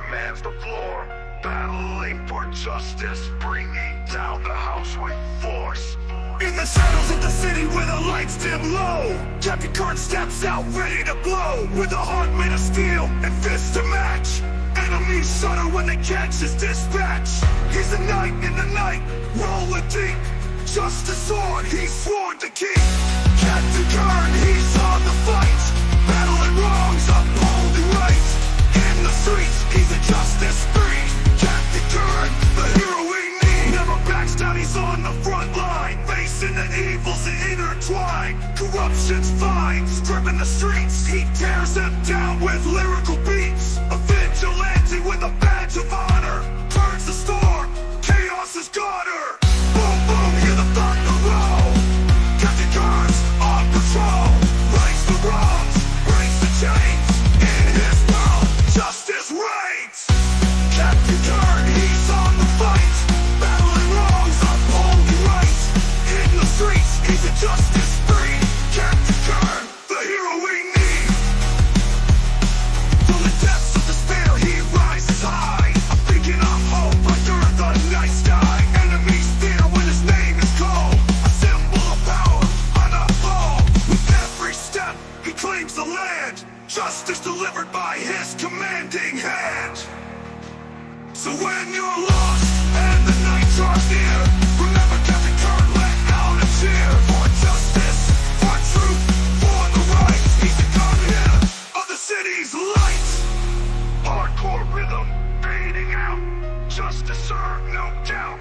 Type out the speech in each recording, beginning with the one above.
commands the floor, battling for justice, bringing down the house with force. In the shadows of the city where the lights dim low, Captain Kern steps out ready to blow, with a heart made of steel and fists to match. Enemies shudder when they catch his dispatch. He's a knight in the night, rolling deep, just a sword he's sworn to keep. Captain Kern, he's on the fight, battling wrongs, upholding rights. In the streets, he's a justice spree. Captain Kern, the hero we need. Never backs down, he's on the front line, facing the evils that intertwine. Corruption's fine, stripping the streets. He tears them down with lyrical beats. A vigilante with a badge of honor, turns the storm, chaos has got her. Boom, boom, hear the thunder roll. Captain Kern's on patrol, rights the wrongs, breaks the chains. In his world, justice reigns. Captain Kern, he's on the fight, battling wrongs, upholding rights. In the streets, he's a justice spree. Captain Kern, the hero we need. From the depths of despair, he rises high, a beacon of hope under the night sky. Enemies fear when his name is called, a symbol of power unaffold. With every step, he claims the land, justice delivered by his commanding hand. So when you're lost and the night draws near, remember Captain Kern let out a cheer. For justice, for truth, for the right. He's the guardian of the city's light. Hardcore rhythm fading out, justice served, no doubt.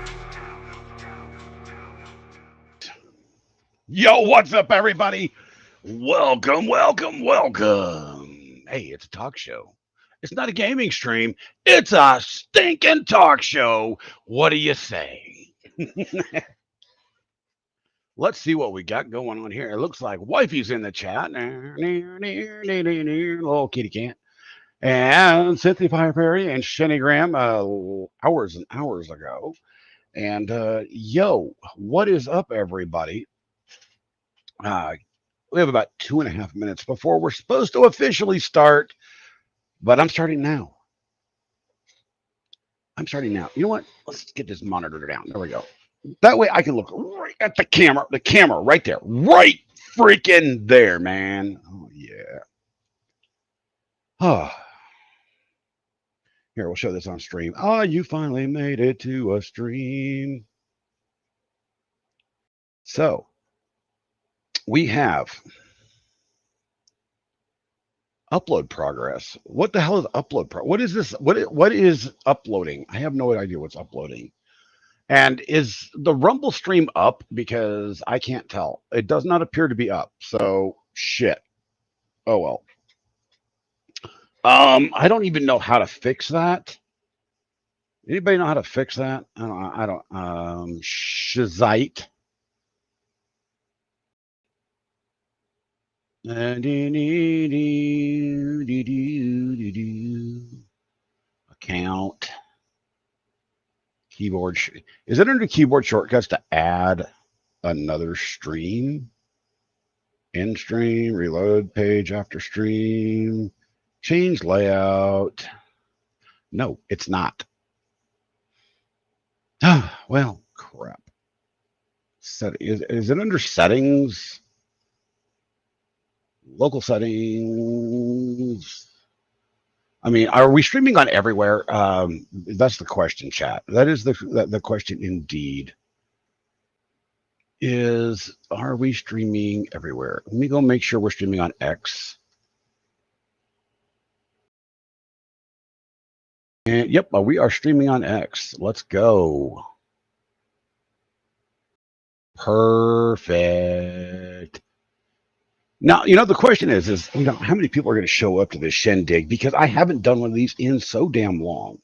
Yo, what's up, everybody? Welcome. Hey, it's a talk show. It's not a gaming stream. It's a stinking talk show. What do you say? Let's see what we got going on here. It looks like Wifey's in the chat. Little kitty cat. And Cynthia Fire Fairy and Shenny Graham hours and hours ago. And yo, what is up, everybody? We have about 2.5 minutes before we're supposed to officially start, but I'm starting now. You know what? Let's get this monitor down. There we go. That way I can look right at the camera right there. Right freaking there, man. Oh, yeah. Oh. Here, we'll show this on stream. Oh, you finally made it to a stream. So, we have upload progress. What the hell is upload what is this? What is uploading? I have no idea what's uploading. And is the Rumble stream up? Because I can't tell. It does not appear to be up. So shit. Oh well. I don't even know how to fix that. Anybody know how to fix that? I don't. Shazite. Account. Keyboard. Is it under keyboard shortcuts to add another stream? End stream, reload page after stream, change layout. No, it's not. Well, crap. Is it under settings? Local settings. I mean, are we streaming on everywhere? That's the question, chat. That is the question indeed. Are we streaming everywhere? Let me go make sure we're streaming on X. And yep, we are streaming on X. Let's go. Perfect. Now, the question is, how many people are going to show up to this shindig? Because I haven't done one of these in so damn long.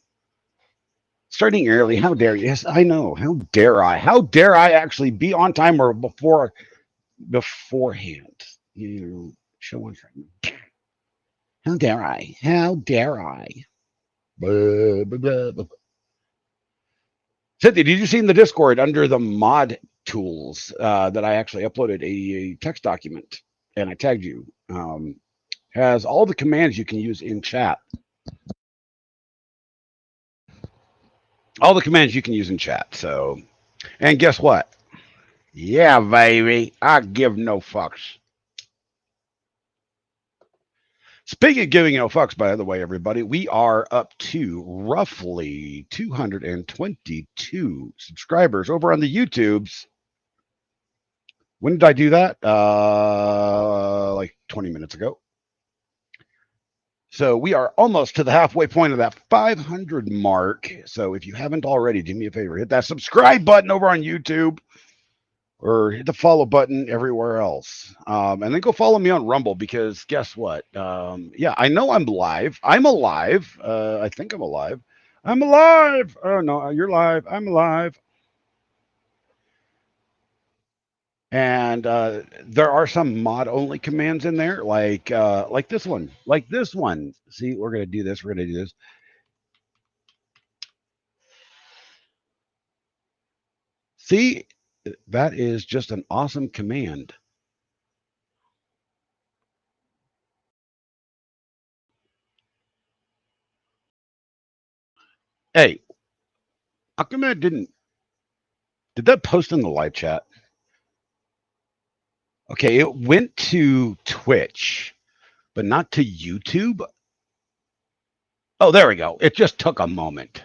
Starting early, how dare you? Yes, I know. How dare I? How dare I actually be on time or beforehand? Show one second. How dare I? How dare I? Blah, blah, blah, blah. Cynthia, did you see in the Discord under the mod tools that I actually uploaded a text document? And I tagged you, has all the commands you can use in chat. All the commands you can use in chat. So, and guess what? Yeah, baby, I give no fucks. Speaking of giving no fucks, by the way, everybody, we are up to roughly 222 subscribers over on the YouTubes. When did I do that? Like 20 minutes ago. So we are almost to the halfway point of that 500 mark. So if you haven't already, do me a favor, hit that subscribe button over on YouTube or hit the follow button everywhere else. And then go follow me on Rumble because guess what? Yeah, I know I'm live. I'm alive. I think I'm alive. I'm alive. Oh, no, you're live. I'm alive. And there are some mod only commands in there, like this one, See, we're gonna do this. We're gonna do this. See, that is just an awesome command. Hey, how come that did that post in the live chat? Okay, it went to Twitch, but not to YouTube. Oh, there we go. It just took a moment.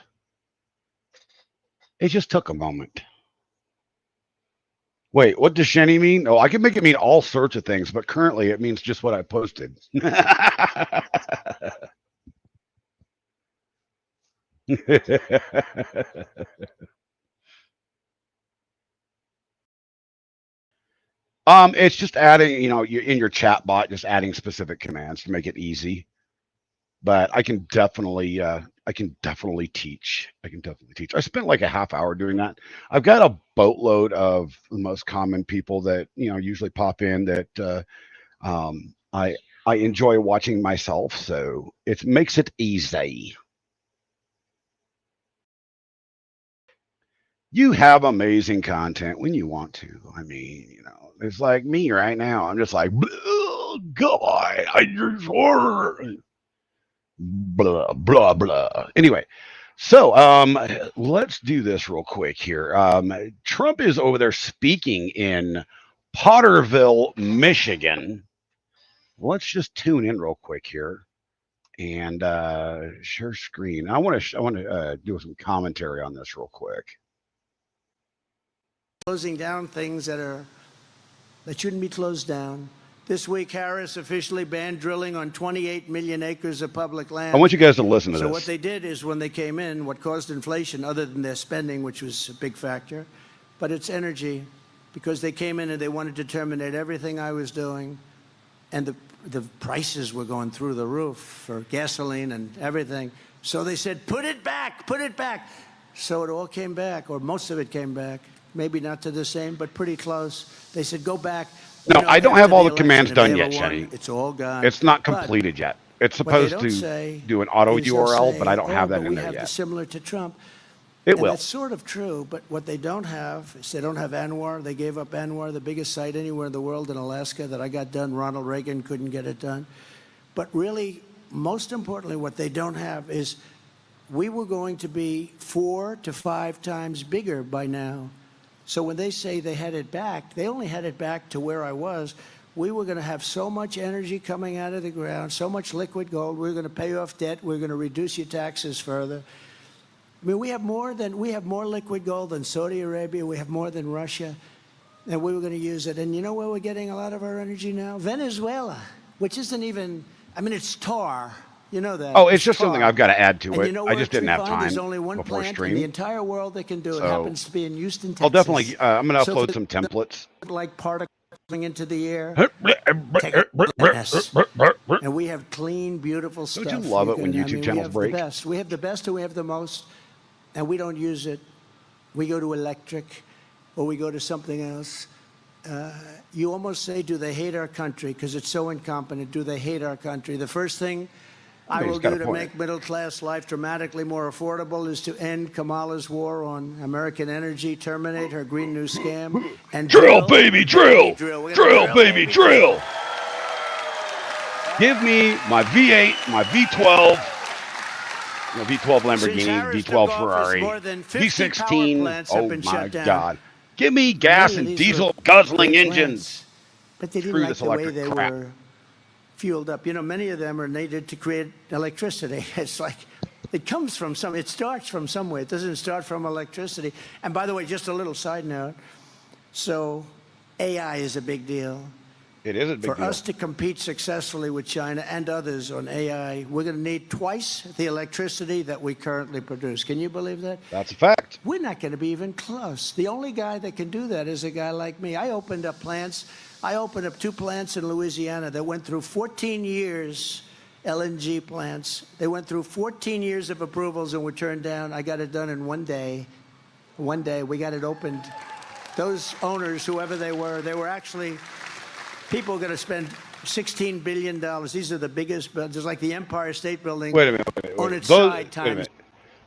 It just took a moment. Wait, what does Shenny mean? Oh, I can make it mean all sorts of things, but currently it means just what I posted. It's just adding, in your chat bot, just adding specific commands to make it easy. But I can definitely teach. I spent like a half hour doing that. I've got a boatload of the most common people that usually pop in that I enjoy watching myself, so it makes it easy. You have amazing content when you want to. I mean, it's like me right now. I'm just like, God, I just blah blah blah. Anyway, so let's do this real quick here. Trump is over there speaking in Potterville, Michigan. Let's just tune in real quick here and share screen. I want to do some commentary on this real quick. Closing down things that shouldn't be closed down. This week, Harris officially banned drilling on 28 million acres of public land. I want you guys to listen to this. So what they did is when they came in, what caused inflation, other than their spending, which was a big factor, but it's energy, because they came in and they wanted to terminate everything I was doing, and the prices were going through the roof for gasoline and everything. So they said, put it back, put it back. So it all came back, or most of it came back. Maybe not to the same, but pretty close. They said, go back. No, I don't have all the commands done yet, Shenny. It's all gone. It's not completed yet. It's supposed to do an auto URL, but I don't have that in there yet. Similar to Trump. It will. That's sort of true, but what they don't have is they don't have ANWR. They gave up ANWR, the biggest site anywhere in the world in Alaska that I got done. Ronald Reagan couldn't get it done. But really, most importantly, what they don't have is we were going to be 4 to 5 times bigger by now. So when they say they had it back, they only had it back to where I was. We were going to have so much energy coming out of the ground, so much liquid gold. We were going to pay off debt. We were going to reduce your taxes further. I mean, we have more liquid gold than Saudi Arabia. We have more than Russia, and we were going to use it. And you know where we're getting a lot of our energy now? Venezuela, which isn't even. I mean, it's tar. You know that. Oh, it's just something I've got to add to it. You know I just didn't have time There's only one before plant stream. in the entire world that can do it. Happens to be in Houston, Texas. I'll definitely. I'm going to upload some templates. Like particles coming into the air. And we have clean, beautiful stuff. Don't you love it when YouTube channels break? We have the best and we have the most, and we don't use it. We go to electric, or we go to something else. You almost say, do they hate our country? Because it's so incompetent. Do they hate our country? The first thing I will do to make middle-class life dramatically more affordable is to end Kamala's war on American energy, terminate her Green New Scam, and drill, baby, drill! Drill, baby, drill! Give me my V8, my V12, You know, V12 Since Lamborghini, Harris took V12 office, Ferrari, more than 50 power V16. plants have Oh been my shut down. God! Give me gas Many of and these diesel were guzzling great engines. plants, but they didn't Screw like this the way electric they crap. were fueled up. You know, many of them are needed to create electricity. It's like it comes from it starts from somewhere. It doesn't start from electricity. And by the way, just a little side note. So AI is a big deal. It is a big For deal. us to compete successfully with China and others on AI, we're going to need twice the electricity that we currently produce. Can you believe that? That's a fact. We're not going to be even close. The only guy that can do that is a guy like me. I opened up plants. I opened up 2 plants in Louisiana that went through 14 years, LNG plants. They went through 14 years of approvals and were turned down. I got it done in 1 day. 1 day, we got it opened. Those owners, whoever they were actually people are going to spend $16 billion. These are the biggest buildings, like the Empire State Building. Wait a minute. On its Those, side wait a times. minute.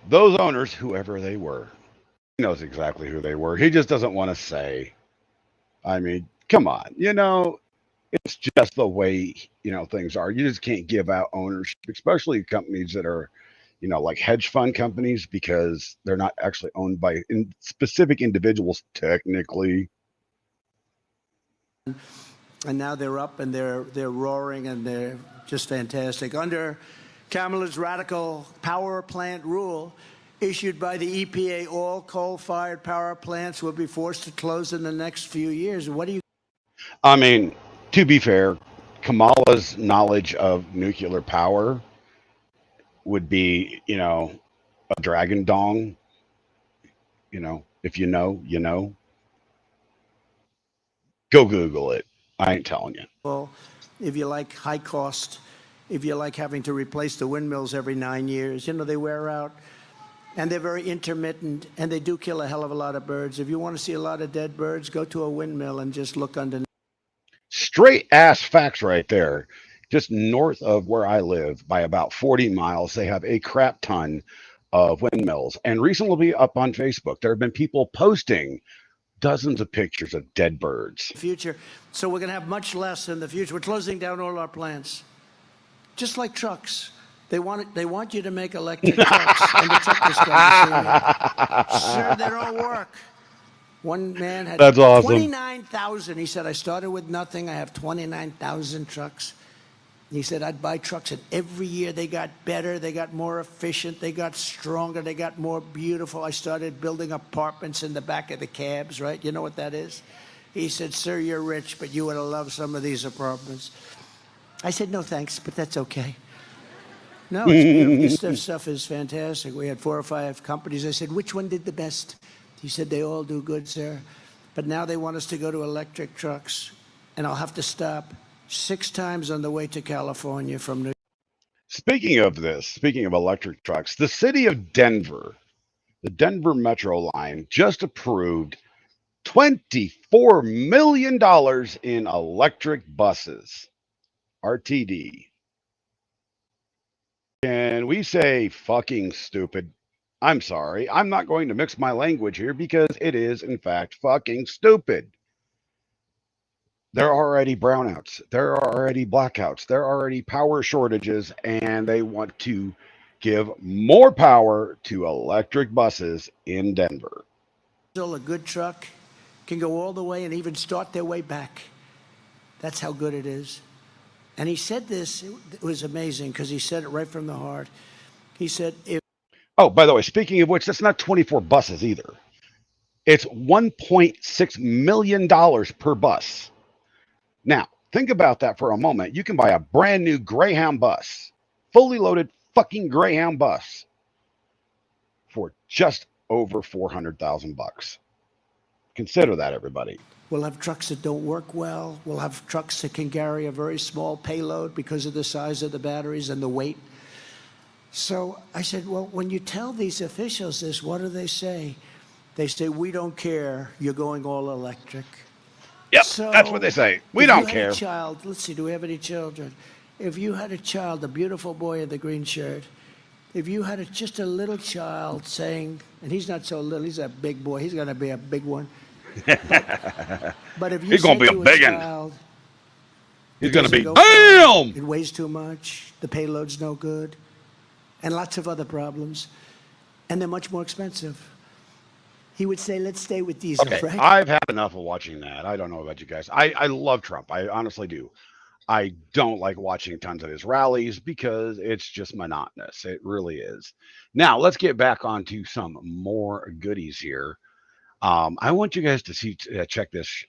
Those owners, whoever they were, he knows exactly who they were. He just doesn't want to say. I mean, come on. You know, it's just the way, you know, things are. You just can't give out ownership, especially companies that are, you know, like hedge fund companies, because they're not actually owned by specific individuals technically. And now they're up and they're roaring and they're just fantastic. Under Kamala's radical power plant rule issued by the EPA, all coal-fired power plants will be forced to close in the next few years. What do you? I mean, to be fair, Kamala's knowledge of nuclear power would be, you know, a dragon dong. You know, if you know, you know. Go Google it. I ain't telling you. Well, if you like high cost, if you like having to replace the windmills every 9 years, you know, they wear out and they're very intermittent and they do kill a hell of a lot of birds. If you want to see a lot of dead birds, go to a windmill and just look underneath. Straight ass facts right there. Just north of where I live by about 40 miles, they have a crap ton of windmills. And recently up on Facebook, there have been people posting dozens of pictures of dead birds. Future. So we're going to have much less in the future. We're closing down all our plants. Just like trucks. They want you to make electric trucks. And the truck discovery. Sir, they don't work. One man had That's awesome. 29,000. He said, I started with nothing. I have 29,000 trucks. He said, I'd buy trucks, and every year they got better, they got more efficient, they got stronger, they got more beautiful. I started building apartments in the back of the cabs, right? You know what that is? He said, sir, you're rich, but you would have loved some of these apartments. I said, no, thanks, but that's okay. No, it's beautiful. This stuff is fantastic. We had 4 or 5 companies. I said, which one did the best? He said, they all do good, sir. But now they want us to go to electric trucks, and I'll have to stop 6 times on the way to California from New York. Speaking of this, speaking of electric trucks, the city of Denver, the Denver Metro line just approved $24 million in electric buses, RTD. Can we say fucking stupid? I'm sorry. I'm not going to mix my language here because it is, in fact, fucking stupid. There are already brownouts. There are already blackouts. There are already power shortages, and they want to give more power to electric buses in Denver. A good truck can go all the way and even start their way back. That's how good it is. And he said this, it was amazing because he said it right from the heart. He said, Oh, by the way, speaking of which, that's not 24 buses either. It's $1.6 million per bus. Now, think about that for a moment. You can buy a brand new Greyhound bus, fully loaded fucking Greyhound bus, for just over $400,000. Consider that, everybody. we'll have trucks that don't work well. We'll have trucks that can carry a very small payload because of the size of the batteries and the weight. So I said, well, when you tell these officials this, what do they say? They say, we don't care. You're going all electric. Yep, So, that's what they say. We if don't you had care. a child, let's see, do we have any children? If you had a child, a beautiful boy in the green shirt, if you had just a little child saying, and he's not so little, he's a big boy, he's going to be a big one. But if you He's gonna said be a to big 'un. child, He's going to doesn't be, go far, damn! it weighs too much, the payload's no good, and lots of other problems, and they're much more expensive. He would say, let's stay with diesel, Okay, right? I've had enough of watching that. I don't know about you guys. I love Trump. I honestly do. I don't like watching tons of his rallies because it's just monotonous. It really is. Now, let's get back onto some more goodies here. I want you guys to see check this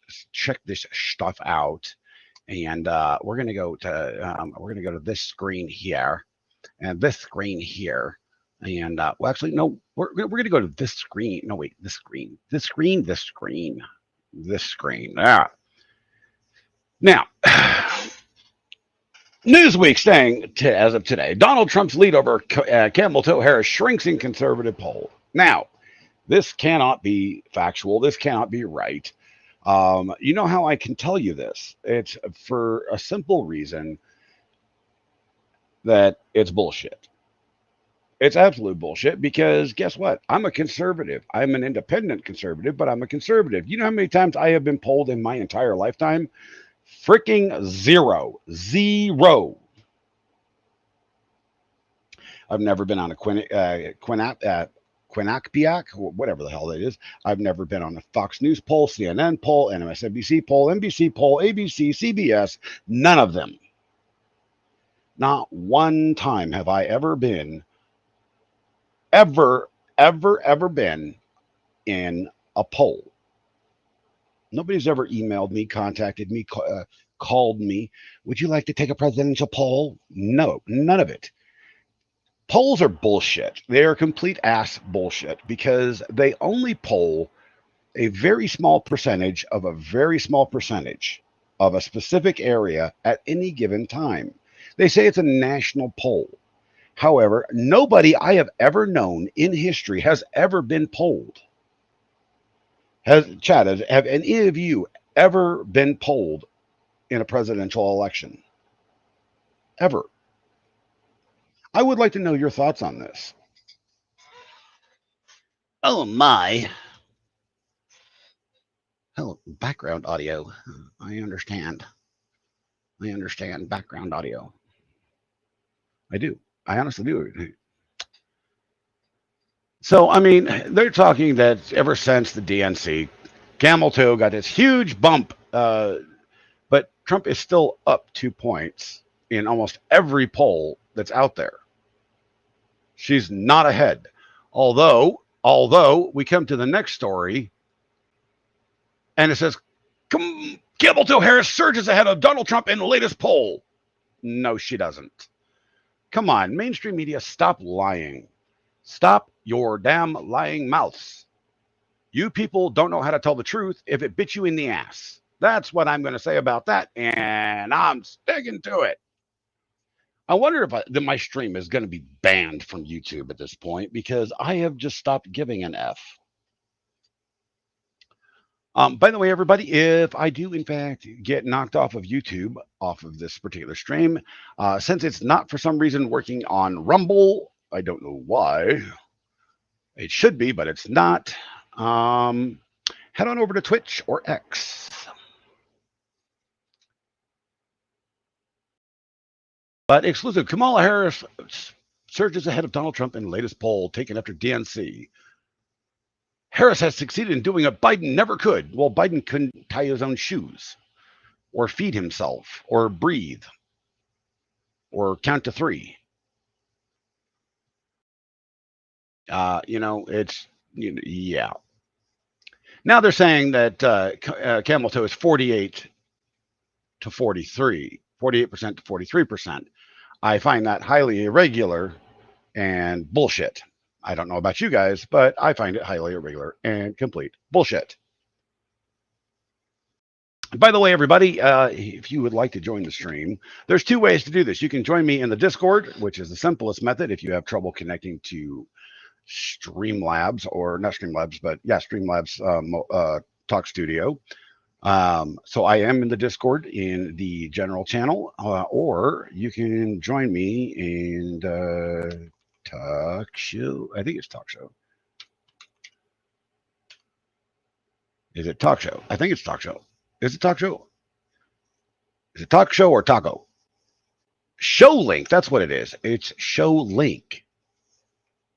stuff out, and we're gonna go to this screen here, and this screen here, and well, actually, no, we're gonna go to this screen. No, wait, this screen, this screen, this screen, this screen. Ah, now. Newsweek saying, as of today, Donald Trump's lead over Camel Toe Harris shrinks in conservative poll. Now, this cannot be factual. This cannot be right. You know how I can tell you this? It's for a simple reason that it's bullshit. It's absolute bullshit because guess what? I'm a conservative. I'm an independent conservative, but I'm a conservative. You know how many times I have been polled in my entire lifetime? Freaking zero. I've never been on a Quinnipiac, whatever the hell that is. I've never been on a Fox News poll, CNN poll, MSNBC poll, NBC poll, ABC, CBS. None of them. Not one time have I ever been, ever been in a poll. Nobody's ever emailed me, contacted me, called me. Would you like to take a presidential poll? No, none of it. Polls are bullshit. They are complete ass bullshit because they only poll a very small percentage of a very small percentage of a specific area at any given time. They say it's a national poll. However, nobody I have ever known in history has ever been polled. Have any of you ever been polled in a presidential election? Ever? I would like to know your thoughts on this. Oh my. Oh, background audio. I understand. Background audio. I do. I honestly do. So, I mean, they're talking that ever since the DNC, Camel Toe got this huge bump, but Trump is still up 2 points in almost every poll that's out there. She's not ahead. Although we come to the next story, and it says, Camel Toe Harris surges ahead of Donald Trump in the latest poll. No, she doesn't. Come on, mainstream media, stop lying. Stop your damn lying mouths. You people don't know how to tell the truth if it bit you in the ass. That's what I'm going to say about that, and I'm sticking to it. I wonder if my stream is going to be banned from YouTube at this point because I have just stopped giving an F. By the way, everybody, if I do, in fact, get knocked off of YouTube, off of this particular stream, since it's not for some reason working on Rumble, I don't know why. It should be, but it's not. Head on over to Twitch or X. But exclusive, Kamala Harris surges ahead of Donald Trump in the latest poll taken after DNC. Harris has succeeded in doing what Biden never could. Well, Biden couldn't tie his own shoes or feed himself or breathe or count to 3. Yeah. Now they're saying that Camel Toe is 48 to 43, 48% to 43%. I find that highly irregular and bullshit. I don't know about you guys, but I find it highly irregular and complete bullshit. By the way, everybody, if you would like to join the stream, there's 2 ways to do this. You can join me in the Discord, which is the simplest method if you have trouble connecting to Streamlabs, or not Streamlabs, but yeah, Streamlabs Talk Studio. So I am in the Discord in the general channel, or you can join me in Talk Show. I think it's Talk Show. Is it Talk Show? I think it's Talk Show. Is it Talk Show? Is it Talk Show or Taco? Show Link. That's what it is. It's Show Link.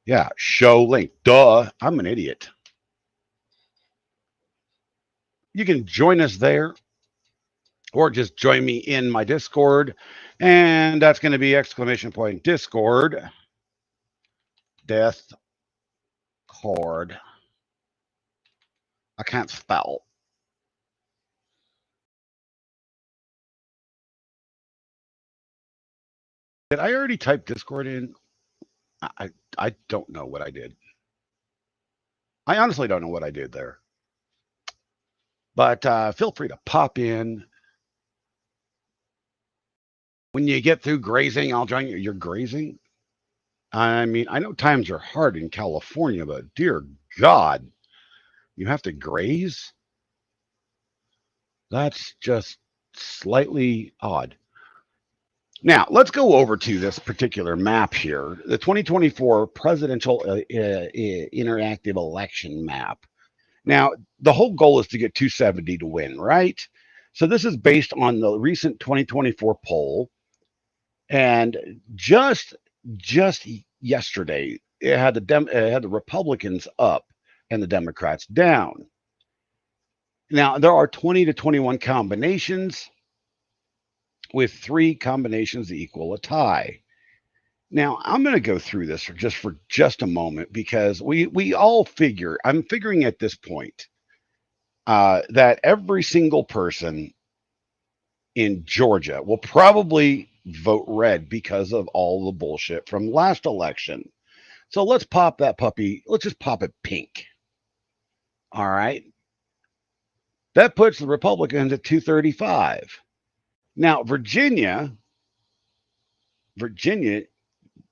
Yeah, show link. Duh, I'm an idiot. You can join us there or just join me in my Discord. And that's going to be exclamation point Discord death cord. I can't spell. Did I already type Discord in? I don't know what I did. I honestly don't know what I did there. But feel free to pop in. When you get through grazing, I'll join you. You're grazing? I mean, I know times are hard in California, but dear God, you have to graze? That's just slightly odd. Now, let's go over to this particular map here, the 2024 presidential interactive election map. Now, the whole goal is to get 270 to win, right? So this is based on the recent 2024 poll. And just yesterday, it had the Republicans up and the Democrats down. Now, there are 20 to 21 combinations, with 3 combinations that equal a tie. Now, I'm going to go through this for just a moment because we all figure, I'm figuring at this point that every single person in Georgia will probably vote red because of all the bullshit from last election. So let's pop that puppy. Let's just pop it pink. All right. That puts the Republicans at 235. Now, Virginia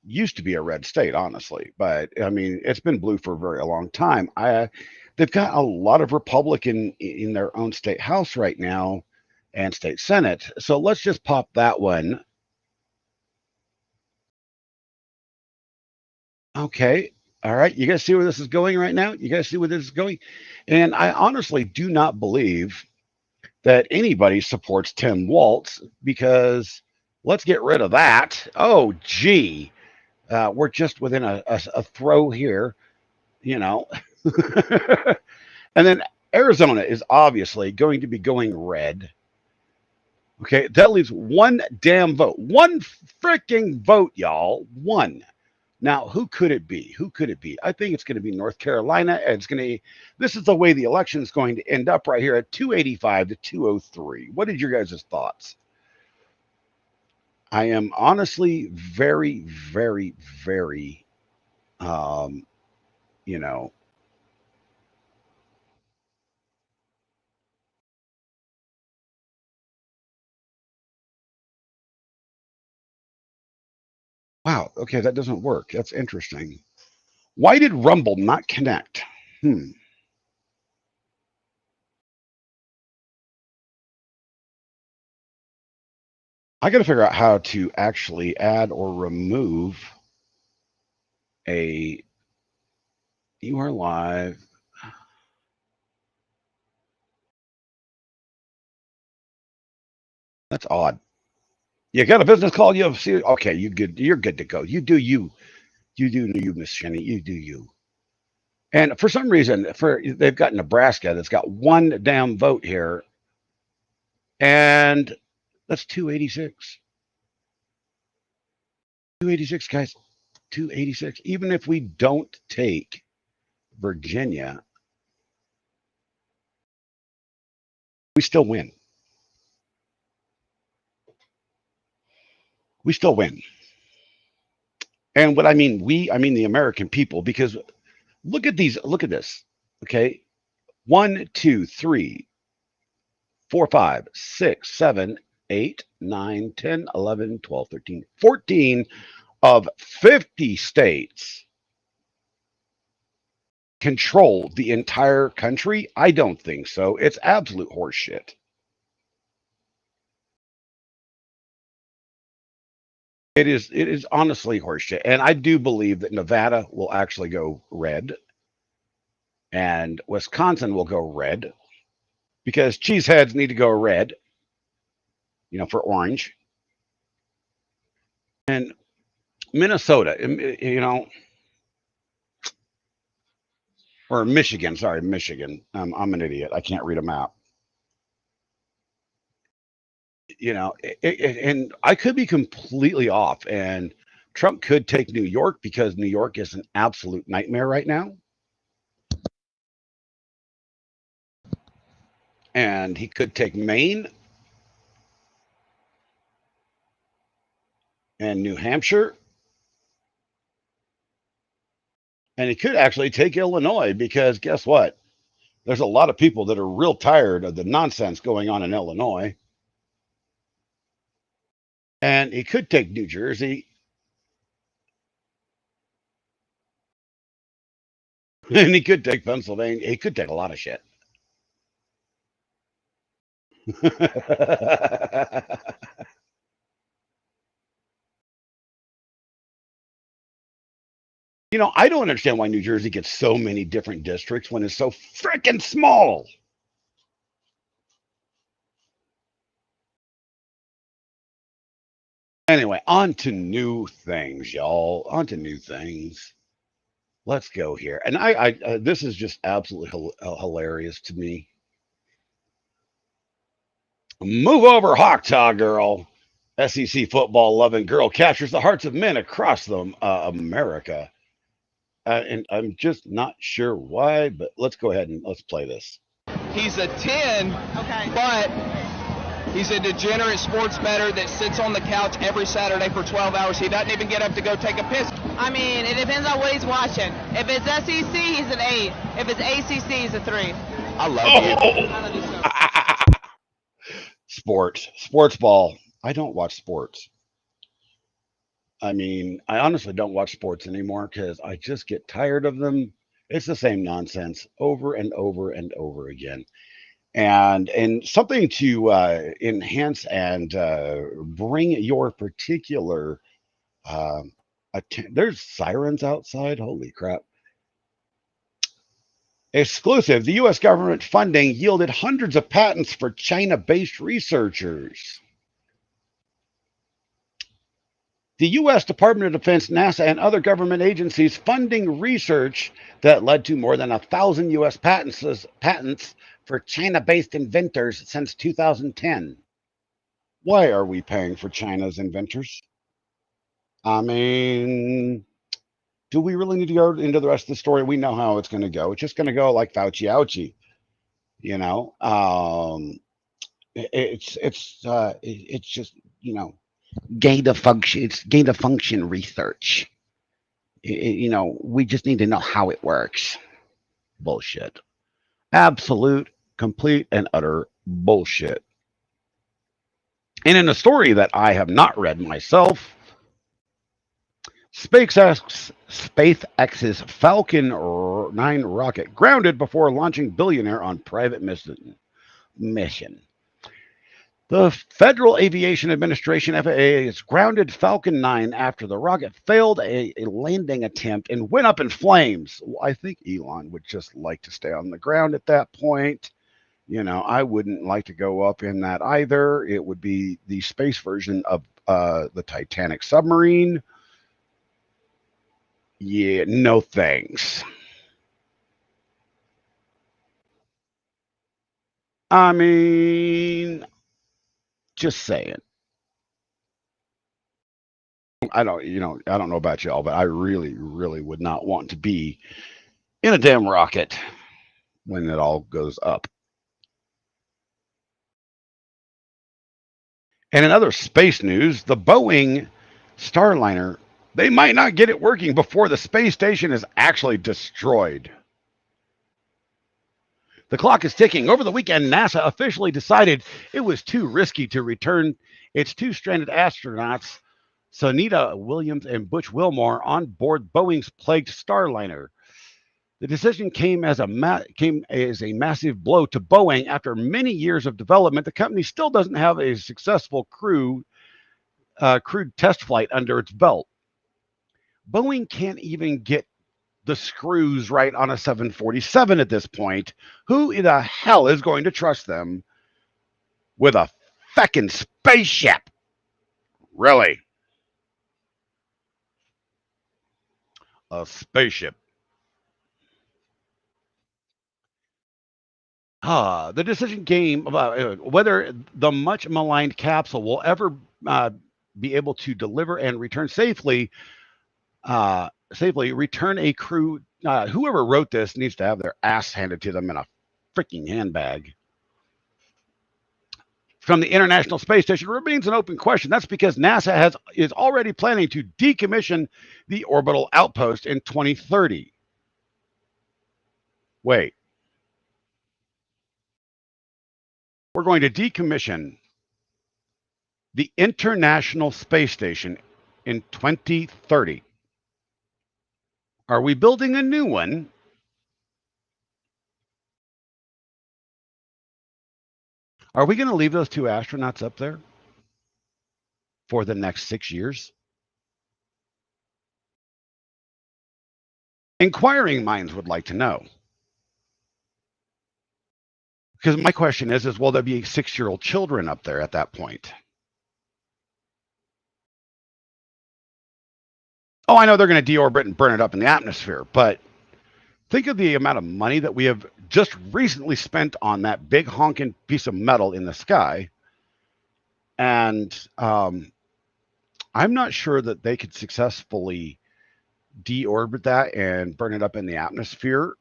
used to be a red state, honestly, but I mean, it's been blue for a very long time. They've got a lot of Republican in their own state house right now and state senate. So let's just pop that one. Okay. All right. You guys see where this is going right now? You guys see where this is going? And I honestly do not believe that anybody supports Tim Walz because let's get rid of that. Oh, gee. We're just within a throw here, you know. And then Arizona is obviously going to be going red. Okay, that leaves one damn vote. One freaking vote, y'all. One. Now, who could it be? Who could it be? I think it's going to be North Carolina. And it's going to, this is the way the election is going to end up right here at 285 to 203. What did your guys' thoughts? I am honestly very, very, very, you know, wow. Okay, that doesn't work. That's interesting. Why did Rumble not connect? I got to figure out how to actually add or remove a. You are live. That's odd. You got a business call. You have okay. You good? You're good to go. You do you. You do you, Miss Jenny. You do you. And for some reason, they've got Nebraska that's got one damn vote here, and that's 286. 286, guys. 286. Even if we don't take Virginia, we still win. We still win. And what I mean, I mean the American people, because look at these, look at this. Okay. 1, 2, 3, 4, 5, 6, 7, 8, 9, 10, 11, 12, 13, 14 of 50 states control the entire country? I don't think so. It's absolute horseshit. It is honestly horseshit. And I do believe that Nevada will actually go red and Wisconsin will go red because cheeseheads need to go red, you know, for orange. And Minnesota, you know, Or Michigan. Sorry, Michigan. I'm an idiot. I can't read a map. And I could be completely off. And Trump could take New York because New York is an absolute nightmare right now. And he could take Maine and New Hampshire. And he could actually take Illinois because guess what? There's a lot of people that are real tired of the nonsense going on in Illinois. And he could take New Jersey. And he could take Pennsylvania. He could take a lot of shit. I don't understand why New Jersey gets so many different districts when it's so freaking small. Anyway, on to new things, y'all. On to new things. Let's go here. And this is just absolutely hilarious to me. Move over, Hawk Talk girl. SEC football loving girl captures the hearts of men across America. And I'm just not sure why, but let's go ahead and let's play this. He's a 10, okay, but he's a degenerate sports bettor that sits on the couch every Saturday for 12 hours. He doesn't even get up to go take a piss. I mean, it depends on what he's watching. If it's SEC, he's an 8. If it's ACC, he's a 3. I love you. Sports ball. I don't watch sports. I mean, I honestly don't watch sports anymore because I just get tired of them. It's the same nonsense over and over and over again. And something to enhance and bring your particular there's sirens outside. Holy crap. Exclusive. The U.S. government funding yielded hundreds of patents for China-based researchers. The U.S. Department of Defense, NASA, and other government agencies funding research that led to more than 1,000 U.S. patents for China-based inventors since 2010. Why are we paying for China's inventors? I mean, do we really need to go into the rest of the story? We know how it's going to go. It's just going to go like Fauci ouchie, it's just, gain of function. It's gain of function research. We just need to know how it works. Bullshit. Absolute, complete, and utter bullshit. And in a story that I have not read myself, SpaceX's Falcon 9 rocket grounded before launching billionaire on private mission. The Federal Aviation Administration, FAA, has grounded Falcon 9 after the rocket failed a landing attempt and went up in flames. Well, I think Elon would just like to stay on the ground at that point. I wouldn't like to go up in that either. It would be the space version of the Titanic submarine. Yeah, no thanks. I mean, just saying. I don't know about y'all, but I really, really would not want to be in a damn rocket when it all goes up. And in other space news, the Boeing Starliner, they might not get it working before the space station is actually destroyed. The clock is ticking. Over the weekend, NASA officially decided it was too risky to return its 2 stranded astronauts, Sunita Williams and Butch Wilmore, on board Boeing's plagued Starliner. The decision came as a massive blow to Boeing. After many years of development, the company still doesn't have a successful crewed test flight under its belt. Boeing can't even get the screws right on a 747 at this point. Who the hell is going to trust them with a feckin' spaceship? Really? A spaceship. The decision game about whether the much maligned capsule will ever be able to deliver and return safely return a crew. Whoever wrote this needs to have their ass handed to them in a freaking handbag. From the International Space Station remains an open question. That's because NASA is already planning to decommission the orbital outpost in 2030. Wait. We're going to decommission the International Space Station in 2030. Are we building a new one? Are we going to leave those two astronauts up there for the next 6 years? Inquiring minds would like to know. Because my question is will there be 6-year-old children up there at that point? Oh, I know they're going to deorbit and burn it up in the atmosphere, but think of the amount of money that we have just recently spent on that big honking piece of metal in the sky. And I'm not sure that they could successfully deorbit that and burn it up in the atmosphere,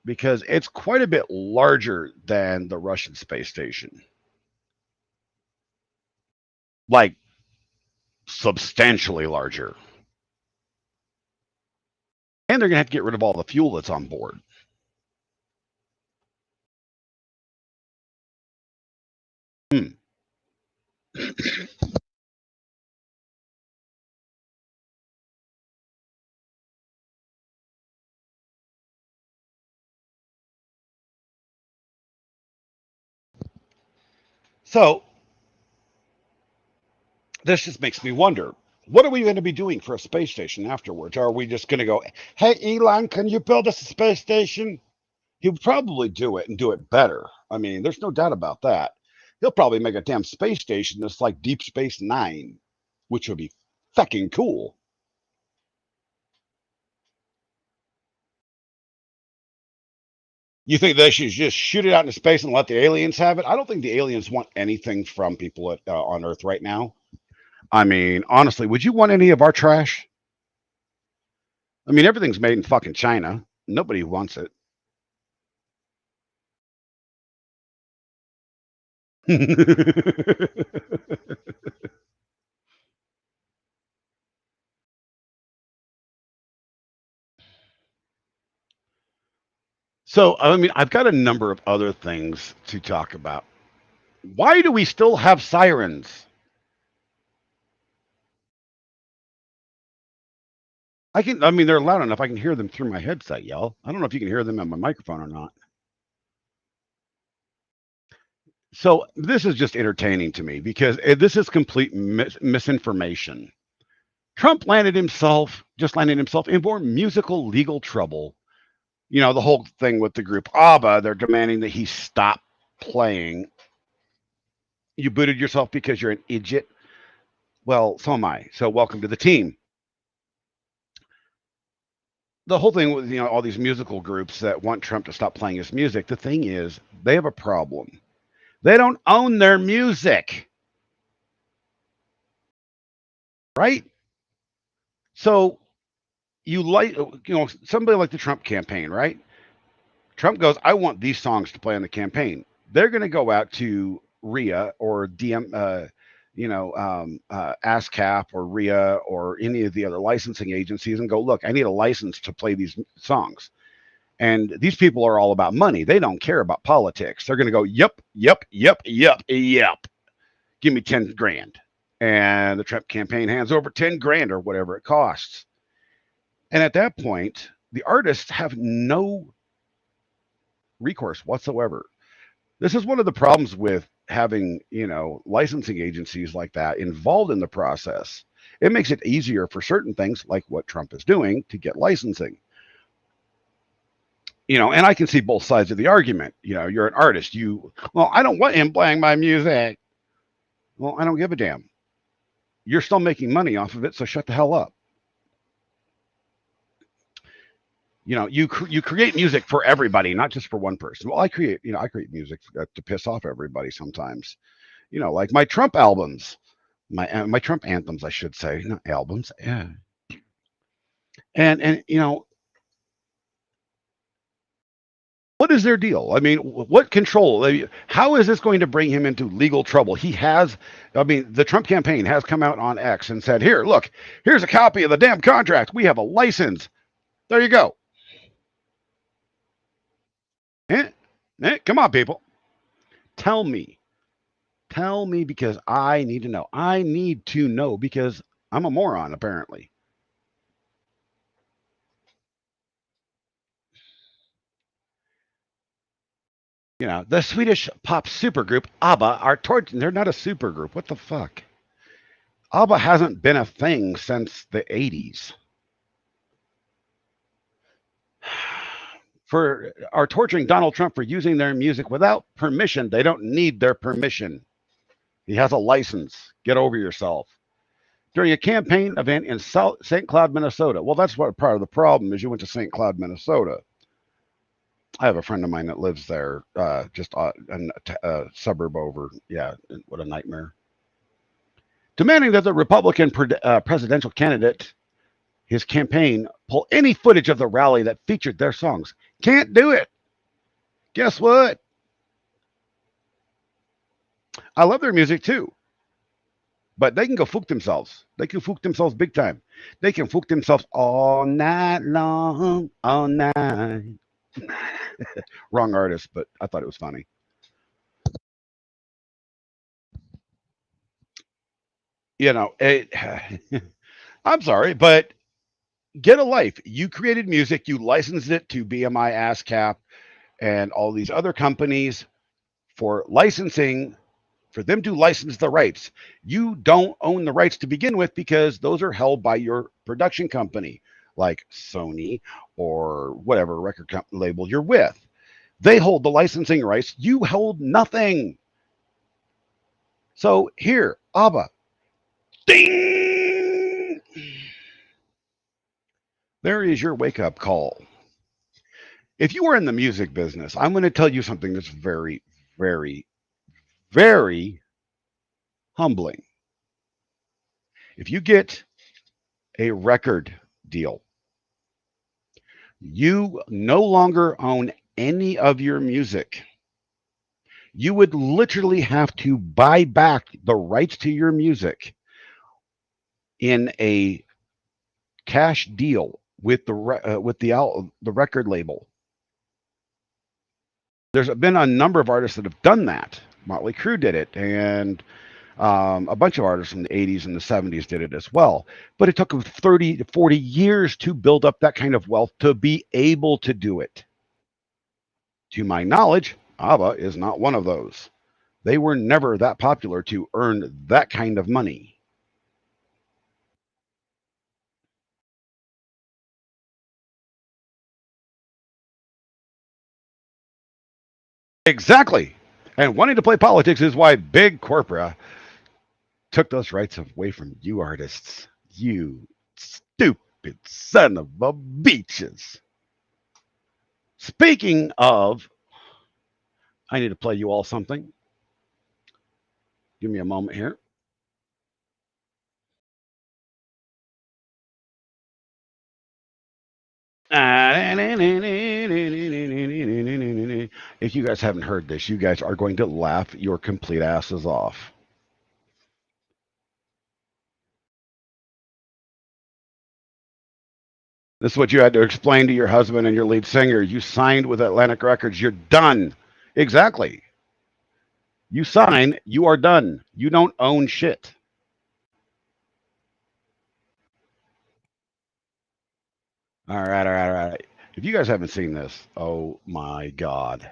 because it's quite a bit larger than the Russian space station. Like, substantially larger. And they're going to have to get rid of all the fuel that's on board. So, this just makes me wonder, what are we going to be doing for a space station afterwards? Are we just going to go, hey, Elon, can you build us a space station? He would probably do it and do it better. I mean, there's no doubt about that. He'll probably make a damn space station that's like Deep Space Nine, which would be fucking cool. You think they should just shoot it out into space and let the aliens have it? I don't think the aliens want anything from people on Earth right now. I mean, honestly, would you want any of our trash? I mean, everything's made in fucking China. Nobody wants it. So, I mean, I've got a number of other things to talk about. Why do we still have sirens? I mean, they're loud enough. I can hear them through my headset, y'all. I don't know if you can hear them on my microphone or not. So this is just entertaining to me because this is complete misinformation. Trump landed himself in more musical legal trouble. You know, the whole thing with the group ABBA, they're demanding that he stop playing. You booted yourself because you're an idiot. Well, so am I. So welcome to the team. The whole thing with, all these musical groups that want Trump to stop playing his music, the thing is, they have a problem. They don't own their music. Right? So somebody like the Trump campaign, right? Trump goes, I want these songs to play on the campaign. They're going to go out to RIA or ASCAP or RIA or any of the other licensing agencies and go, look, I need a license to play these songs. And these people are all about money. They don't care about politics. They're going to go, yep. Give me 10 grand. And the Trump campaign hands over 10 grand or whatever it costs. And at that point, the artists have no recourse whatsoever. This is one of the problems with having, licensing agencies like that involved in the process. It makes it easier for certain things like what Trump is doing to get licensing. And I can see both sides of the argument. You're an artist. I don't want him playing my music. Well, I don't give a damn. You're still making money off of it, so shut the hell up. you create music for everybody, not just for one person. Well, I create music to piss off everybody sometimes. Like my Trump albums, my Trump anthems, I should say, not albums. Yeah. And what is their deal? I mean, what control? How is this going to bring him into legal trouble? The Trump campaign has come out on X and said, here, look, here's a copy of the damn contract. We have a license. There you go. Come on, people. Tell me, because I need to know. I need to know because I'm a moron, apparently. The Swedish pop supergroup ABBA are they're not a supergroup. What the fuck? ABBA hasn't been a thing since the 80s. Are torturing Donald Trump for using their music without permission. They don't need their permission. He has a license. Get over yourself. During a campaign event in St. Cloud, Minnesota. Well, that's what part of the problem is. You went to St. Cloud, Minnesota. I have a friend of mine that lives there, just a suburb over. Yeah, what a nightmare. Demanding that the Republican presidential candidate, his campaign, pull any footage of the rally that featured their songs. Can't do it. Guess what? I love their music too. But they can go fook themselves. They can fook themselves big time. They can fook themselves all night long, all night. Wrong artist, but I thought it was funny. I'm sorry, but get a life. You created music, you licensed it to BMI, ASCAP, and all these other companies for licensing, for them to license the rights. You don't own the rights to begin with because those are held by your production company, like Sony or whatever record label you're with. They hold the licensing rights. You hold nothing. So here, ABBA. Ding! There is your wake-up call. If you are in the music business, I'm going to tell you something that's very, very, very humbling. If you get a record deal, you no longer own any of your music. You would literally have to buy back the rights to your music in a cash deal with the record label. There's been a number of artists that have done that. Motley Crue did it, and a bunch of artists from the 80s and the 70s did it as well. But it took them 30 to 40 years to build up that kind of wealth to be able to do it. To my knowledge, ABBA is not one of those. They were never that popular to earn that kind of money. Exactly. And wanting to play politics is why big corpora took those rights away from you artists. You stupid son of a beaches. Speaking of, I need to play you all something. Give me a moment here. If you guys haven't heard this, you guys are going to laugh your complete asses off. This is what you had to explain to your husband and your lead singer. You signed with Atlantic Records. You're done. Exactly. You sign, you are done. You don't own shit. All right. If you guys haven't seen this, oh my God.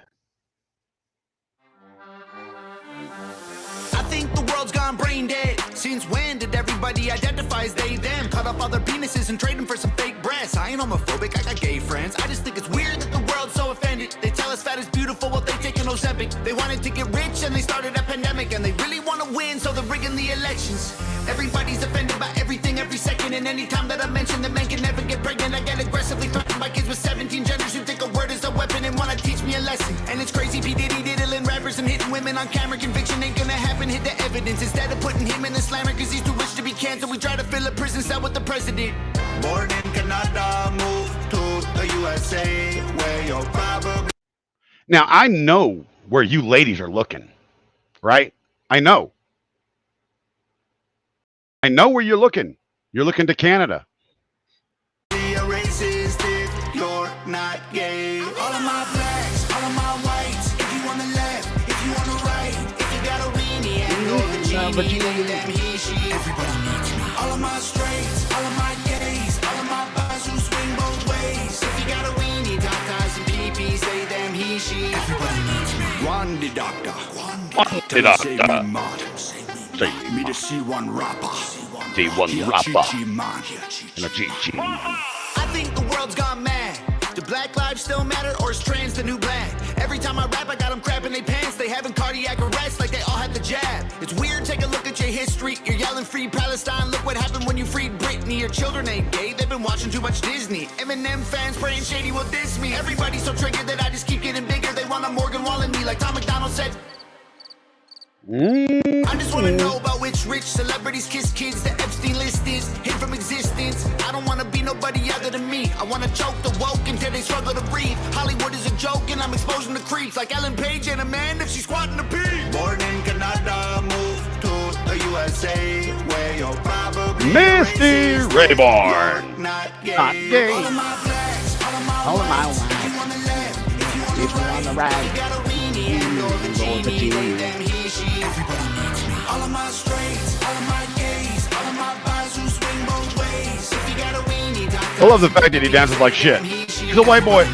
I think the world's gone brain dead. Since when did everybody identify as they, them? Cut off all their penises and trade them for some fake breasts. I ain't homophobic, I got gay friends. I just think it's weird that the world's so offended. They tell us fat is beautiful while they take an Ozempic. They wanted to get rich and they started a pandemic. And they really want to win, so they're rigging the elections. Everybody's offended by everything every second. And anytime that I mention that men can never get pregnant, I get aggressively threatened by kids with 17 17 genders who think a word is a weapon and wanna teach me a lesson. And it's crazy, P. Diddy diddling rappers and hitting women on camera. Conviction ain't gonna happen, hit the evidence. Instead of putting him in the slammer cause he's too rich to be canceled, we try to fill a prison cell with the president. Born in Canada, move to the USA, where you're probably... Now, I know where you ladies are looking, right? I know. I know where you're looking. You're looking to Canada. Be a racist if you're not gay. All of my blacks, all of my whites. If you on the left, if you on the right, if you got a weenie and you're the genie, they, them, he, she. Everybody needs me. All of my straights, all of my gays, all of my bars who swing both ways. If you got a weenie, tatas and pee-pees, they, them, he, she. Everybody needs me. One the doctor, The doctor. Me to see one rapper. See one rapper. And a Chi-Chi. I think the world's gone mad. Do black lives still matter, or is trans the new black? Every time I rap, I got them crapping their pants. They having cardiac arrest like they all had the jab. It's weird, take a look at your history. You're yelling free Palestine, look what happened when you freed Britney. Your children ain't gay, they've been watching too much Disney. Eminem fans praying Shady will diss me. Everybody's so triggered that I just keep getting bigger. They want a Morgan Wallen me like Tom McDonald said. I just wanna know about which rich celebrities kiss kids. The Epstein list is hid from existence. I don't wanna be nobody other than me. I wanna choke the woke until they struggle to breathe. Hollywood is a joke and I'm exposing the creeps like Ellen Page and Amanda, she's squatting the pee. Born in Canada, moved to the USA, where you're probably Misty Rayborn. not gay. Not gay. All of my blacks, all of my whites. If you on the left, if you on the right, if you got a weenie and you're the genie, they, them, he, she. Everybody needs me. All of my straights, all of my gays, all of my guys who swing both ways. If you got a weenie, I love the fact that he dances like shit. He's a white boy.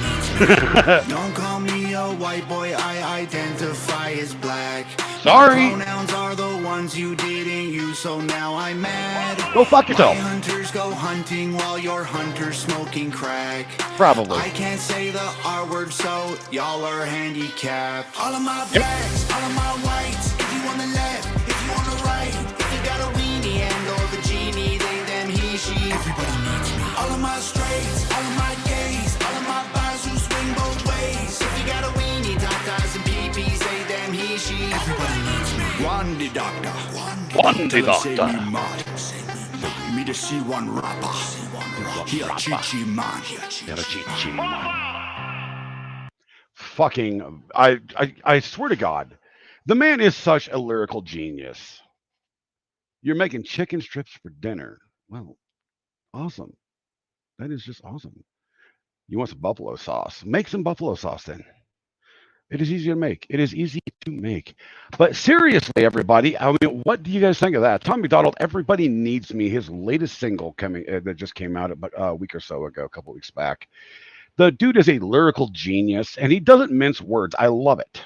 don't call me a white boy, I identify as black. Sorry. My pronouns are the ones you didn't use, so now I'm mad. Go fuck yourself. My hunters go hunting while your hunters smoking crack. Probably. I can't say the R word, so y'all are handicapped. All of my blacks, all of my whites. If you on the left, if you on the right, if you got a weenie and or the genie, they, them, he, she. Everybody needs me. All of my straights, all of my gays, all of my bars who swing both ways. If you got a weenie, tatas and pee-pees, they, them, he, she. Everybody needs me. One the doctor. One the Say doctor. me mad. Me to see one rapper. He a Chi-Chi man. Got a Chi-Chi. Fucking, I swear to God, the man is such a lyrical genius. You're making chicken strips for dinner. Well, awesome. That is just awesome. You want some buffalo sauce? Make some buffalo sauce then. It is easy to make. It is easy to make. But seriously, everybody, I mean, what do you guys think of that? Tom McDonald, Everybody Needs Me, his latest single coming that just came out about a week or so ago, a couple weeks back. The dude is a lyrical genius, and he doesn't mince words. I love it.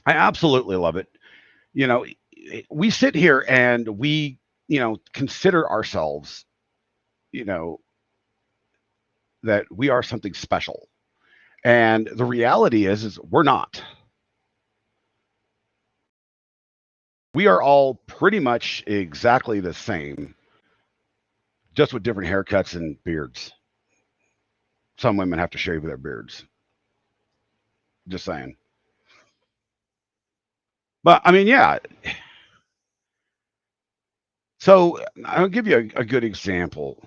I absolutely love it. You know, we sit here and we, consider ourselves, that we are something special. And the reality is we're not. We are all pretty much exactly the same, just with different haircuts and beards. Some women have to shave their beards. Just saying. But I mean, yeah. So I'll give you a good example.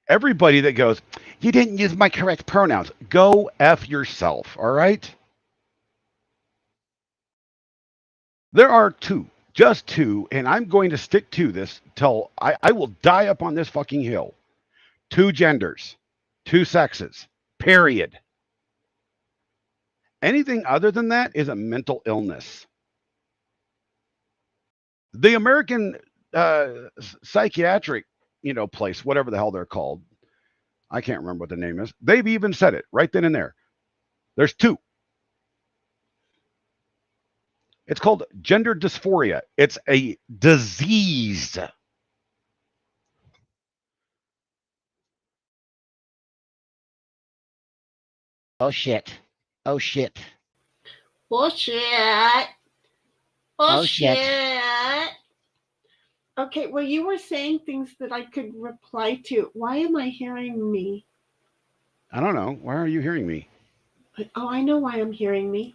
Everybody that goes, you didn't use my correct pronouns, go F yourself, all right? There are two, just two, and I'm going to stick to this till I will die up on this fucking hill. Two genders, two sexes, period. Anything other than that is a mental illness. The American psychiatric place, whatever the hell they're called. I can't remember what the name is. They've even said it right then and there. There's two. It's called gender dysphoria. It's a disease. Oh shit. Oh shit. Bullshit. Oh, shit. Okay, well, you were saying things that I could reply to. Why am I hearing me? I don't know. Why are you hearing me? Oh, I know why I'm hearing me.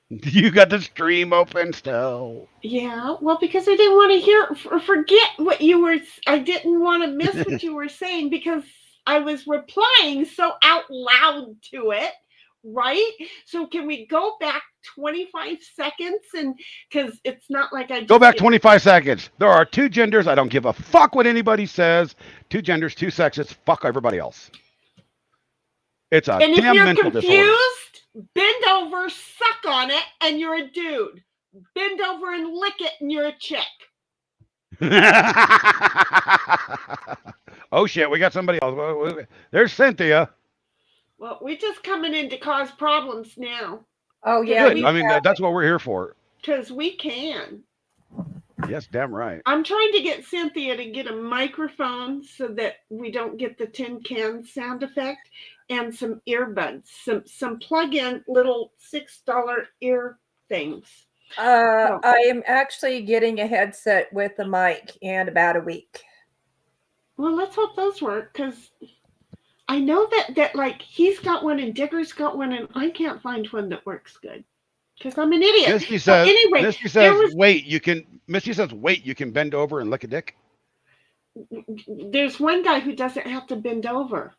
You got the stream open still. Yeah, well, because I didn't want to hear, forget what you were, I didn't want to miss what you were saying because I was replying so out loud to it, right? So can we go back 25 seconds? And because it's not like I just Go back 25 seconds. There are two genders. I don't give a fuck what anybody says. Two genders, two sexes. Fuck everybody else. It's a And if damn you're mental confused, disorder. bend over, suck on it, and you're a dude. Bend over and lick it, and you're a chick. Oh shit, we got somebody else. There's Cynthia. Well, we're just coming in to cause problems now. Oh yeah. Good. I mean, that's what we're here for. Because we can. Yes, damn right. I'm trying to get Cynthia to get a microphone so that we don't get the tin can sound effect, and some earbuds, some plug-in little $6 ear things. I am actually getting a headset with a mic in about a week. Well, let's hope those work, because I know that like he's got one and Digger's got one, and I can't find one that works good because I'm an idiot. Misty says, anyway, Misty says, wait, you can. Misty says, wait, you can bend over and lick a dick. There's one guy who doesn't have to bend over.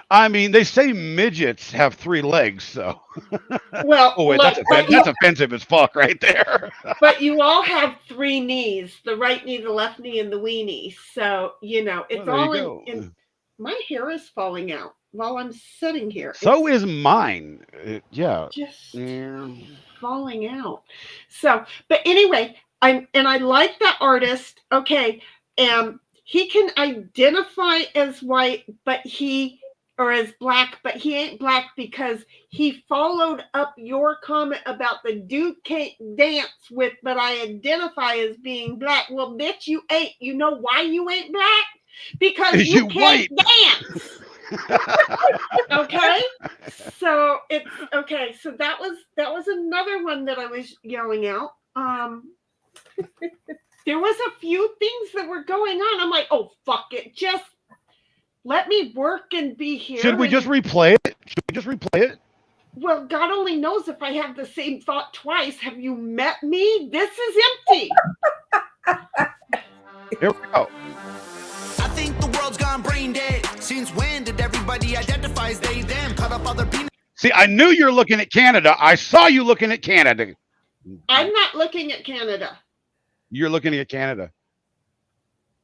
I mean, they say midgets have 3 legs, so. Well, oh wait, look, that's offensive as fuck right there. But you all have 3 knees: the right knee, the left knee, and the weenie. So it's all in. My hair is falling out while I'm sitting here. So is mine. Yeah. Just falling out. So, but anyway, I like that artist. Okay, he can identify as white, or as black, but he ain't black because he followed up your comment about the dude can't dance with, but I identify as being black. Well, bitch, you ain't. You know why you ain't black? Because you can't dance. Okay, so it's okay. So that was another one that I was yelling out. There was a few things that were going on. I'm like, oh fuck it, just let me work and be here. Should we just replay it? Well, God only knows if I have the same thought twice. Have you met me? This is empty. Here we go. I think the world's gone brain dead. Since when did everybody identify as they, them? Cut up other penis. See, I knew you're looking at Canada. I saw you looking at Canada. I'm not looking at Canada. You're looking at Canada.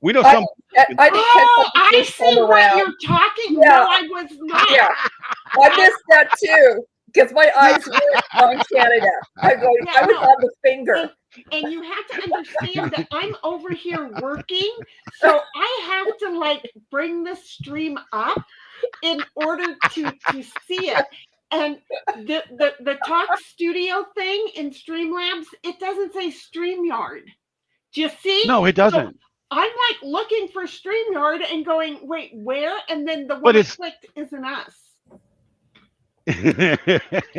We know some. I see what you're talking about. No, I was not. Yeah, I missed that too because my eyes were on Canada. I was on the finger. And you have to understand that I'm over here working, so I have to like bring the stream up in order to see it. And the Talk Studio thing in Streamlabs, it doesn't say StreamYard. Do you see? No, it doesn't. So I'm like looking for StreamYard and going, wait, where? And then the one I clicked isn't us.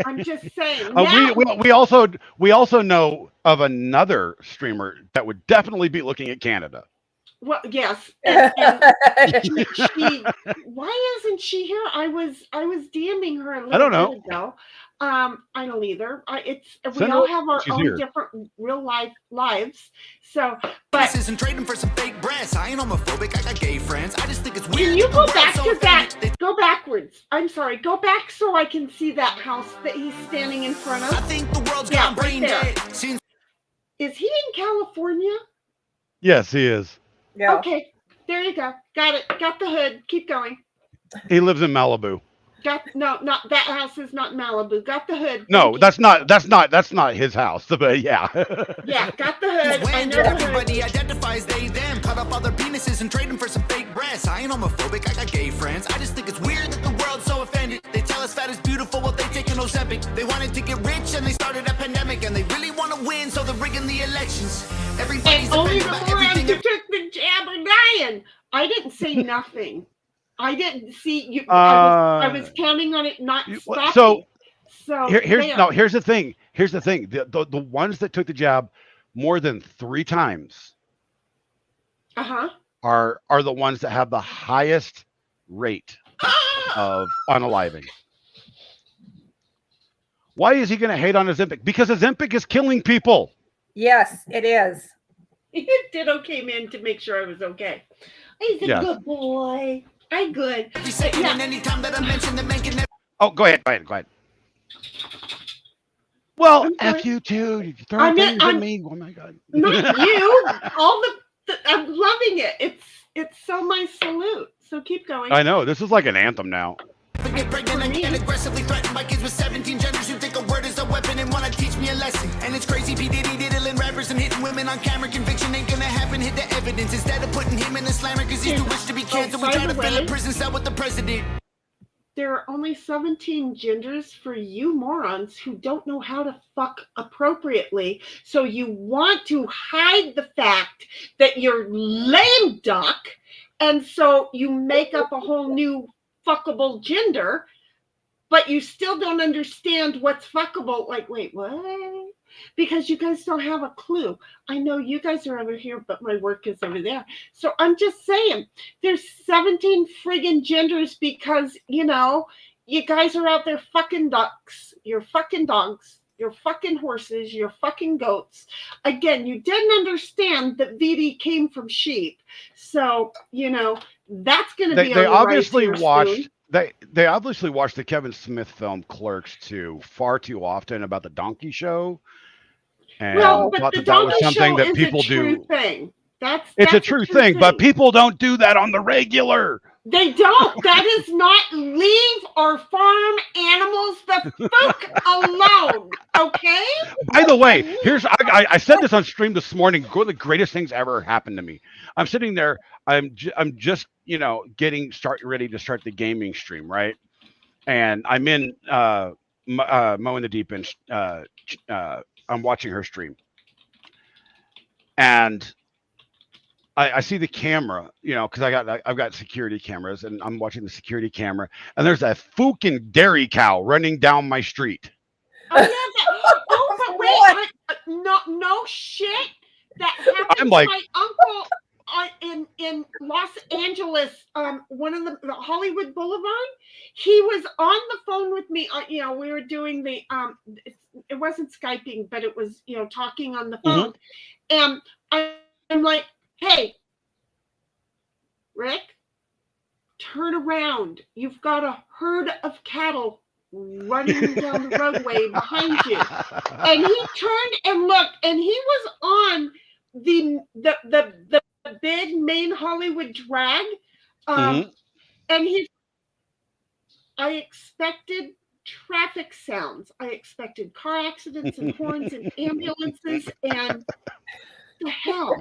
I'm just saying. We also know of another streamer that would definitely be looking at Canada. Well, yes. Why isn't she here? I was DMing her a little bit ago. I don't either. We all have our own different real life lives. So, but this isn't trading for some fake breasts. I ain't homophobic. I got gay friends. I just think it's weird. Can you go back to that? Go backwards. I'm sorry. Go back so I can see that house that he's standing in front of. I think the world's gone brain dead. Is he in California? Yes, he is. Yeah. Okay. There you go. Got it. Got the hood. Keep going. He lives in Malibu. Not that house is not Malibu. Got the hood. No, that's not his house. But yeah. Yeah, got the hood. When did everybody identifies they, them? Cut up other penises and trade them for some fake breasts. I ain't homophobic. I got gay friends. I just think it's weird that the world's so offended. They tell us fat is beautiful, well they take an Ozempic. They wanted to get rich and they started a pandemic, and they really want to win, so they're rigging the elections. Everybody's only the about morons everything. who took the jab are dying. I didn't say nothing. I didn't see you. I was counting on it not stopping. So here's the thing. Here's the thing. The ones that took the jab more than 3 times are the ones that have the highest rate of unaliving. Why is he going to hate on Ozempic? Because Ozempic is killing people. Yes, it is. He did okay, man, to make sure I was okay. He's a Yes. good boy. I'm good. Every second and any time that I mention the man can never. Oh, go ahead. Well, I'm sorry. F you too. You throw I things meant- at I'm- me. Oh my god. Not you. All the I'm loving it. It's so my salute. So keep going. I know. This is like an anthem now. Get pregnant and get aggressively threatened by kids with 17 genders who think a word is a weapon and wanna teach me a lesson. And it's crazy, P. Diddy diddling rappers and hitting women on camera. Conviction ain't gonna happen, hit the evidence. Instead of putting him in a slammer, cause he's too rich to be canceled. We by try the to fill a way- prison cell with the president. There are only 17 genders for you morons who don't know how to fuck appropriately. So you want to hide the fact that you're lame duck, and so you make up a whole new fuckable gender, but you still don't understand what's fuckable. Like, wait, what? Because you guys don't have a clue. I know you guys are over here, but my work is over there. So I'm just saying, there's 17 friggin' genders because, you know, you guys are out there fucking ducks, you're fucking dogs, you're fucking horses, you're fucking goats. Again, you didn't understand that VD came from sheep. So, you know, that's going to be They on the obviously rise here watched. soon. They obviously watched the Kevin Smith film Clerks too far too often about the donkey show, and Well, but thought the that that was donkey something show that is people a true do. thing. That's It's a that's true thing, but people don't do that on the regular. They don't. That is not leave our farm animals the fuck alone. Okay? By the way, I said this on stream this morning. One of the greatest things ever happened to me. I'm sitting there. I'm just ready to start the gaming stream, right? And I'm in Mo in the Deep End. I'm watching her stream, and I see the camera, because I've got security cameras, and I'm watching the security camera, and there's a fucking dairy cow running down my street. Oh, yeah, but wait, no shit. That happened I'm to like- my uncle in Los Angeles, one of the Hollywood Boulevard. He was on the phone with me. We were doing the it wasn't Skyping, but it was talking on the phone, and I'm like, hey, Rick, turn around. You've got a herd of cattle running down the roadway behind you. And he turned and looked, and he was on the big main Hollywood drag. And I expected traffic sounds. I expected car accidents and horns and ambulances and the hell.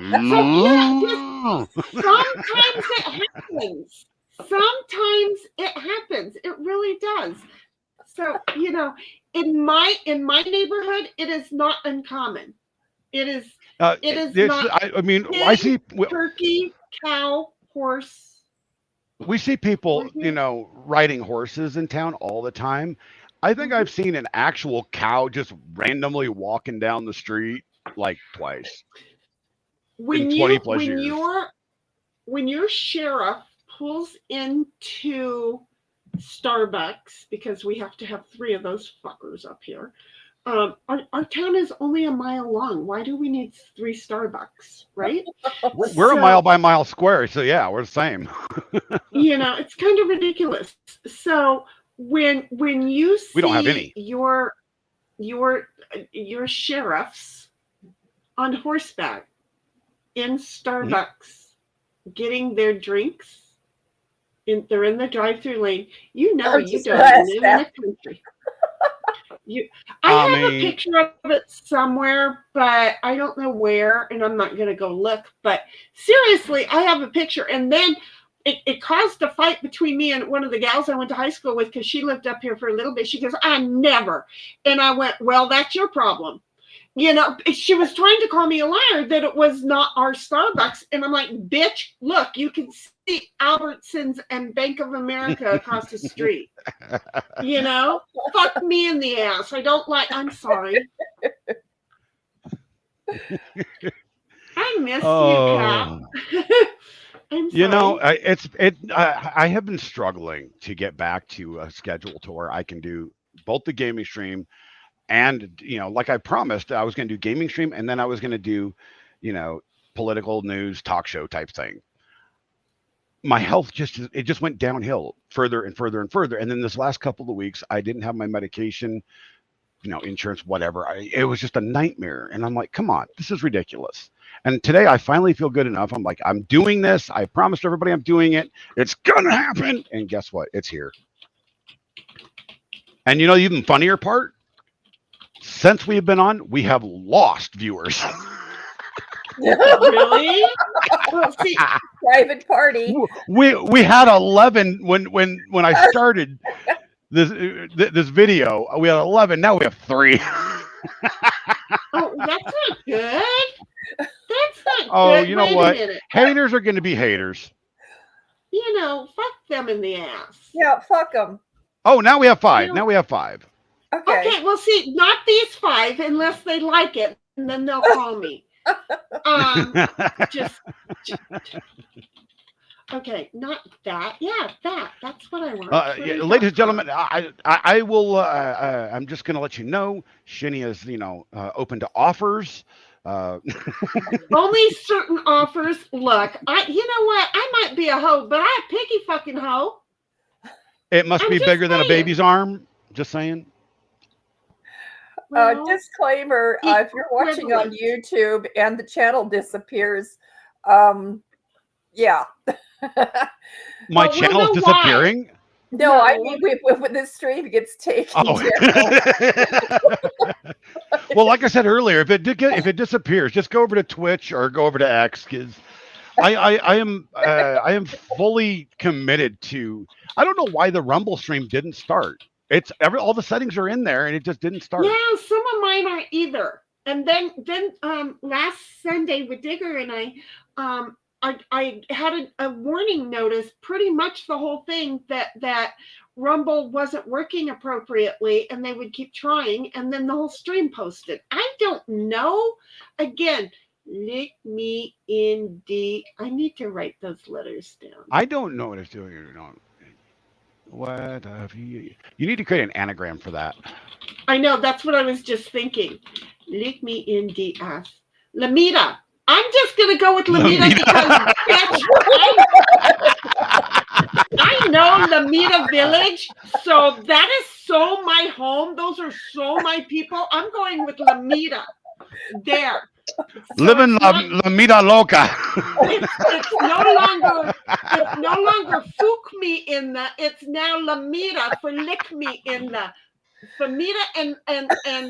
Sometimes it happens. Sometimes it happens. It really does. So, in my neighborhood, it is not uncommon. It is not. I see turkey, cow, horse. We see people, riding horses in town all the time. I think I've seen an actual cow just randomly walking down the street like twice. When 20 plus years. When your sheriff pulls into Starbucks, because we have to have 3 of those fuckers up here. Our town is only a mile long. Why do we need 3 Starbucks, right? We're a mile by mile square, so yeah, we're the same. It's kind of ridiculous. So when you see we don't have any. your sheriffs on horseback in Starbucks getting their drinks, they're in the drive-through lane. You don't live in the country. I have a picture of it somewhere, but I don't know where, and I'm not going to go look. But seriously, I have a picture. And then it caused a fight between me and one of the gals I went to high school with, because she lived up here for a little bit. She goes, I never. And I went, well, that's your problem. you know, she was trying to call me a liar that it was not our Starbucks. And I'm like, bitch, look, you can see Albertsons and Bank of America across the street. You know, fuck me in the ass. I'm sorry. I miss you, Cap. I'm sorry. You know, I have been struggling to get back to a schedule to where I can do both the gaming stream and, you know, like I promised, I was going to do gaming stream and then I was going to do, you know, political news talk show type thing. My health just went downhill further and further and further. And then this last couple of weeks, I didn't have my medication, you know, insurance, whatever. It was just a nightmare. And I'm like, come on, this is ridiculous. And today I finally feel good enough. I'm like, I'm doing this. I promised everybody I'm doing it. It's going to happen. And guess what? It's here. And you know, the even funnier part, since we have been on, we have lost viewers. Really? Well, see, private party. We had 11 when I started this video. We had 11. Now we have 3. Oh, that's not good. That's not Oh, good. you know Wait what? a minute. Haters are going to be haters. You know, fuck them in the ass. Yeah, fuck them. Oh, now we have 5. You know- Now we have 5. Okay. Okay, well, see, not these 5 unless they like it, and then they'll call me. Just okay, not that. Yeah, that's what I want. Yeah, ladies and gentlemen, I will. I'm just going to let you know, Shinny is, you know, open to offers. Only certain offers. Look, you know what? I might be a hoe, but I'm a picky fucking hoe. It must I'm be just bigger than a saying. baby's arm. Just saying. Well, Disclaimer, if you're watching on equivalent. YouTube and the channel disappears, yeah. My Well, we'll channel's know why. disappearing. No, I No. mean, when this stream gets taken Oh. down. Well, like I said earlier, if it disappears, just go over to Twitch or go over to X, because I am fully committed to. I don't know why the Rumble stream didn't start. All the settings are in there and it just didn't start. Yeah, some of mine aren't either. And then last Sunday with Digger and I had a warning notice, pretty much the whole thing that Rumble wasn't working appropriately and they would keep trying, and then the whole stream posted. I don't know. Again, lick me in D. I need to write those letters down. I don't know what it's doing. You know. What you need to create an anagram for that. I know, that's what I was just thinking. Lick me in the ass. Lamita. I'm just gonna go with Lamita because bitch, I know Lamita Village, so that is so my home. Those are so my people. I'm going with Lamita. There. So Living la vida loca. it's no longer fook me in the. It's now Lamita for lick me in the. Famita and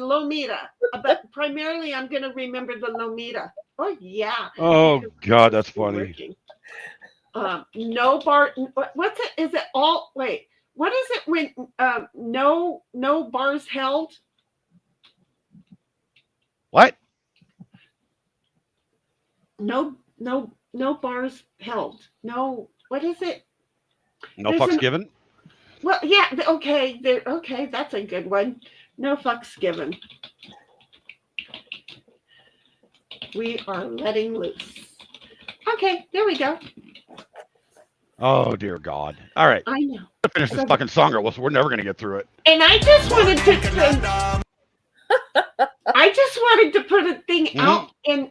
Lomita, but primarily I'm going to remember the Lomita. Oh yeah. Oh God, that's funny. No bar. What's it? Is it all? Wait. What is it when no bars held? What? No bars held. No. What is it? No fucks given. Well, yeah, okay, okay, that's a good one. No fucks given. We are letting loose. Okay, there we go. Oh dear God! All right, I know. let's finish this fucking song, or else we're never gonna get through it. And I just wanted to put a thing out in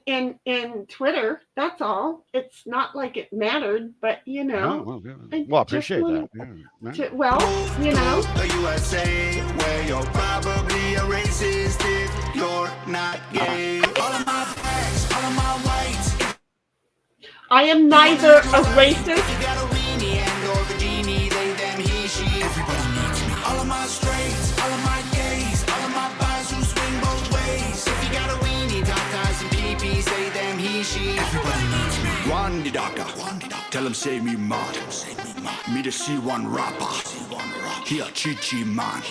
Twitter. That's all. It's not like it mattered, but you know. Oh, well, I appreciate that. Yeah. Well, you know. The USA, where you're probably a racist if you're not gay. All of my blacks, all of my whites. I am neither a racist. You got a weenie and or vagini, they, them, he, she. Everybody needs me. All of my straights, all of my gays, all of my bis who swing both ways. If you got a weenie, tatas and peepees, they, them, he, she. Everybody needs me. One the doctor, tell him say me man. Me to see one rapper. He a chi-chi man.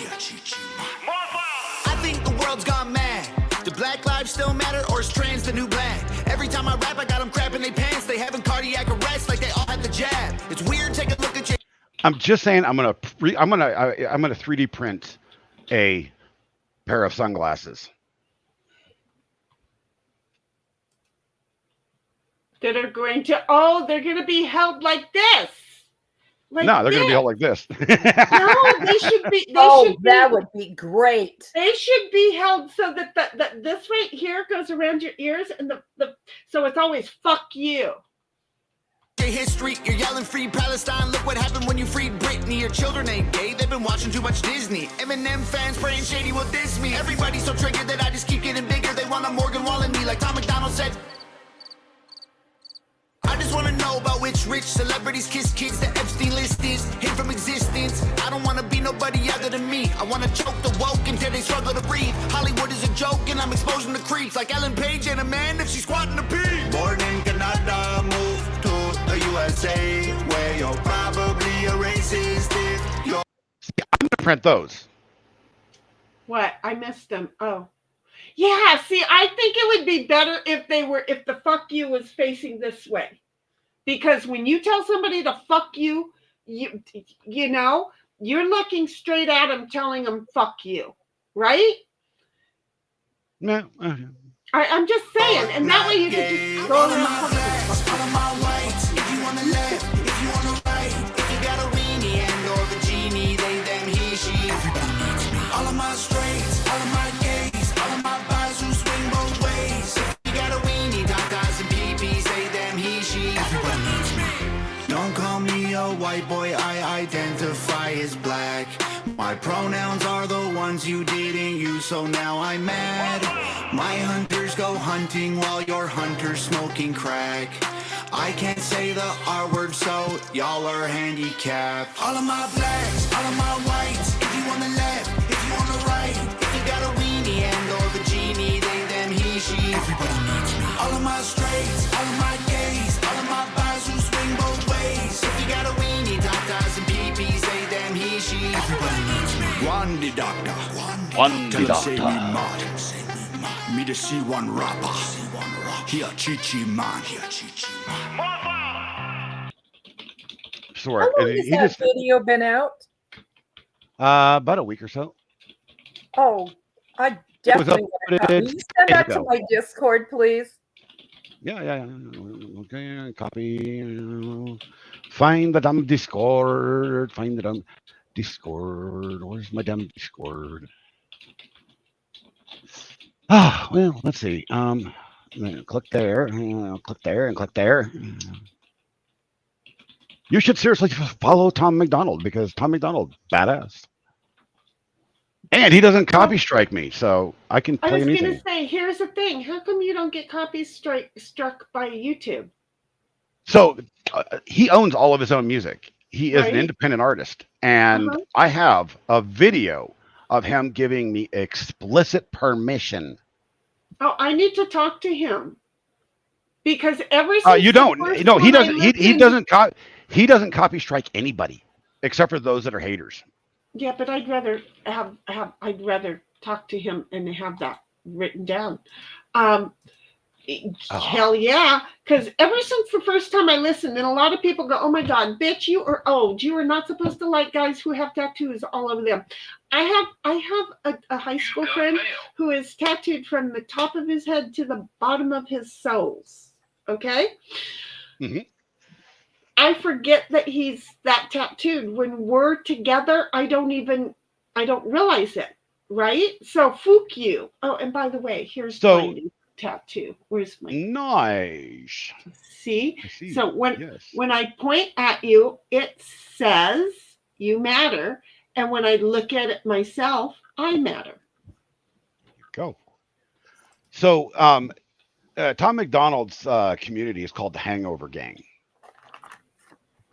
I think the world's gone mad Do black lives still matter, or is trans the new black? Every time I rap, I got them crapping their pants. They having cardiac arrest like they all had the jab. It's weird, take a look at your... I'm just saying, I'm gonna 3D print a pair of sunglasses. That are going to, they're going to be held like this. Like No, they're gonna be all like this. No, they should be. That would be great. They should be held so that this right here goes around your ears, and so it's always "fuck you." History, you're yelling free Palestine. Look what happened when you freed Britney. Your children ain't gay, they've been watching too much Disney. Eminem fans praying Shady will diss me. Everybody's so triggered that I just keep getting bigger. They want a Morgan Wall in me, like Tom McDonald said. I just want to know about which rich celebrities kiss kids. The Epstein list is hid from existence. I don't want to be nobody other than me. I want to choke the woke until they struggle to breathe. Hollywood is a joke and I'm exposing the creeps. Like Ellen Page and a man if she's squatting the pee. Born in Canada, moved to the USA, where you're probably a racist if you're... I'm gonna print those. What? I missed them. Oh. Yeah, see, I think it would be better if the fuck you was facing this way. Because when you tell somebody to fuck you, you know, you're looking straight at them telling them fuck you, right? No. I'm just saying, and that way you can just go around. All of my rights, if you on the left, if you on the right, if you got a weenie and or the genie, they, them, he, she, everybody needs me. All of my straights, all of my gays, all of my guys who swing both ways. If you got a weenie, tatas and peepees, they, them, he, she, everybody needs me. Don't call me a white boy, I identify as black. My pronouns are the ones you didn't use, so now I'm mad. My hunters go hunting while your hunter's smoking crack. I can't say the R word, so y'all are handicapped. All of my blacks, all of my whites, if you on the left, if you on the right, if you got a weenie and or the genie, they, them, he, she, everybody needs me. All of my straights, all of my gays, all of my guys who swing both ways. If you got a weenie, tatas and peepees, they, them, he, she, everybody needs me. One the doctor, One the tell him say me doctor. mad. Me to see one rapper. Here, Chichi man. Swear. How long has that video been out? About a week or so. Oh, I definitely want to. Will you send that to my Discord, please? Yeah. Okay, copy. Find the damn Discord. Find the damn Discord. Where's my damn Discord? Well, let's see. Click there. Click there and click there. You should seriously follow Tom McDonald because Tom McDonald, badass. And he doesn't copy strike me, so I can play anything. I was going to say, here's the thing. How come you don't get copy struck by YouTube? So he owns all of his own music. He is an independent artist. And I have a video of him giving me explicit permission. Oh, I need to talk to him. Because every single you don't. No, he doesn't. He doesn't copy strike anybody except for those that are haters. Yeah, but I'd rather I'd rather talk to him and have that written down. Hell yeah, because ever since the first time I listened, and a lot of people go, "Oh my God, bitch, you are old. You are not supposed to like guys who have tattoos all over them." I have a high school friend who is tattooed from the top of his head to the bottom of his soles. Okay. Mm-hmm. I forget that he's that tattooed. When we're together, I don't realize it, right? So fuck you. Oh, and by the way, here's my new tattoo. Where's my nice? See? So when I point at you, it says you matter, and when I look at it myself, I matter. Go. So Tom McDonald's community is called the Hangover Gang.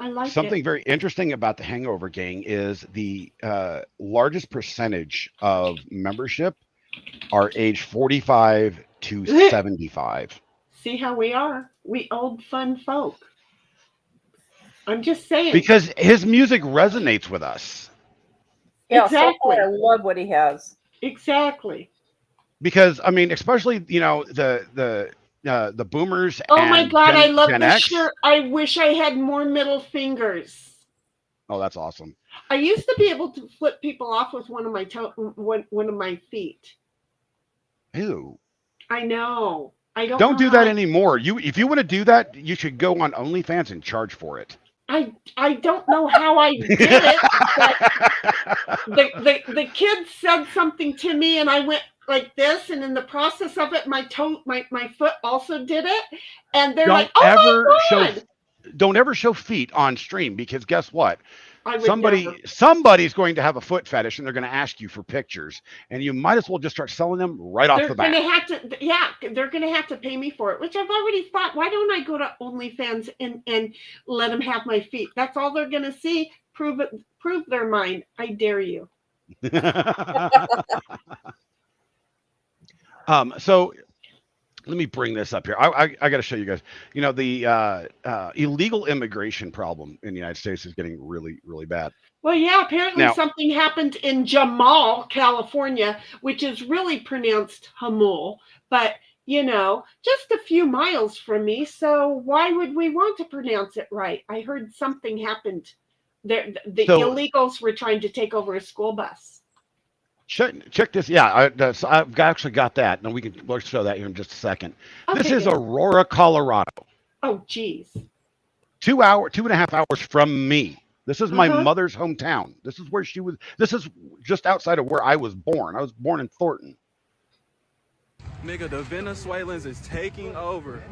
I like something very interesting about the Hangover Gang is the largest percentage of membership are age 45 to 75. See how we are? We old fun folk. I'm just saying. Because his music resonates with us. Yeah, exactly. So I love what he has. Exactly. because I mean, especially the boomers Oh my and God, I love Gen this X. shirt. I wish I had more middle fingers. Oh, that's awesome. I used to be able to flip people off with one of my feet. Ew. I know. I don't. Don't know do how that I- anymore. If you want to do that, you should go on OnlyFans and charge for it. I don't know how I did it, but the kid said something to me, and I went like this, and in the process of it, my foot also did it, and they're like, "Oh my God!" Don't ever show feet on stream, because guess what? I would never. Somebody's going to have a foot fetish, and they're going to ask you for pictures, and you might as well just start selling them right off They're the bat. gonna have to, yeah, they're gonna have to pay me for it, which I've already thought. Why don't I go to OnlyFans and let them have my feet? That's all they're gonna see. Prove their mind. I dare you. So let me bring this up here. I got to show you guys. The illegal immigration problem in the United States is getting really, really bad. Well, yeah, apparently Now- something happened in Jamal, California, which is really pronounced Hamul, but just a few miles from me. So why would we want to pronounce it right? I heard something happened there. The illegals were trying to take over a school bus. Check this. Yeah, I've actually got that, and we'll show that here in just a second. This Okay, is good. Aurora, Colorado. Oh, geez. 2.5 hours from me. This is my Uh-huh. mother's hometown. This is where she was. This is just outside of where I was born. I was born in Thornton. Nigga, the Venezuelans is taking over.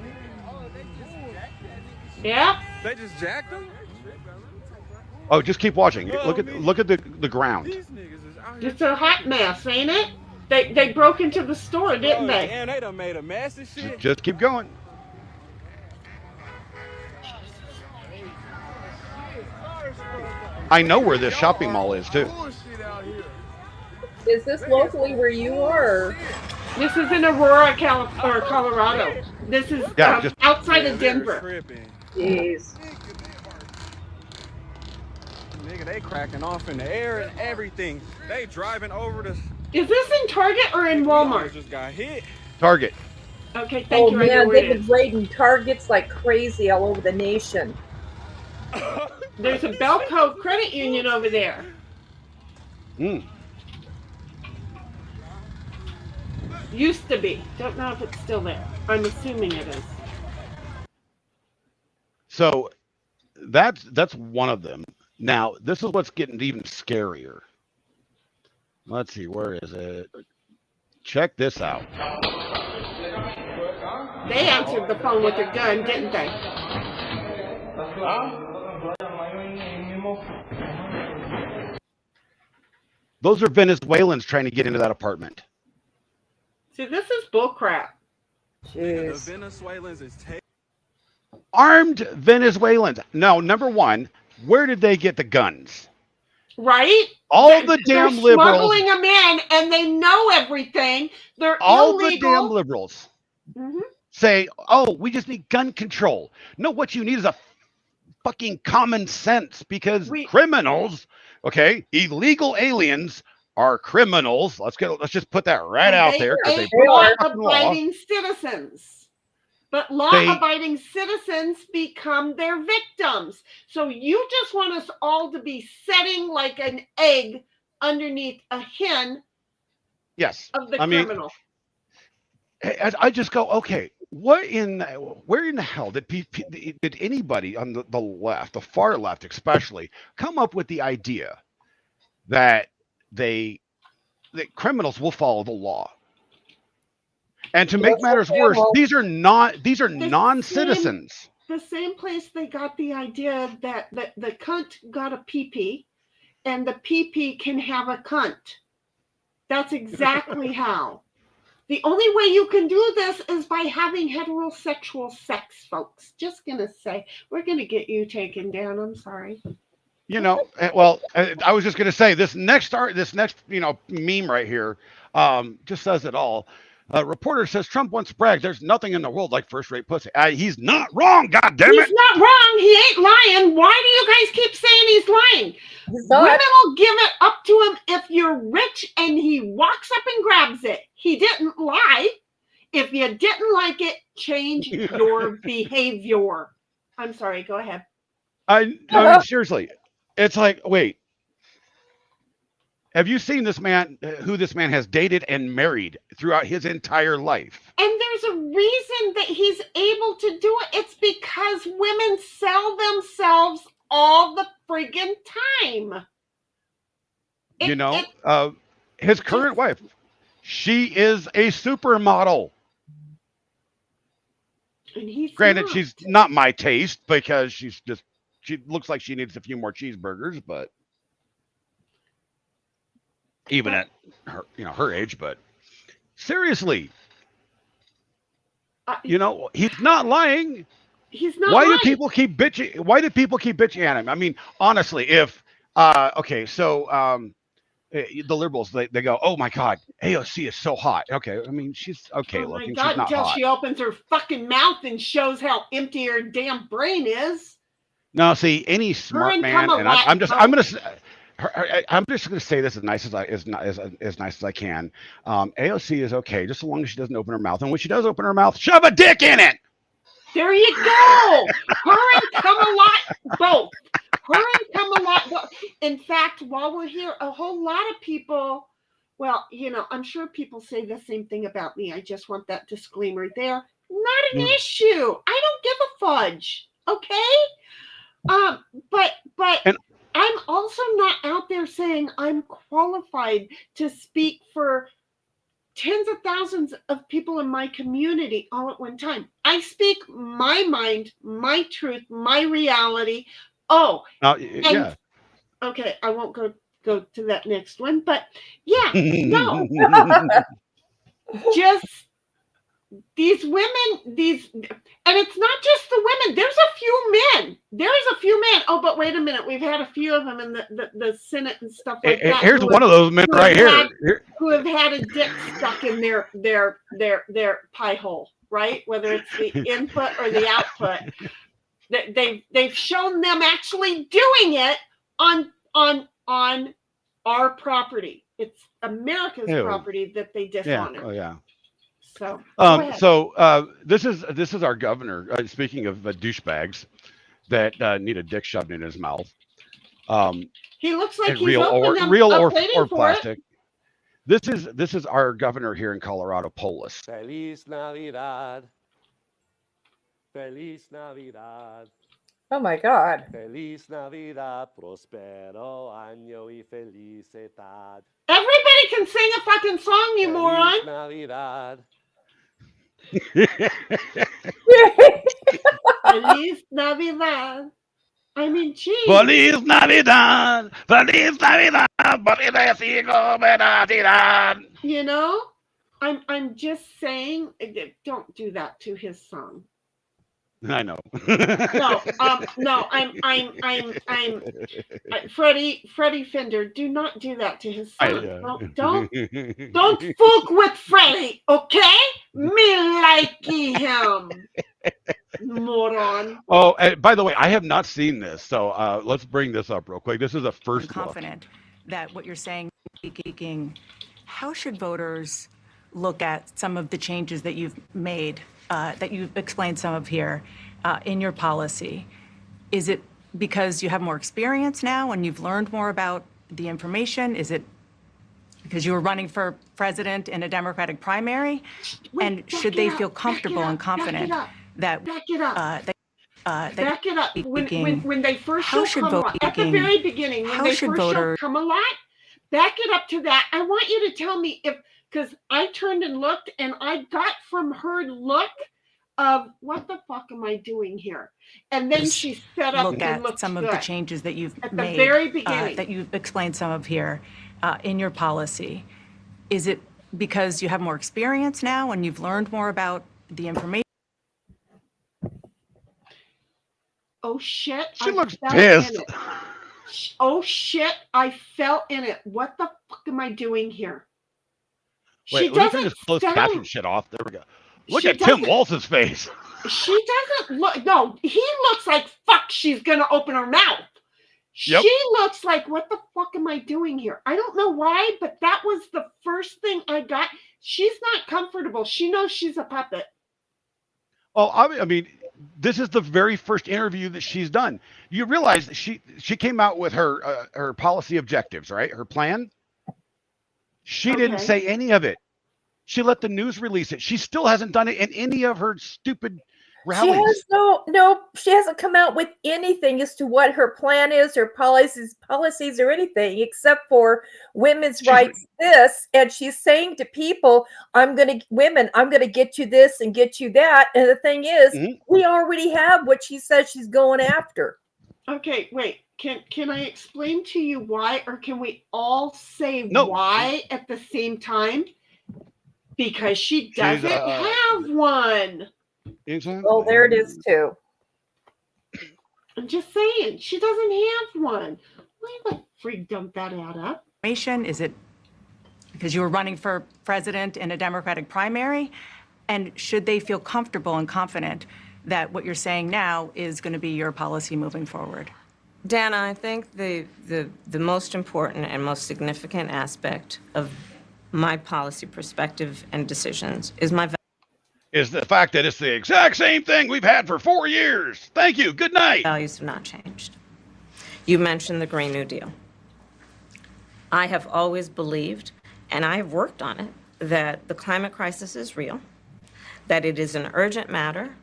Yeah. They just jacked them? Oh, just keep watching. Well, Look at the ground. These niggas is out here. It's a hot mess, ain't it? They broke into the store, didn't Oh, they? damn, they done made a mess and shit. Just keep going. I know where this shopping mall is too. Is this locally where you are? This is in Aurora, Colorado. This is Yeah, just- outside of They're Denver. tripping. Jeez. Nigga, they cracking off in the air and everything. They driving over the. Is this in Target or in Walmart? Just got hit. Target. Okay, thank you. I know Man, where it they've been is. raiding Targets like crazy all over the nation. There's a Belco credit union over there. Mm. Used to be. Don't know if it's still there. I'm assuming it is. So that's one of them. Now, this is what's getting even scarier. Let's see, where is it? Check this out. They answered the phone with a gun, didn't they? Those are Venezuelans trying to get into that apartment. See, this is bullcrap. The Jeez. Venezuelans is taking. Armed Venezuelans. Now, number one, where did they get the guns? Right? All the They're damn liberals. smuggling them in, and they know everything. They're All the illegal. damn liberals Mhm. say, "Oh, we just need gun control." No, what you need is a fucking common sense, because criminals, okay, illegal aliens are criminals. Let's just put that right out there, because they ain't broke the fucking law. law-abiding citizens. But law-abiding citizens become their victims. So you just want us all to be setting like an egg underneath a hen Yes, of the I mean, criminal. I just go, okay, where in the hell did anybody on the left, the far left especially, come up with the idea that criminals will follow the law? And to make matters worse, these are non-citizens. The same place they got the idea that the cunt got a pee-pee and the pee-pee can have a cunt. That's exactly how. The only way you can do this is by having heterosexual sex, folks. Just gonna say, we're gonna get you taken down. I'm sorry. Well, I was just going to say this next meme right here just says it all. Reporter says Trump wants to brag. There's nothing in the world like first-rate pussy. He's not wrong. God damn He's it! not wrong. He ain't lying. Why do you guys keep saying he's lying? He's not. Women will give it up to him if you're rich and he walks up and grabs it. He didn't lie. If you didn't like it, change your behavior. I'm sorry. Go ahead. I mean, seriously, it's like, wait. Have you seen this man, who this man has dated and married throughout his entire life? And there's a reason that he's able to do it. It's because women sell themselves all the friggin' time. His current wife, she is a supermodel. And he's Granted, not. she's not my taste because she looks like she needs a few more cheeseburgers, but even at her age. But seriously, he's not lying. He's not Why lying. do people keep bitching? Why do people keep bitching at him? I mean, honestly, if the liberals they go, oh my God, AOC is so hot. Okay, I mean she's okay Oh my looking. God, She's not until hot. she opens her fucking mouth and shows how empty her damn brain is. No, see, any smart man, and I'm just gonna say this as nice as I can. AOC is okay just so long as she doesn't open her mouth, and when she does open her mouth, shove a dick in it. There you go. Her and Kamala, both. Her and Kamala. In fact, while we're here, a whole lot of people, well, I'm sure people say the same thing about me. I just want that disclaimer there. Not an issue. I don't give a fudge. Okay? But I'm also not out there saying I'm qualified to speak for tens of thousands of people in my community all at one time. I speak my mind, my truth, my reality. Yeah. Okay, I won't go to that next one, but yeah, no. Just these women, and it's not just the women. There's a few men. Oh, but wait a minute. We've had a few of them in the Senate and stuff like that. Here's one of those men right here. Who have had a dick stuck in their pie hole, right? Whether it's the input or the output. They've shown them actually doing it on our property. It's America's property that they dishonor. Oh yeah. So this is our governor. Speaking of douchebags that need a dick shoved in his mouth. He looks like he's real or plastic. This is our governor here in Colorado, Polis. Feliz Navidad. Feliz Navidad. Oh my God. Feliz Navidad, prospero año y felicidad. Everybody can sing a fucking song, you moron. Feliz Navidad. Feliz Navidad. I mean, geez. Feliz Navidad. Feliz Navidad. I'm just saying, don't do that to his song. I know. No, I'm Freddie Fender. Do not do that to his son. Don't fuck with Freddie, okay? Me like him, moron. Oh, and by the way, I have not seen this, so let's bring this up real quick. This is a first look. I'm confident that what you're saying, how should voters look at some of the changes that you've made, that you've explained some of here in your policy? Is it because you have more experience now and you've learned more about the information? Is it because you were running for president in a Democratic primary? And should they feel comfortable and confident that back it up? Back it up. When they first how show should Kamala, at the very beginning, when they first show Kamala, back it up to that. I want you to tell me because I turned and looked, and I got from her look of what the fuck am I doing here? And then she set up look and at some of the changes that you've at made the very beginning that you've explained some of here in your policy. Is it because you have more experience now and you've learned more about the information? Oh shit! She looks pissed. Oh shit! I fell in it. What the fuck am I doing here? Wait, let me turn this closed caption shit off. There we go. Look She at Tim doesn't- Walz's face. She doesn't look. No, he looks like fuck. She's gonna open her mouth. Yep. She looks like, what the fuck am I doing here? I don't know why, but that was the first thing I got. She's not comfortable. She knows she's a puppet. Well, I mean, this is the very first interview that she's done. You realize that she came out with her policy objectives, right? Her plan. She didn't Okay. say any of it. She let the news release it. She still hasn't done it in any of her stupid She rallies. has no, she hasn't come out with anything as to what her plan is, her policies or anything, except for women's rights this. And she's saying to people, I'm gonna get you this and get you that. And the thing is, we already have what she says she's going after. Okay, wait. Can I explain to you why, or can we all say No. why at the same time? Because she doesn't have one. Oh, there it is too. I'm just saying, she doesn't have one. Why the freak dump that ad up? Is it because you were running for president in a Democratic primary? And should they feel comfortable and confident that what you're saying now is going to be your policy moving forward? Dana, I think the most important and most significant aspect of my policy perspective and decisions is is the fact that it's the exact same thing we've had for 4 years. Thank you. Good night. Values have not changed. You mentioned the Green New Deal. I have always believed, and I have worked on it, that the climate crisis is real, that it is an urgent matter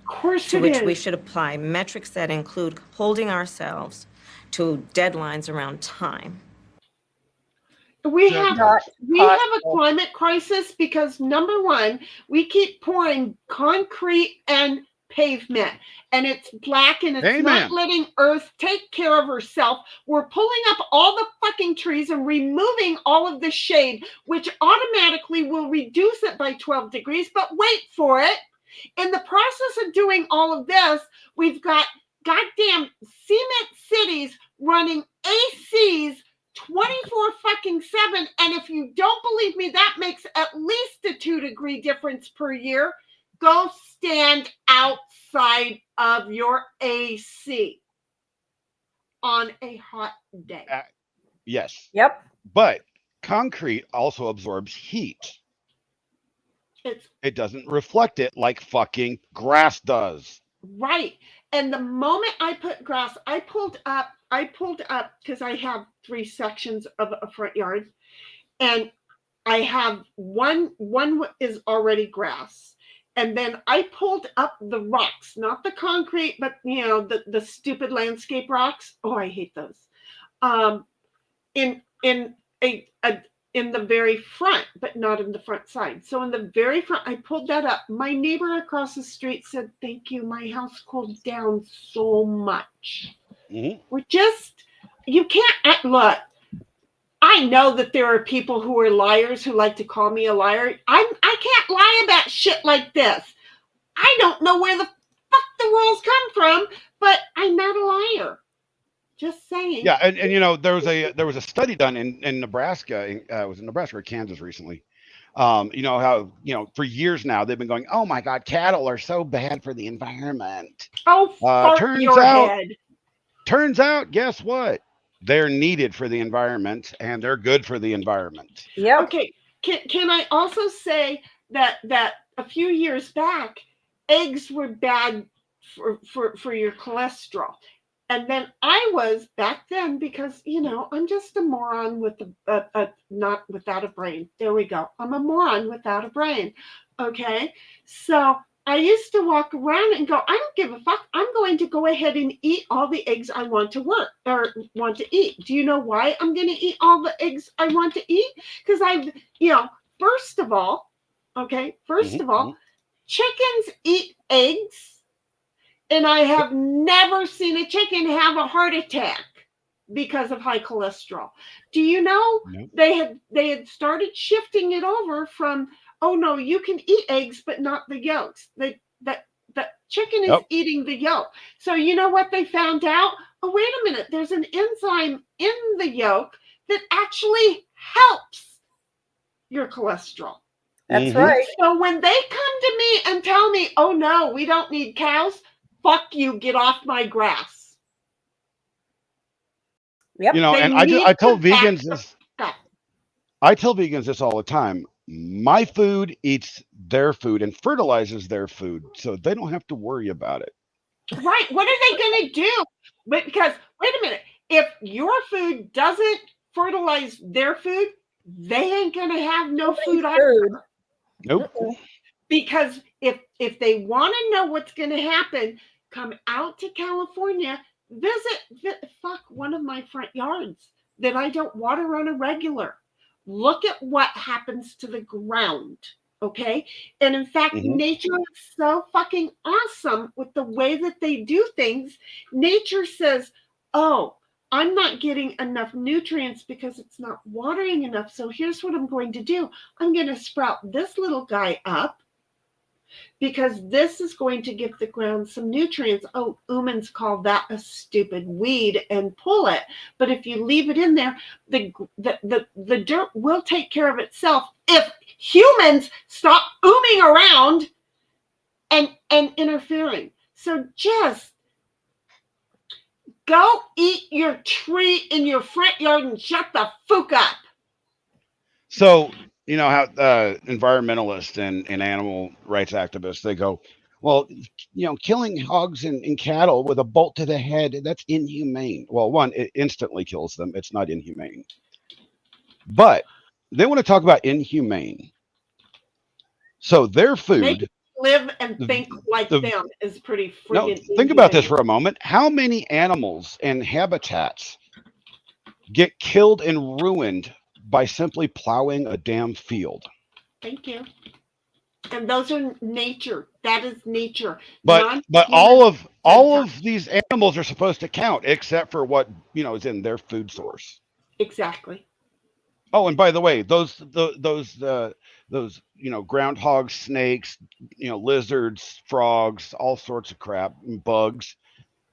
to which we should apply metrics that include holding ourselves to deadlines around time. We have a climate crisis because, number one, we keep pouring concrete and pavement, and it's black, and it's not letting Earth take care of herself. We're pulling up all the fucking trees and removing all of the shade, which automatically will reduce it by 12 degrees. But wait for it. In the process of doing all of this, we've got goddamn cement cities running ACs 24/7, and if you don't believe me, that makes at least a 2-degree difference per year. Go stand outside of your AC on a hot day. Yes. Yep. But concrete also absorbs heat. It doesn't reflect it like fucking grass does. Right. And the moment I put grass, I pulled up because I have 3 sections of a front yard, and I have one is already grass. And then I pulled up the rocks, not the concrete, but the stupid landscape rocks. Oh, I hate those. In the very front, but not in the front side. So in the very front, I pulled that up. My neighbor across the street said, "Thank you. My house cooled down so much." We're just, you can't look. I know that there are people who are liars who like to call me a liar. I can't lie about shit like this. I don't know where the fuck the rules come from, but I'm not a liar. Just saying. Yeah, and there was a study done in Nebraska. It was in Nebraska or Kansas recently. How for years now they've been going, "Oh my God, cattle are so bad for the environment." Oh, fart your head. Turns out, guess what? They're needed for the environment, and they're good for the environment. Yeah. Okay. Can I also say that a few years back, eggs were bad for your cholesterol. And then I was back then, because, I'm just a moron with not without a brain. There we go. I'm a moron without a brain. Okay. So I used to walk around and go, I don't give a fuck. I'm going to go ahead and eat all the eggs I want to eat. Do you know why I'm going to eat all the eggs I want to eat? Because first of all, chickens eat eggs. And I have never seen a chicken have a heart attack because of high cholesterol. Do you know they had started shifting it over from, oh no, you can eat eggs but not the yolks. The chicken is eating the yolk. So you know what they found out? Oh, wait a minute, there's an enzyme in the yolk that actually helps your cholesterol. That's Mhm. right. So when they come to me and tell me, oh no, we don't need cows, fuck you, get off my grass. Yep. You know, They and need I tell to back vegans the this. fuck up. I tell vegans this all the time. My food eats their food and fertilizes their food, so they don't have to worry about it. Right. What are they going to do? Because, wait a minute, if your food doesn't fertilize their food, they ain't going to have no food either. Nope. Because if they want to know what's going to happen, come out to California, visit one of my front yards that I don't water on a regular. Look at what happens to the ground. Okay. And in fact, Mhm. nature is so fucking awesome with the way that they do things. Nature says, oh, I'm not getting enough nutrients because it's not watering enough. So here's what I'm going to do. I'm going to sprout this little guy up because this is going to give the ground some nutrients. Oh, humans call that a stupid weed and pull it. But if you leave it in there, the dirt will take care of itself if humans stop ooming around and interfering. So just go eat your tree in your front yard and shut the fuck up. So, you know how environmentalists and animal rights activists, they go, well, you know, killing hogs and cattle with a bolt to the head, that's inhumane. Well, one, it instantly kills them. It's not inhumane. But they want to talk about inhumane. So their food, Live and think like them is pretty no, friggin' think about this inhumane. for a moment. How many animals and habitats get killed and ruined by simply plowing a damn field? Thank you. And those are nature. That is nature. But all of these animals are supposed to count, except for what, you know, is in their food source. Exactly. Oh, and by the way, those you know, groundhogs, snakes, you know, lizards, frogs, all sorts of crap, and bugs.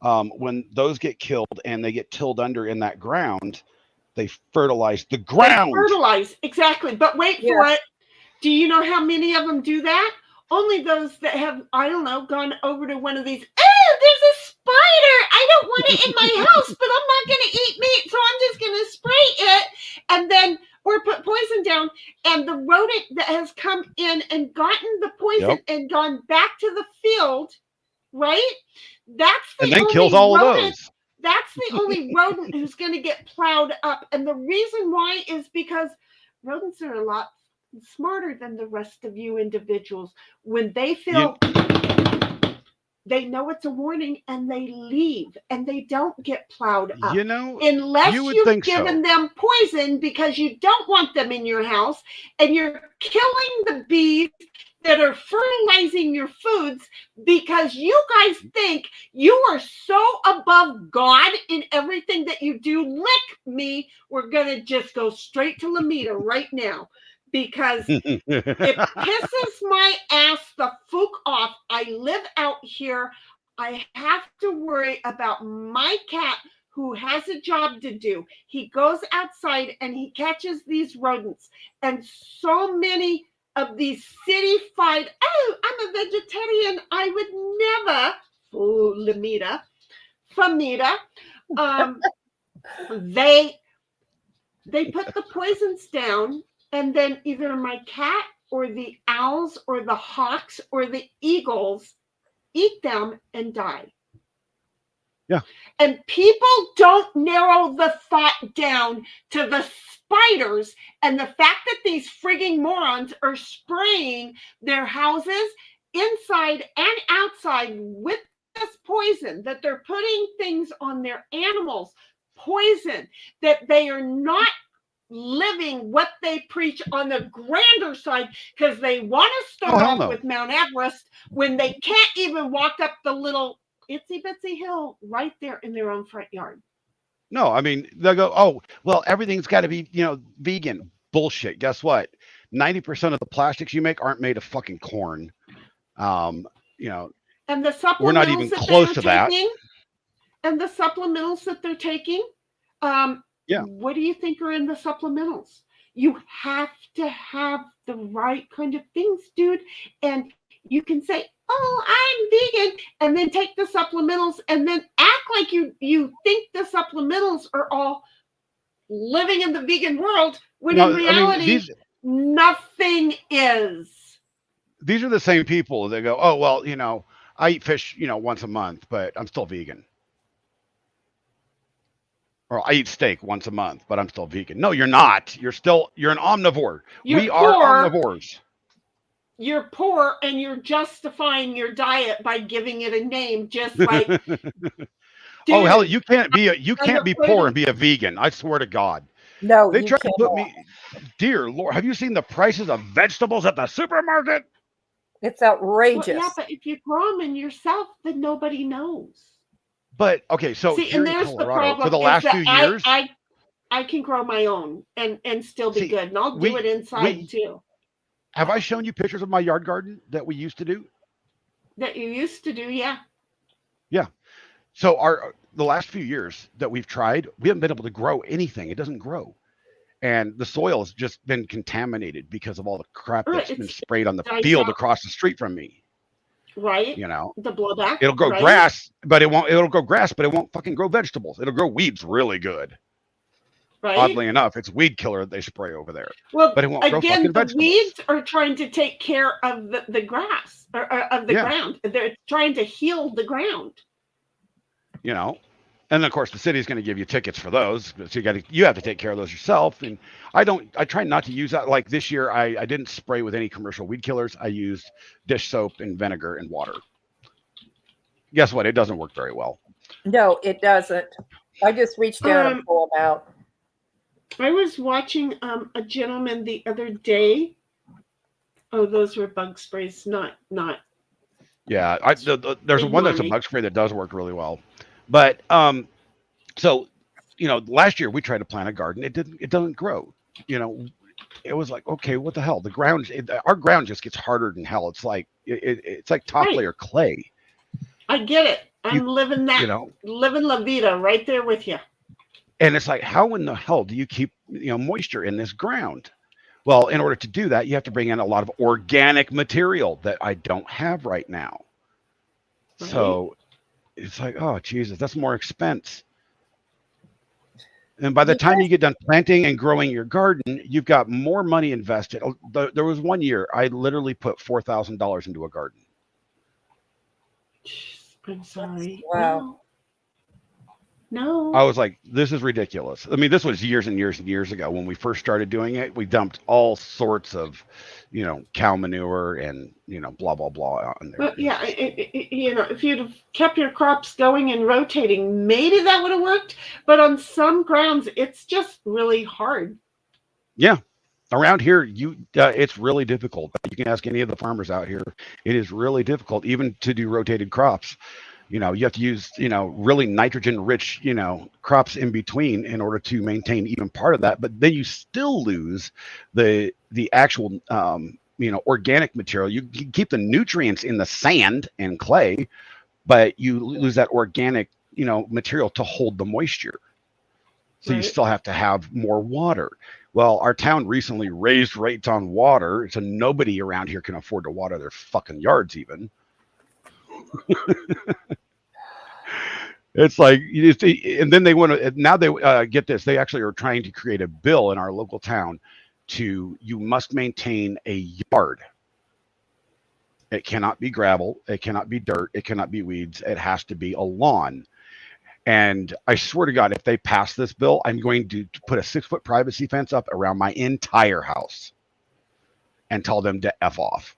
When those get killed and they get tilled under in that ground, they fertilize the ground. They fertilize, exactly. But wait for it. Do you know how many of them do that? Only those that have, I don't know, gone over to one of these, oh, there's a spider. I don't want it in my house, but I'm not going to eat meat, so I'm just going to spray it. And then, or put poison down. And the rodent that has come in and gotten the poison and gone back to the field, right? That's the And then only kills all of rodent. those. That's the only rodent who's going to get plowed up. And the reason why is because rodents are a lot smarter than the rest of you individuals. When they feel they know it's a warning and they leave and they don't get plowed up. You know, unless you would you've think given so. them poison because you don't want them in your house and you're killing the bees that are fertilizing your foods because you guys think you are so above God in everything that you do. Lick me. We're going to just go straight to Lamita right now because it pisses my ass the fuck off. I live out here. I have to worry about my cat who has a job to do. He goes outside and he catches these rodents. And so many of these city-fied, oh, I'm a vegetarian. I would never, oh, Lamita, Famita, they put the poisons down and then either my cat or the owls or the hawks or the eagles eat them and die. Yeah. And people don't narrow the thought down to the spiders and the fact that these frigging morons are spraying their houses inside and outside with this poison, that they're putting things on their animals, poison, that they are not living what they preach on the grander side because they want to start off with Mount Everest when they can't even walk up the little itsy bitsy hill right there in their own front yard. No, I mean, they'll go, oh, well, everything's got to be, you know, vegan. Bullshit. Guess what? 90% of the plastics you make aren't made of fucking corn. You know, and the supplementals we're not even close to that. And the supplementals that they're taking, yeah. What do you think are in the supplementals? You have to have the right kind of things, dude. And you can say, "Oh, I'm vegan," and then take the supplementals and then act like you think the supplementals are all living in the vegan world, when No, in I mean, reality, nothing is. these are the same people that go, "Oh, well, I eat fish, once a month, but I'm still vegan." Or I eat steak once a month, but I'm still vegan. No, you're not. You're an omnivore. We are omnivores. You're poor and you're justifying your diet by giving it a name, just like Oh hell, you can't be poor and be a vegan. I swear to God. No, They you try to put cannot. me. Dear Lord, have you seen the prices of vegetables at the supermarket? It's Well, outrageous. yeah, but if you grow them in yourself, then nobody knows. But okay, so See, here and in there's the Colorado, problem for the is last that few years, I can grow my own and still be See, good, and I'll do it inside too. have I shown you pictures of my yard garden that we used to do? That you used to do, yeah. Yeah. So the last few years that we've tried, we haven't been able to grow anything. It doesn't grow. And the soil has just been contaminated because of all the crap Right, that's been it's sprayed on the dies field out. across the street from me. Right? The blowback. It'll grow right? grass, but it won't fucking grow vegetables. It'll grow weeds really good. Right? Oddly enough, it's weed killer that they spray over there. Well, but it won't grow again, fucking the vegetables. weeds are trying to take care of the grass or of the Yeah. ground. They're trying to heal the ground. And of course the city's going to give you tickets for those, so you have to take care of those yourself. And I try not to use that. Like this year, I didn't spray with any commercial weed killers. I used dish soap and vinegar and water. Guess what? It doesn't work very well. No, it doesn't. I just reached down and pulled them out. I was watching a gentleman the other day. Oh, those were bug sprays, not. Yeah, there's one that's a bug spray that does work really well. But so last year we tried to plant a garden. It doesn't grow. It was like, okay, what the hell? Our ground just gets harder than hell. It's like it's like top layer clay. I get it. I'm living that. Living La Vida right there with you. And it's like, how in the hell do you keep moisture in this ground? Well, in order to do that, you have to bring in a lot of organic material that I don't have right now. Right. So it's like, oh Jesus, that's more expense. And by the time you get done planting and growing your garden, you've got more money invested. There was one year I literally put $4,000 into a garden. I'm sorry. Wow. No. I was like, this is ridiculous. I mean, this was years and years and years ago when we first started doing it. We dumped all sorts of, cow manure and, blah, blah, blah on there. Well, yeah, if you'd have kept your crops going and rotating, maybe that would have worked. But on some grounds, it's just really hard. Yeah. Around here, it's really difficult. You can ask any of the farmers out here. It is really difficult, even to do rotated crops. You have to use, really nitrogen-rich, crops in between in order to maintain even part of that. But then you still lose the actual, organic material. You keep the nutrients in the sand and clay, but you lose that organic, material to hold the moisture. So you still have to have more water. Well, our town recently raised rates on water, so nobody around here can afford to water their fucking yards even. It's like, and then they want to, now they get this, they actually are trying to create a bill in our local town you must maintain a yard. It cannot be gravel, it cannot be dirt, it cannot be weeds, it has to be a lawn. And I swear to God, if they pass this bill, I'm going to put a 6-foot privacy fence up around my entire house and tell them to F off.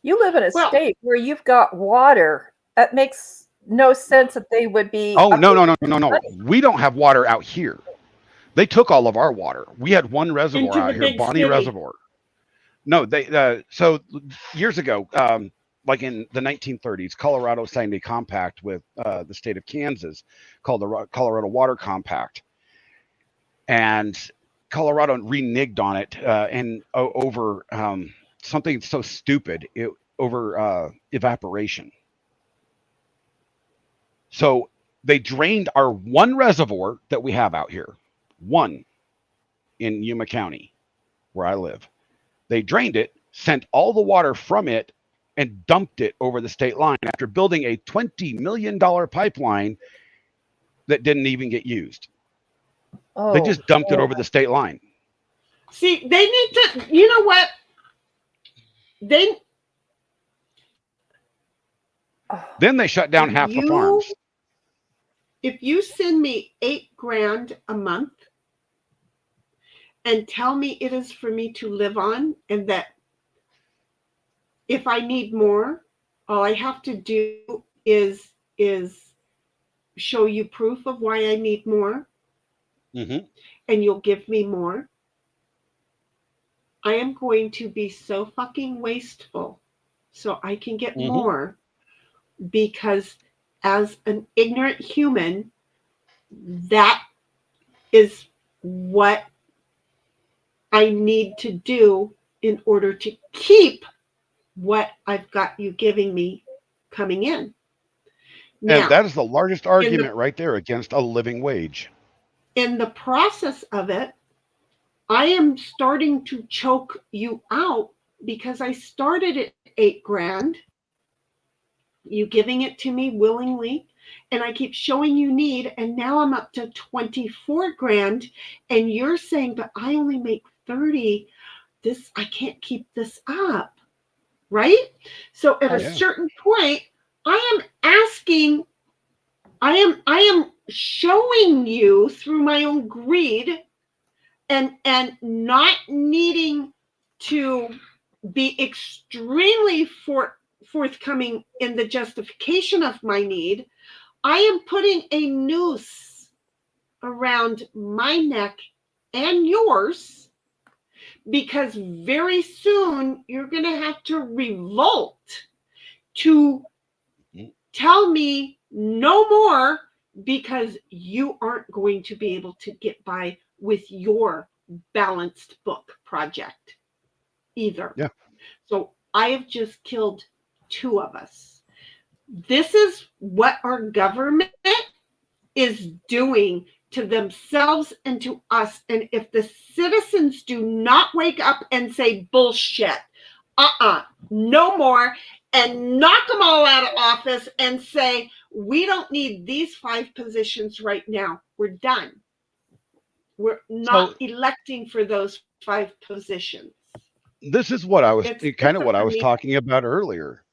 You live in a state where you've got water. That makes no sense that they would be. Oh, no. We don't have water out here. They took all of our water. We had one reservoir out here, Bonnie Reservoir. No, so years ago, like in the 1930s, Colorado signed a compact with the state of Kansas called the Colorado Water Compact. And Colorado reneged on it over something so stupid, over evaporation. So they drained our one reservoir that we have out here, One in Yuma County, where I live. They drained it, sent all the water from it, and dumped it over the state line after building a $20 million pipeline that didn't even get used. Oh, They just dumped it over the state line. See, they need to, you know what? Then they shut down half the farms. If you send me $8,000 a month and tell me it is for me to live on, and that if I need more, all I have to do is show you proof of why I need more, and you'll give me more, I am going to be so fucking wasteful so I can get more, because as an ignorant human, that is what I need to do in order to keep what I've got you giving me coming in. Now, And that is the largest argument right there against a living wage. in the process of it, I am starting to choke you out because I started at $8,000, you giving it to me willingly, and I keep showing you need, and now I'm up to $24,000, and you're saying, but I only make 30. This, I can't keep this up, right? So at a certain point, I am asking, I am showing you through my own greed and not needing to be extremely forthcoming in the justification of my need. I am putting a noose around my neck and yours, because very soon you're going to have to revolt to tell me no more, because you aren't going to be able to get by with your balanced book project either. Yeah. So I have just killed two of us. This is what our government is doing to themselves and to us. And if the citizens do not wake up and say bullshit, no more, and knock them all out of office and say, we don't need these 5 positions right now. We're done. We're not electing for those 5 positions. This is what I was kind of what I was me. talking about earlier.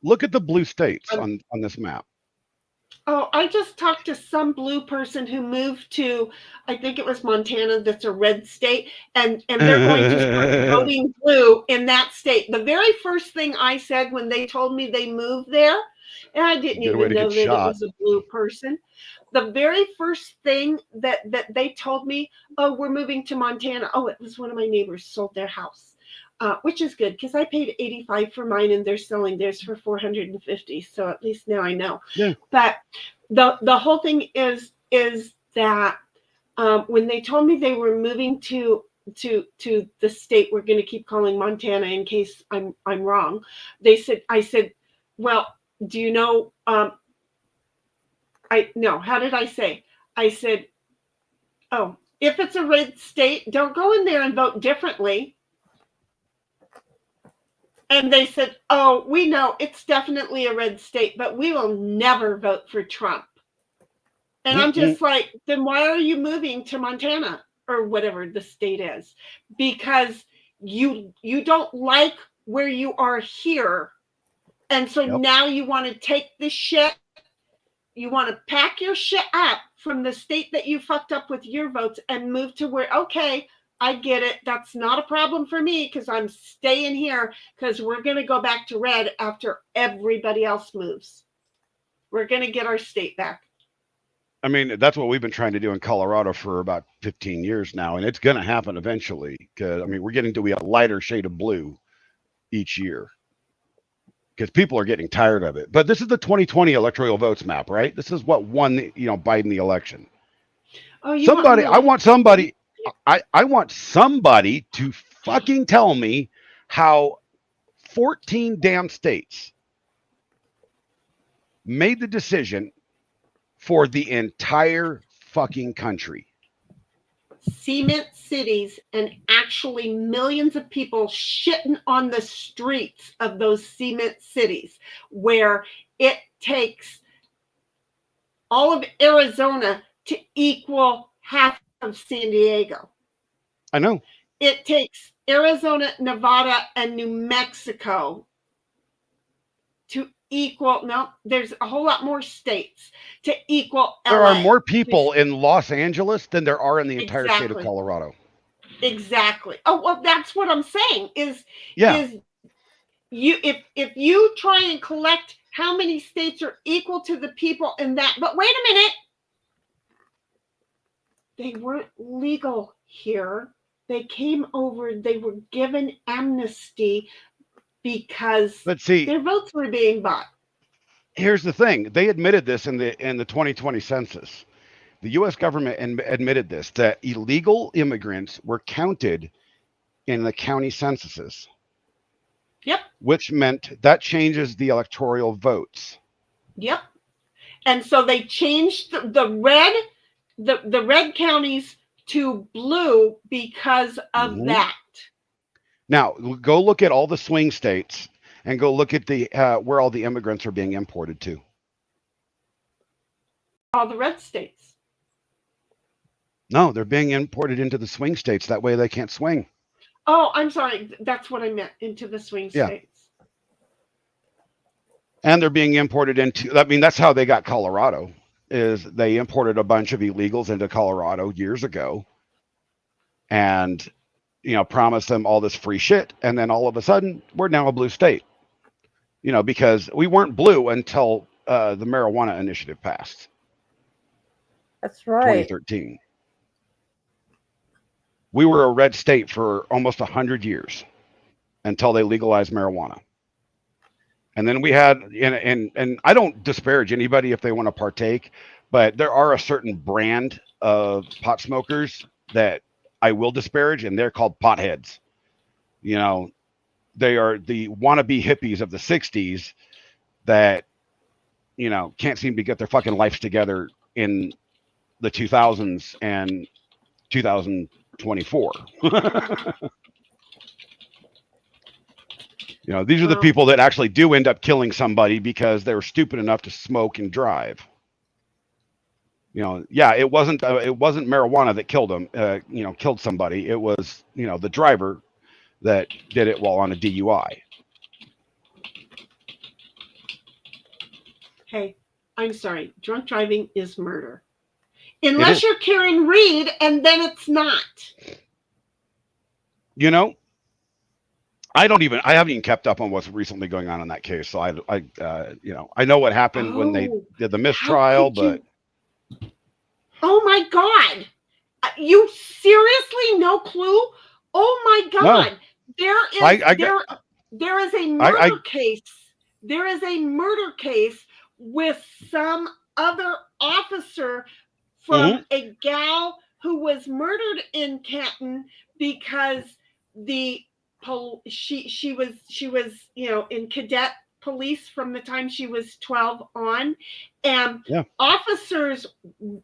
Look at the blue states on this map. Oh, I just talked to some blue person who moved to, I think it was Montana, that's a red state, and they're going to start voting blue in that state. The very first thing I said when they told me they moved there, and I didn't even know that it was a blue person. The very first thing that they told me, oh, we're moving to Montana. Oh, it was one of my neighbors sold their house. Which is good, because I paid $85 for mine and they're selling theirs for $450. So at least now I know. Yeah. But the whole thing is that when they told me they were moving to the state we're going to keep calling Montana in case I'm wrong, I said, well, do you know? How did I say? I said, oh, if it's a red state, don't go in there and vote differently. And they said, oh, we know it's definitely a red state, but we will never vote for Trump. And I'm just like, then why are you moving to Montana or whatever the state is? Because you don't like where you are here. And so now you want to take this shit. You want to pack your shit up from the state that you fucked up with your votes and move to where, okay, I get it. That's not a problem for me because I'm staying here because we're going to go back to red after everybody else moves. We're going to get our state back. I mean, that's what we've been trying to do in Colorado for about 15 years now, and it's going to happen eventually because, I mean, we're getting to be a lighter shade of blue each year because people are getting tired of it. But this is the 2020 electoral votes map, right? This is what won, Biden the election. Oh, I want somebody to fucking tell me how 14 damn states made the decision for the entire fucking country. Cement cities, and actually millions of people shitting on the streets of those cement cities, where it takes all of Arizona to equal half of San Diego. I know. It takes Arizona, Nevada, and New Mexico to equal, no, there's a whole lot more states to equal LA. There are more people in Los Angeles than there are in the entire state of Exactly. Colorado. Exactly. Oh, well, that's what I'm saying is Yeah. you if you try and collect how many states are equal to the people in that, but wait a minute, they weren't legal here. They came over, they were given amnesty because But see, their votes were being bought. here's the thing. They admitted this in the 2020 census. The US government admitted this, that illegal immigrants were counted in the county censuses. Yep. Which meant that changes the electoral votes. Yep. And so they changed the red counties to blue because of that. Now, go look at all the swing states and go look at the where all the immigrants are being imported to. All the red states. No, they're being imported into the swing states. That way they can't swing. Oh, I'm sorry. That's what I meant, into the swing states. And they're being imported into, I mean, that's how they got Colorado, is they imported a bunch of illegals into Colorado years ago and, you know, promised them all this free shit. And then all of a sudden, we're now a blue state, you know, because we weren't blue until the marijuana initiative passed. That's right. 2013. We were a red state for almost 100 years until they legalized marijuana. And then we had, and I don't disparage anybody if they want to partake, but there are a certain brand of pot smokers that I will disparage, and they're called potheads. You know, they are the wannabe hippies of the 60s that, you know, can't seem to get their fucking lives together in the 2000s and 2024. You know, these are the people that actually do end up killing somebody because they were stupid enough to smoke and drive. You know, yeah, it wasn't marijuana that killed them, you know, killed somebody. It was, you know, the driver that did it while on a DUI. Hey, I'm sorry. Drunk driving is murder. Unless you're Karen Reed, and then it's not. You know, I haven't even kept up on what's recently going on in that case. So you know, I know what happened when they did the mistrial, but. Oh my God. You seriously no clue? Oh my God. No. There is a murder case. There is a murder case with some other officer from a gal who was murdered in Canton because she was, you know, in cadet police from the time she was 12 on, and officers,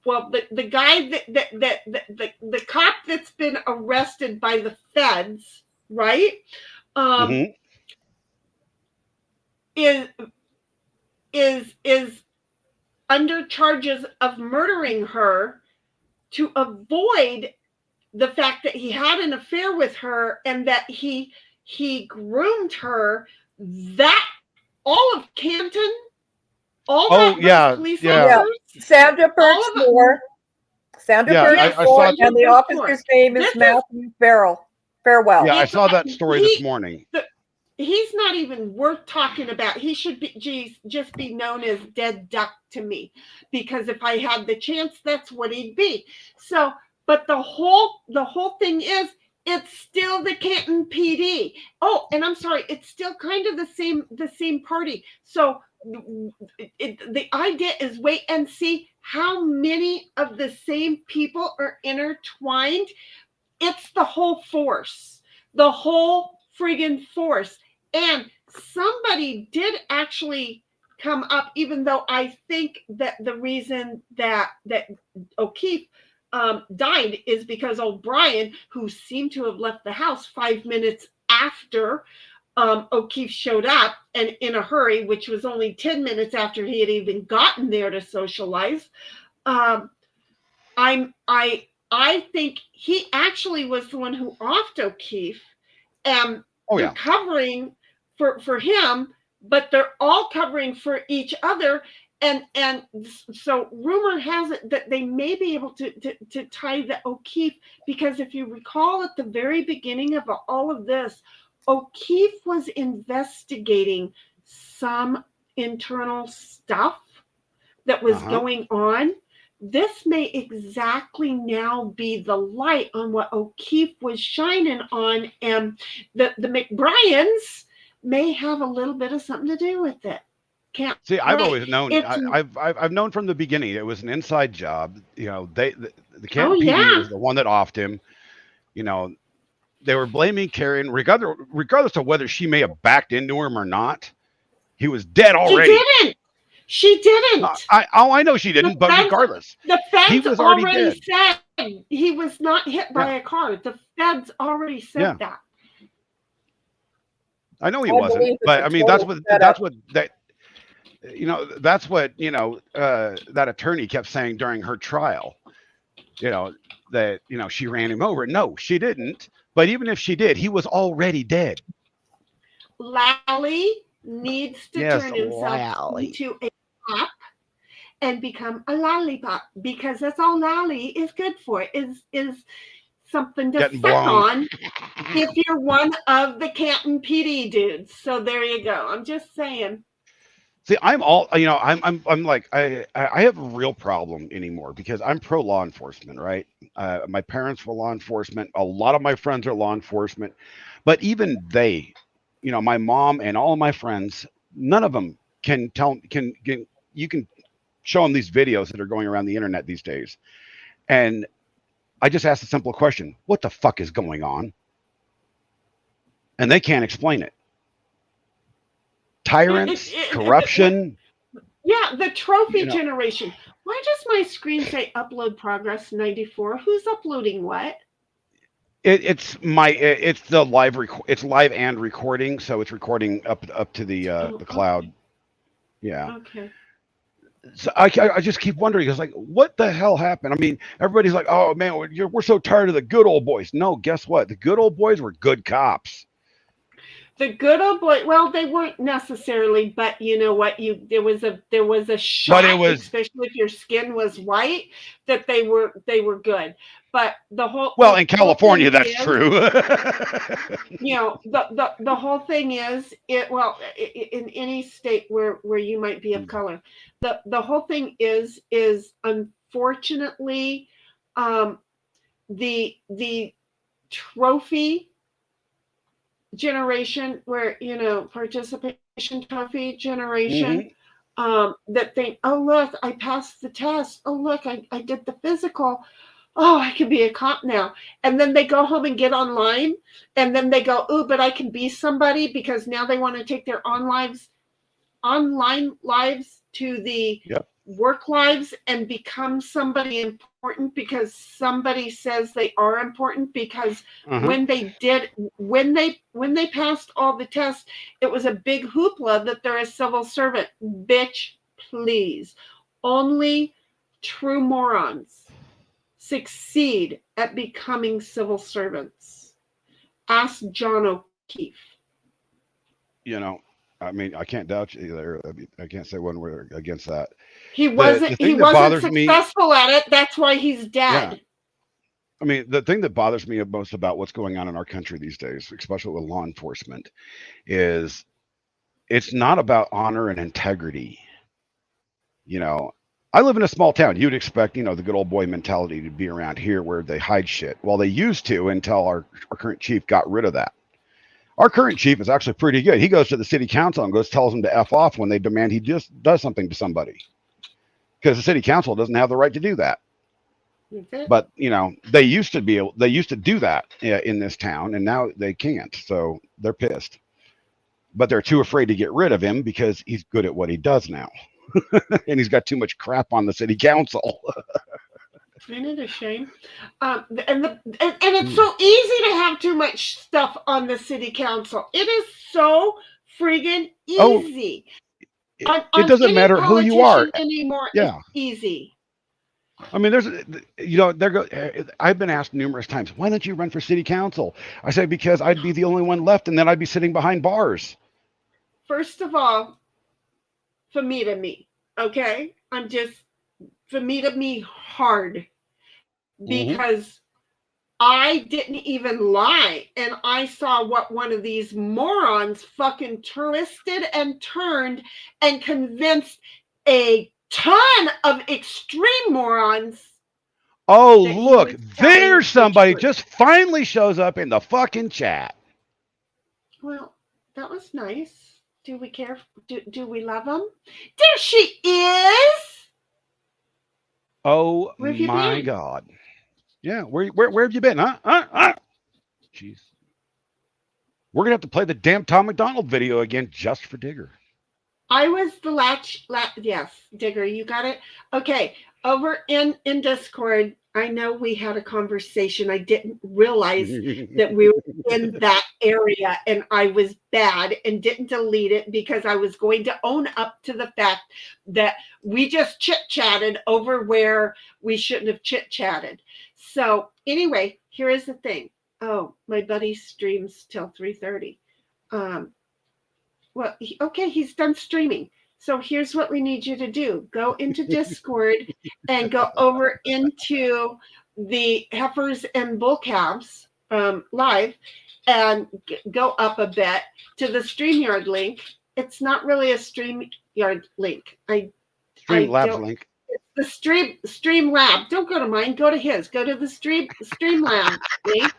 well, the guy the cop that's been arrested by the feds, right, is under charges of murdering her to avoid the fact that he had an affair with her and that he groomed her. That all of Canton, all those police officers, Sandra Birchmore. And the officer's name is Matthew Farewell. Yeah, I saw that story this morning. He's not even worth talking about. He should be just be known as Dead Duck to me, because if I had the chance, that's what he'd be. So, but the whole thing is, it's still the Canton PD. Oh, and I'm sorry, it's still kind of the same party. So the idea is wait and see how many of the same people are intertwined. It's the whole force, the whole friggin' force. And somebody did actually come up, even though I think that the reason that O'Keefe died is because O'Brien, who seemed to have left the house 5 minutes after O'Keefe showed up, and in a hurry, which was only 10 minutes after he had even gotten there to socialize. I think he actually was the one who offed O'Keefe, and they're covering for him, but they're all covering for each other. And so rumor has it that they may be able to tie the O'Keefe, because if you recall at the very beginning of all of this, O'Keefe was investigating some internal stuff that was going on. This may exactly now be the light on what O'Keefe was shining on, and the McBryans may have a little bit of something to do with it. Can't see. I've always known. I've known from the beginning it was an inside job. You know, the Canton PD was the one that offed him. You know, they were blaming Karen, regardless of whether she may have backed into him or not. He was dead already. She didn't. I know she didn't, but regardless, the feds he was already said he was not hit by a car. The feds already said that. I know he wasn't, but I mean that's what that attorney kept saying during her trial. You know that she ran him over. No, she didn't. But even if she did, he was already dead. Lally needs to turn himself into a pop and become a lollipop, because that's all Lally is good for, is something to suck on if you're one of the Canton PD dudes. So there you go. I'm just saying. See, I'm like, I have a real problem anymore because I'm pro law enforcement, right? My parents were law enforcement. A lot of my friends are law enforcement, but even they, my mom and all of my friends, none of them can you can show them these videos that are going around the internet these days. And I just asked a simple question: what the fuck is going on? And they can't explain it. Tyrants, corruption. Yeah, the trophy generation. Why does my screen say upload progress 94? Who's uploading what? It's the live it's live and recording, so it's recording up to the cloud. Yeah. Okay. So I just keep wondering, because like, what the hell happened? I mean, everybody's like, oh man, we're so tired of the good old boys. No, guess what? The good old boys were good cops. The good old boy. Well, they weren't necessarily, but you know what? There was a shot, especially if your skin was white, that they were good. But the whole in California, that's true. The whole thing is in any state where you might be of color, the whole thing is unfortunately the trophy generation, where participation trophy generation, that think, oh look, I passed the test, oh look, I did the physical, oh, I can be a cop now. And then they go home and get online, and then they go, oh, but I can be somebody, because now they want to take their online lives to the work lives and become somebody important because somebody says they are important, because when they passed all the tests, it was a big hoopla that they're a civil servant. Bitch, please. Only true morons succeed at becoming civil servants. Ask John O'Keefe. I mean, I can't doubt you either. I can't say one word against that. He wasn't successful at it. That's why he's dead. Yeah. I mean, the thing that bothers me most about what's going on in our country these days, especially with law enforcement, is it's not about honor and integrity. I live in a small town. You'd expect, the good old boy mentality to be around here, where they hide shit. Well, they used to, until our current chief got rid of that. Our current chief is actually pretty good. He goes to the city council and tells them to F off when they demand he just does something to somebody, because the city council doesn't have the right to do that. But they used to do that in this town, and now they can't. So they're pissed. but they're too afraid to get rid of him because he's good at what he does now. And he's got too much crap on the city council. Isn't it a shame? And it's so easy to have too much stuff on the city council. It is so friggin' easy. It doesn't matter who you are anymore. Yeah. It's easy. I mean, I've been asked numerous times, why don't you run for city council? I say, because I'd be the only one left and then I'd be sitting behind bars. First of all, for me, okay? For me hard. Because I didn't even lie. And I saw what one of these morons fucking twisted and turned and convinced a ton of extreme morons. Oh, look, there's somebody just finally shows up in the fucking chat. Well, that was nice. Do we care? Do we love him? There she is. Oh my God. Yeah, where have you been? Huh? Jeez. We're gonna have to play the damn Tom McDonald video again just for Digger. I was the yes, Digger, you got it. Okay, over in Discord, I know we had a conversation. I didn't realize that we were in that area, and I was bad and didn't delete it because I was going to own up to the fact that we just chit-chatted over where we shouldn't have chit-chatted. So anyway, here is the thing. Oh, my buddy streams till 3:30. Well, he's done streaming. So here's what we need you to do. Go into Discord and go over into the Heifers and Bull Calves live and go up a bit to the StreamYard link. It's not really a StreamYard link. Streamlabs link. It's the Streamlab. Don't go to mine. Go to his. Go to the Streamlab link.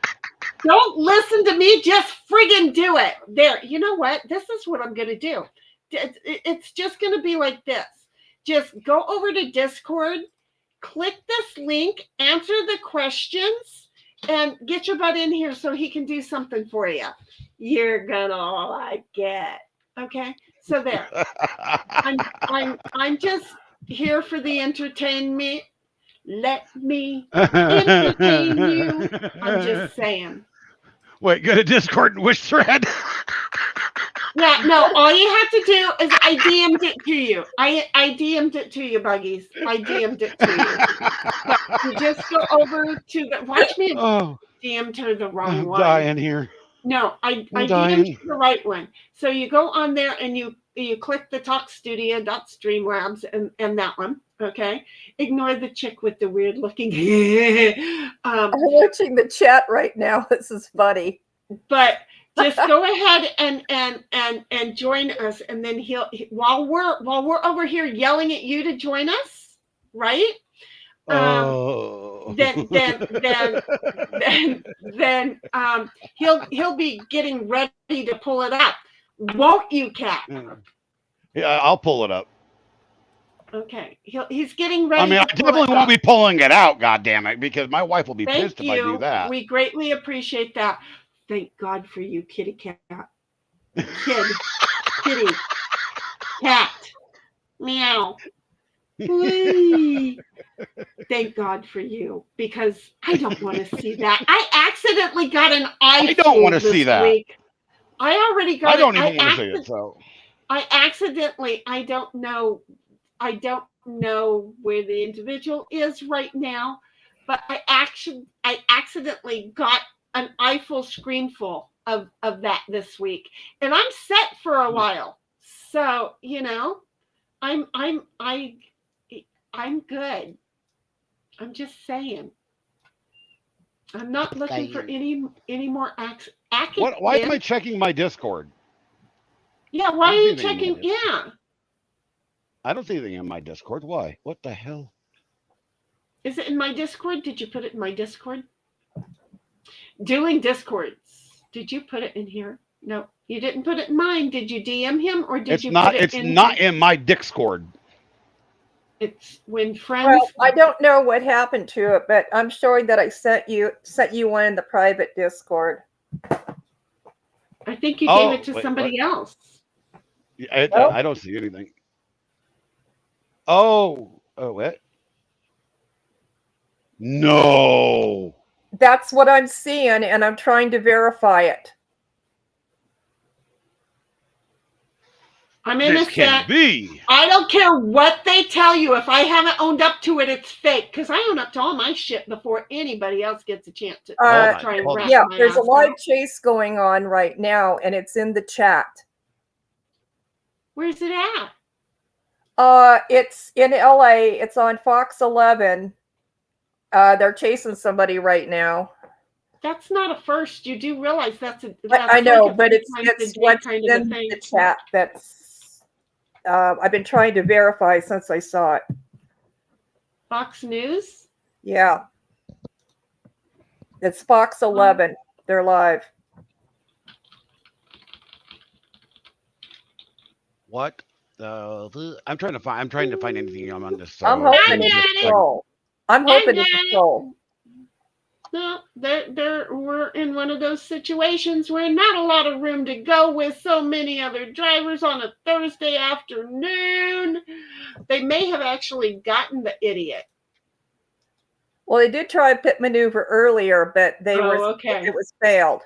Don't listen to me. Just friggin' do it. There. You know what? This is what I'm going to do. It's just going to be like this. Just go over to Discord, click this link, answer the questions, and get your butt in here so he can do something for you. You're going to like it. Okay? So there. I'm just here for the entertainment. Let me entertain you. I'm just saying. Wait, go to Discord and wish thread. Yeah, no, all you have to do is I DM'd it to you. I DM'd it to you, Buggies. I DM'd it to you. So you just go over to the, watch me DM to the wrong one. I'm dying here. No, I DM'd to the right one. So you go on there and you click the TalkStudio.Streamlabs and that one. Okay. Ignore the chick with the weird looking. I'm watching the chat right now. This is funny. But just go ahead and join us, and then while we're over here yelling at you to join us, right? Then he'll be getting ready to pull it up, won't you, Cat? Yeah, I'll pull it up. Okay, he's getting ready. I mean, I definitely won't be pulling it out, goddammit, because my wife will be pissed if I do that. We greatly appreciate that. Thank God for you, kitty cat. Kitty cat. Meow. Thank God for you, because I don't want to see that. I accidentally got an iPhone. I don't want to see that. Week. I already got. I don't even want to see it. So I accidentally. I don't know where the individual is right now, but I accidentally got an eyeful screenful of that this week, and I'm set for a while. So I'm good. I'm just saying. I'm not looking for any more Why am I checking my Discord? Yeah, why are you checking? Yeah. I don't see anything in my Discord. Why? What the hell? Is it in my Discord? Did you put it in my Discord? Dueling Discords. Did you put it in here? No, you didn't put it in mine. Did you DM him or did you put it in? It's not in my Discord. It's when friends. Well, I don't know what happened to it, but I'm showing that I sent you one in the private Discord. I think you Oh, gave it to wait, somebody else. I don't see anything. Oh, what? No. That's what I'm seeing, and I'm trying to verify it. I'm This innocent. can't be. I don't care what they tell you. If I haven't owned up to it, it's fake. Because I own up to all my shit before anybody else gets a chance to try and wrap Yeah, my there's a ass live out. chase going on right now, and it's in the chat. Where's it at? It's in LA. It's on Fox 11. They're chasing somebody right now. That's not a first. You do realize that's a. I know, like a but three it's times a day what's kind of a in thing. the chat. That's I've been trying to verify since I saw it. Fox News. Yeah, it's Fox 11. They're live. What? I'm trying to find anything on this. I'm hoping it's a troll. I'm hoping it's a troll. No, we're in one of those situations where not a lot of room to go with so many other drivers on a Thursday afternoon. They may have actually gotten the idiot. Well, they did try a pit maneuver earlier, but it was failed.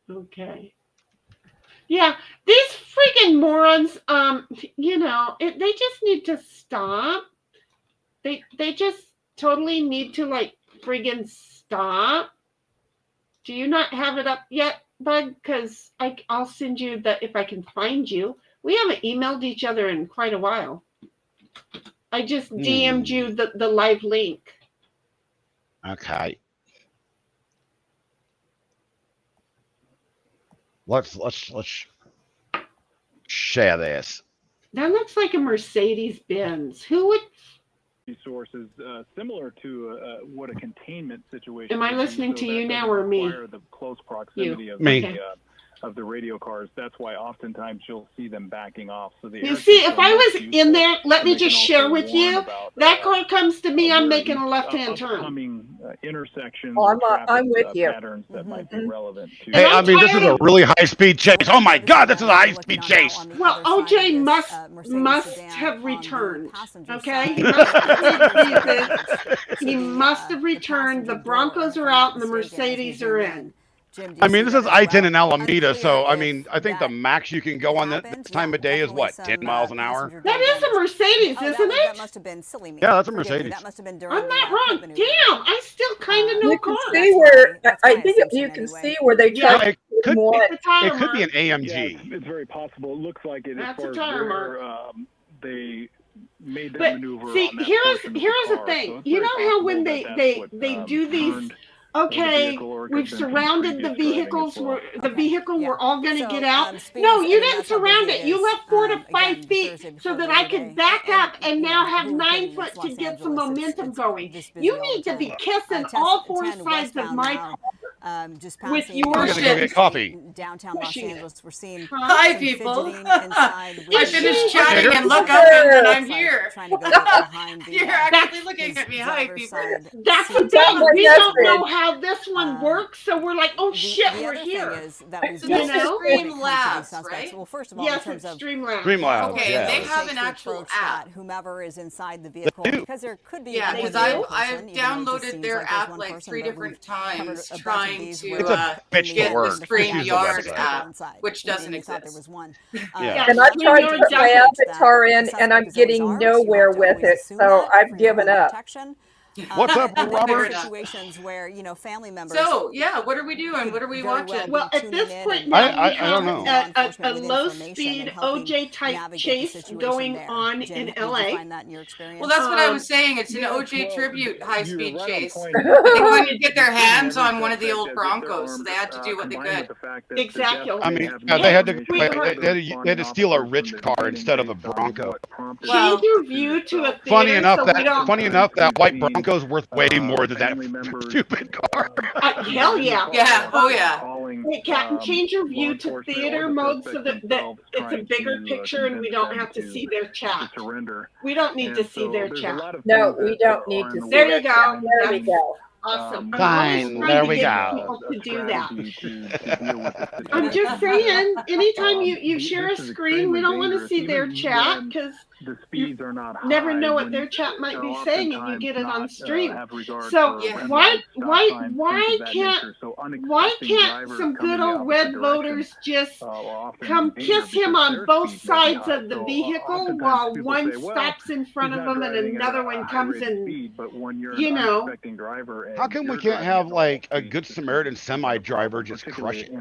Okay. Yeah, these freaking morons, they just need to stop. They just totally need to friggin' stop. Do you not have it up yet, Bud? Because I'll send you if I can find you. We haven't emailed each other in quite a while. I just DM'd you the live link. Okay. Let's share this. That looks like a Mercedes Benz. Who would? Sources similar to what a containment situation. Am I listening to you now or me? The close proximity of the radio cars. That's why oftentimes you'll see them backing off. So you see, if I was in there, let me just share with you. That car comes to me, I'm making a left-hand turn. Intersections. I'm with you. Patterns that might be relevant to. Hey, I mean, this is a really high-speed chase. Oh my God, this is a high-speed chase. Well, OJ must have returned. Okay, he must have returned. The Broncos are out and the Mercedes are in. I mean, this is I-10 in Alameda, so I mean, I think the max you can go on this time of day is what, 10 miles an hour? That is a Mercedes, isn't it? That must have been silly. Yeah, that's a Mercedes. That must have been during I'm not wrong. Damn, I still kind of know You can cars. see where I think you can see where they tried to do one. It could be an AMG. It's very possible. It looks like it. That's as a far tire as mark. where here's that But maneuver. see, on that here's portion of the car. thing. So it's You very know how when possible they do these. turned Okay, vehicle or we've could have been surrounded the previous driving vehicles. as well. The vehicle we're all going to So, get out. speed No, is- you I mean, didn't that's how surround busy it. it You is. left 4 to 5 Again, feet Thursday so before that Labor I could Day. back up and now have who 9 wouldn't? foot It's to Los get some Angeles. momentum It's going. this busy You all the need to be time. kissing 10 all 4 10 sides of westbound my now. car. Just With passing your I'm gonna go get coffee. downtown Los Pushing it. Angeles. We're seeing Hi, some people. fidgeting inside. I with finished the- chatting and look up and then I'm here. Trying to go behind the, You're actually looking at me. Hi, driver's people. side That's the seat. thing. my We don't husband. know how this one works, so we're like, oh shit, The we're other here. thing is that we've You done know? when it comes to Streamlabs, these suspects. right? Well, first of all, Yes, in terms it's of Streamlabs. Streamlabs, Okay, yeah. they have takes an the actual approach app. that whomever is inside the vehicle, do. because there could be Yeah, more because than one I've person, even though it just downloaded seems their like there's app one like person, 3 but different we've covered times a bunch of trying these to where It's a bitch to get work. the Stream Use the Yard website. app, inside. which Maybe doesn't they thought there exist. was one. Yeah. And I tried to put my avatar in, The and I'm suspect is always getting ours. You have nowhere to with always it. assume So that I've for your given own up. protection. What's up, And then there Robert? are situations where, family members. So, yeah, what are we doing? What are we very well watching? be Well, at tuning this in point and now, I we don't have know. law a enforcement with low information speed and helping OJ type navigate the chase situation going there. on Jim, in did you LA. find that in your experience? Well, that's what I Um, was saying. It's an Yeah, OJ well, tribute you're high-speed right on chase. point. They couldn't get their hands on one of the old Broncos, so they had to do what they could. Exactly. I mean, they had to steal a rich car instead of a Bronco. Change your view to a theater. Funny enough, so we don't. that white Bronco's worth way more than that stupid car. Hell yeah. Yeah, oh yeah. Hey, Captain, change your view to theater mode so that it's a bigger picture and we don't have to see their chat. We don't need to see their chat. No, we don't need to see There you their go. chat. There we go. Awesome. Fine, there we go. People to do that. I'm just saying, anytime you share a screen, we don't want to see their chat because the speeds are not high. never know what their chat might be saying, and you get it on stream. So why can't some good old red voters just come kiss him on both sides of the vehicle while one stops in front of them and another one comes and, you know. How come we can't have like a good Samaritan semi driver just crush it?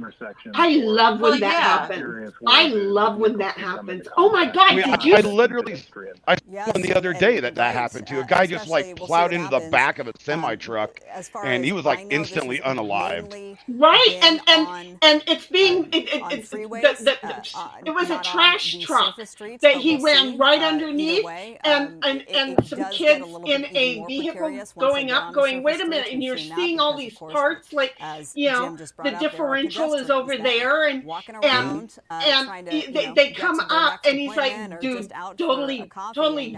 I love when that happens. I love when that happens. Oh my God! I mean, did you? I literally, I saw one the other day that happened to a guy just like plowed into the back of a semi truck, and he was like instantly unalived. Right, and it's being it was a trash truck that he ran right underneath, and some kids in a vehicle going up, going, wait a minute, and you're seeing all these parts, like, you know, the differential is over there, and they come up, and he's like, dude, totally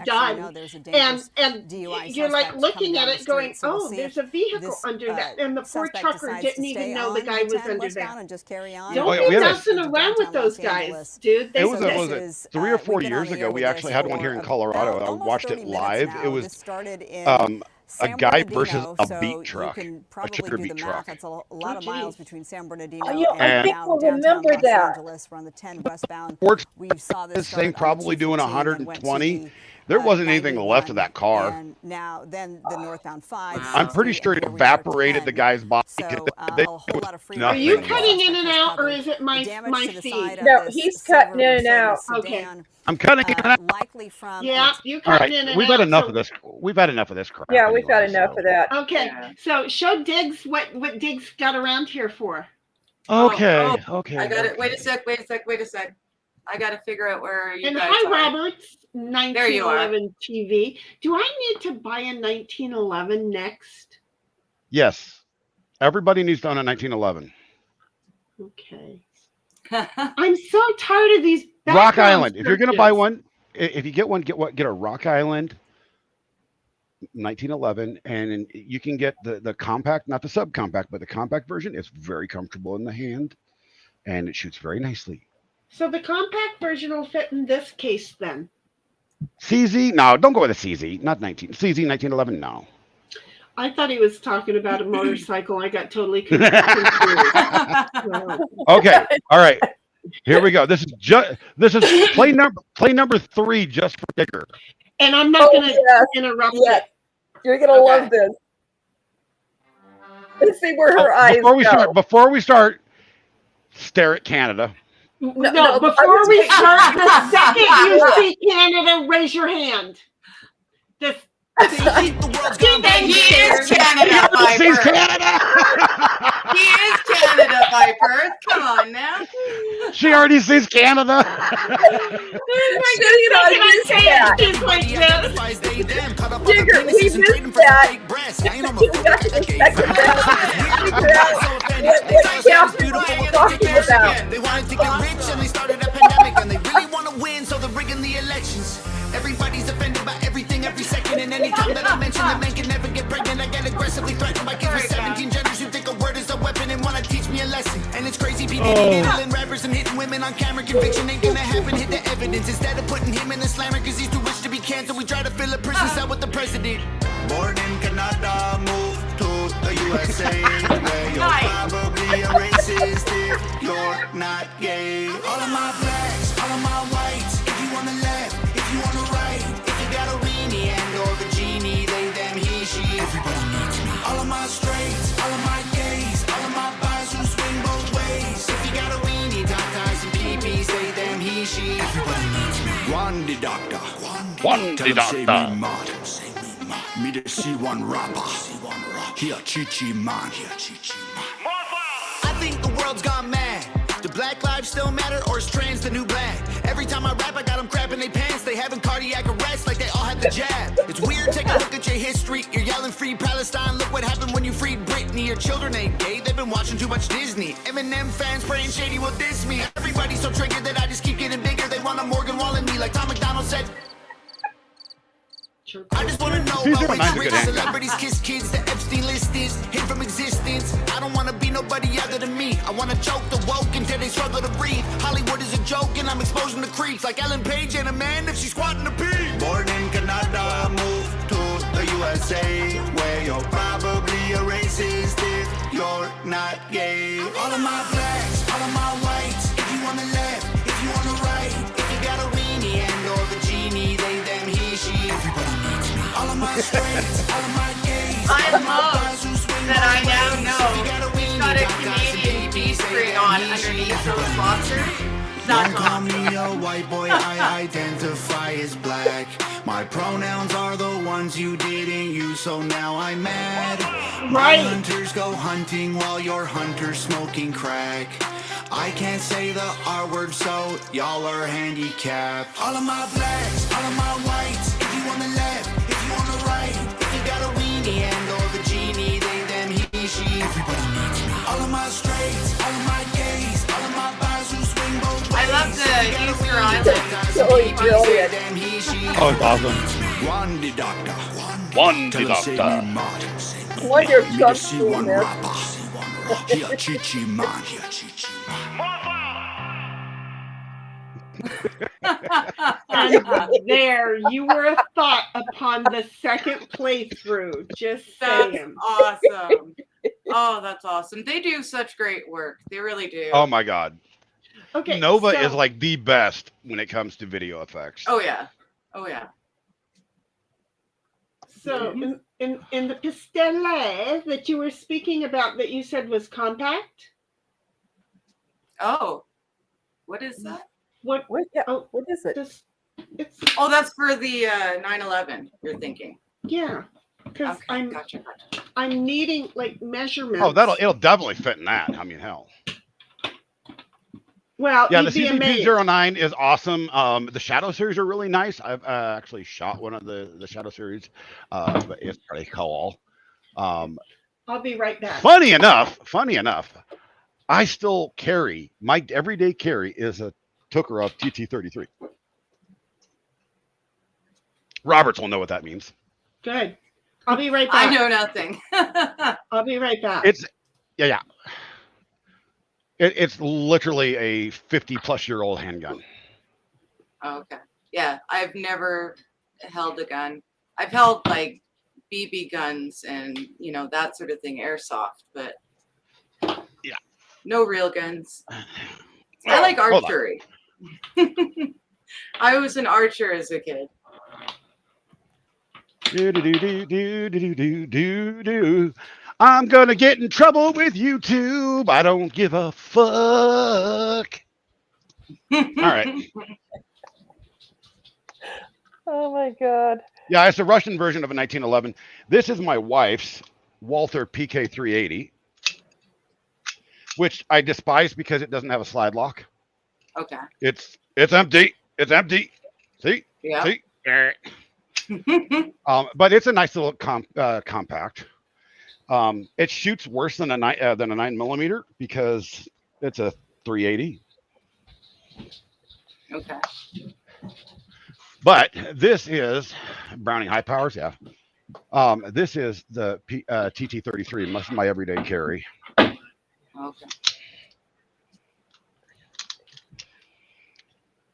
done, and you're like looking at it going, oh, there's a vehicle under that, and the poor trucker didn't even know the guy was under that. Don't be messing around with those guys, dude. It was 3 or 4 years ago. We actually had one here in Colorado. I watched it live. It was a guy versus a beat truck, a sugar beet truck. That's a lot of miles between San Bernardino I think we'll remember that. We're on the 10 westbound. We saw this thing probably doing 120. There wasn't anything left of that car. And now then the northbound 5. I'm pretty sure it evaporated the guy's body. Are you cutting in and out, or is it my feed? No, he's cutting in and out. Okay. I'm cutting in and out. Likely from. Yeah, you All cutting right, in and we've out. had enough of this. We've had enough of this crap. Yeah, we've had enough of that. Okay, so show Diggs what Diggs got around here for. Okay, okay. I got it. Wait a sec. I got to figure out where you And guys hi, are. Roberts, 1911 TV. Do I need to buy a 1911 next? Yes. Everybody needs to own a 1911. Okay. I'm so tired of these Rock background Island. If you're going to searches. buy one, if you get one, get a Rock Island 1911, and you can get the compact, not the subcompact, but the compact version. It's very comfortable in the hand, and it shoots very nicely. So the compact version will fit in this case then. CZ? No, don't go with a CZ. Not 19. CZ 1911? No. I thought he was talking about a motorcycle. I got totally confused. Okay. All right. Here we go. This is play number 3 just for Digger. And I'm not going to interrupt it. You're going to love this. Let's see where her eyes go. Before we start, stare at Canada. No, before we start, the second you see Canada, raise your hand. He is Canada, Viper. He's Canada. He is Canada, Viper. Come on now. She already sees Canada. She's like this. Digger, we missed that. You got to the second what talking about. They wanted to get rich and they started a pandemic and they really want to win, so they're rigging the elections. Everybody's offended by everything every second, and anytime that I mention the men can never get pregnant, I get aggressively threatened by kids with 17 genders who think a word is a weapon and want to teach me a lesson. And it's crazy, people needling rappers and hitting women on camera. Conviction ain't gonna happen, hit the evidence. Instead of putting him in the slammer cause he's too rich to be canceled, we try to fill a prison cell with the president. Born in Canada, moved to the USA, where you're probably a racist if you're not gay. All of my blacks, all of my whites, if you on the left, if you on the right, if you got a weenie and or the genie, they, them, he, she, everybody needs me. All of my straights, all of my gays, all of my guys who swing both ways. If you got a weenie, ties and peepees, they, them, he, she, everybody needs me. One the doctor, One the doctor. Me to see one rapper, here Chi-Chi man, I think the world's gone mad. Do black lives still matter, or is trans the new black? Every time I rap, I got them crapping their pants. They having cardiac arrest like they all had the jab. It's weird, take a look at your history. You're yelling free Palestine, look what happened when you freed Britney. Your children ain't gay, they've been watching too much Disney. Eminem fans praying shady will diss me. Everybody's so triggered that I just keep getting bigger. They want a Morgan Wall in me, like Tom McDonald said. her. I just wanna know These about are nice, rich good handguns. celebrities kiss kids. The Epstein list is hid from existence. I don't wanna be nobody other than me. I wanna choke the woke until they struggle to breathe. Hollywood is a joke and I'm exposing the creeps like Ellen Page and a man if she's squatting the pee. Born in Canada, moved to the USA, where you're probably a racist if you're not gay. All of my blacks, all of my whites. If you on the left, if you on the right, if you got a weenie and or the genie, they, them, he, she. Everybody needs me. All of my straights, all of my gays. I love that I now know he's got a Canadian G-string on underneath those boxers. Don't call me a white boy, I identify as black. My pronouns are the ones you didn't use, so now I'm mad. My hunters go hunting while your hunter's smoking crack. I can't say the R word, so y'all are handicapped. All of my blacks, all of my whites. If you on the left, if you on the right, if you got a weenie and or the genie, they, them, he, she. Everybody needs me. All of my straights, all of my gays, all of my bars who swing both ways. I love to use your eyes. So brilliant. Oh, it's awesome. One the doctor. One the doctor. What your trust in there? Here, Chichi man. Here, Chichi And there, you were a thought upon the second playthrough. Just That's saying. awesome. Oh, that's awesome. They do such great work. They really do. Oh my God. Okay. Nova so- is like the best when it comes to video effects. Oh yeah. Oh yeah. So in the Pistele that you were speaking about that you said was compact. Oh, what is that? What? Yeah, Oh, what is it? It's Oh, that's for the 9/11. You're thinking? yeah. Because Okay, gotcha. I'm needing like measurements. Oh, it'll definitely fit in that. I mean, hell. Well, Yeah, you'd the be amazed. CCP-09 is awesome. The Shadow series are really nice. I've actually shot one of the Shadow series, but it's pretty cool. I'll be right back. Funny enough, I still carry my everyday carry is a Tokarev TT-33. Roberts will know what that means. Good. I'll be right back. I know nothing. I'll be right back. It's yeah. It's literally a 50-plus-year-old handgun. Okay. Yeah, I've never held a gun. I've held like BB guns and that sort of thing, airsoft, but yeah, no real guns. I like archery. I was an archer as a kid. Do. I'm gonna get in trouble with YouTube. I don't give a fuck. All right. Oh my God. Yeah, it's a Russian version of a 1911. This is my wife's Walther PK380, which I despise because it doesn't have a slide lock. Okay. It's empty. It's empty. See? Yeah. See? But it's a nice little compact. It shoots worse than a 9mm because it's a 380. Okay. But this is Browning High Powers. Yeah. This is the TT-33. Most of my everyday carry. Okay.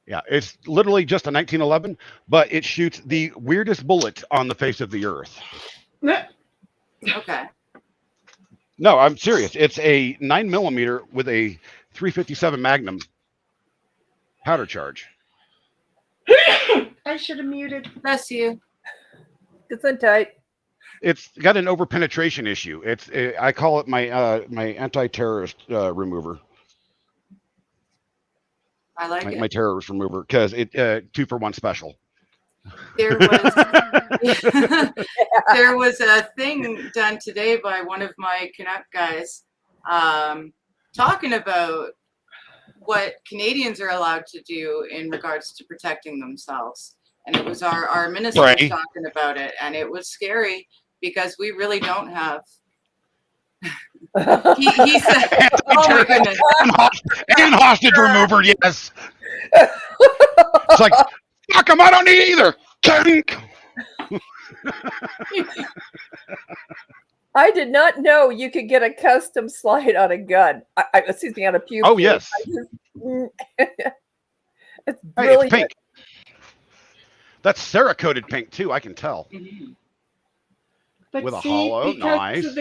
Yeah, it's literally just a 1911, but it shoots the weirdest bullet on the face of the earth. Okay. No, I'm serious. It's a 9mm with a 357 Magnum powder charge. I should have muted. Bless you. It's in tight. It's got an over-penetration issue. I call it my my anti-terrorist remover. I like it. My terrorist remover because it 2-for-1 special. There was there was a thing done today by one of my Canuck guys talking about what Canadians are allowed to do in regards to protecting themselves. And it was our minister was talking about it, and it was scary because we really don't have. He said, "Oh my goodness!" And hostage remover, yes. It's like, fuck 'em, I don't need either. I did not know you could get a custom slide on a gun. Excuse me, on a pew. Oh, yes. It's Hey, brilliant. it's pink. That's Cerakoted pink too. I can tell. But With a see, hollow, because nice. of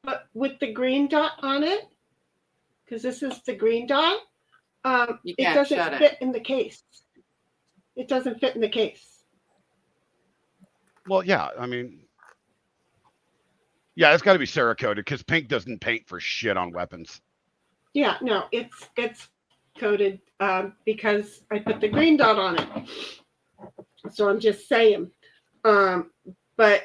but with the green dot on it, because this is the green dot, You it can't doesn't shut it. fit in the case. It doesn't fit in the case. Well, yeah. I mean, yeah, it's got to be Cerakoted because pink doesn't paint for shit on weapons. Yeah, no, it's coated because I put the green dot on it. So I'm just saying. But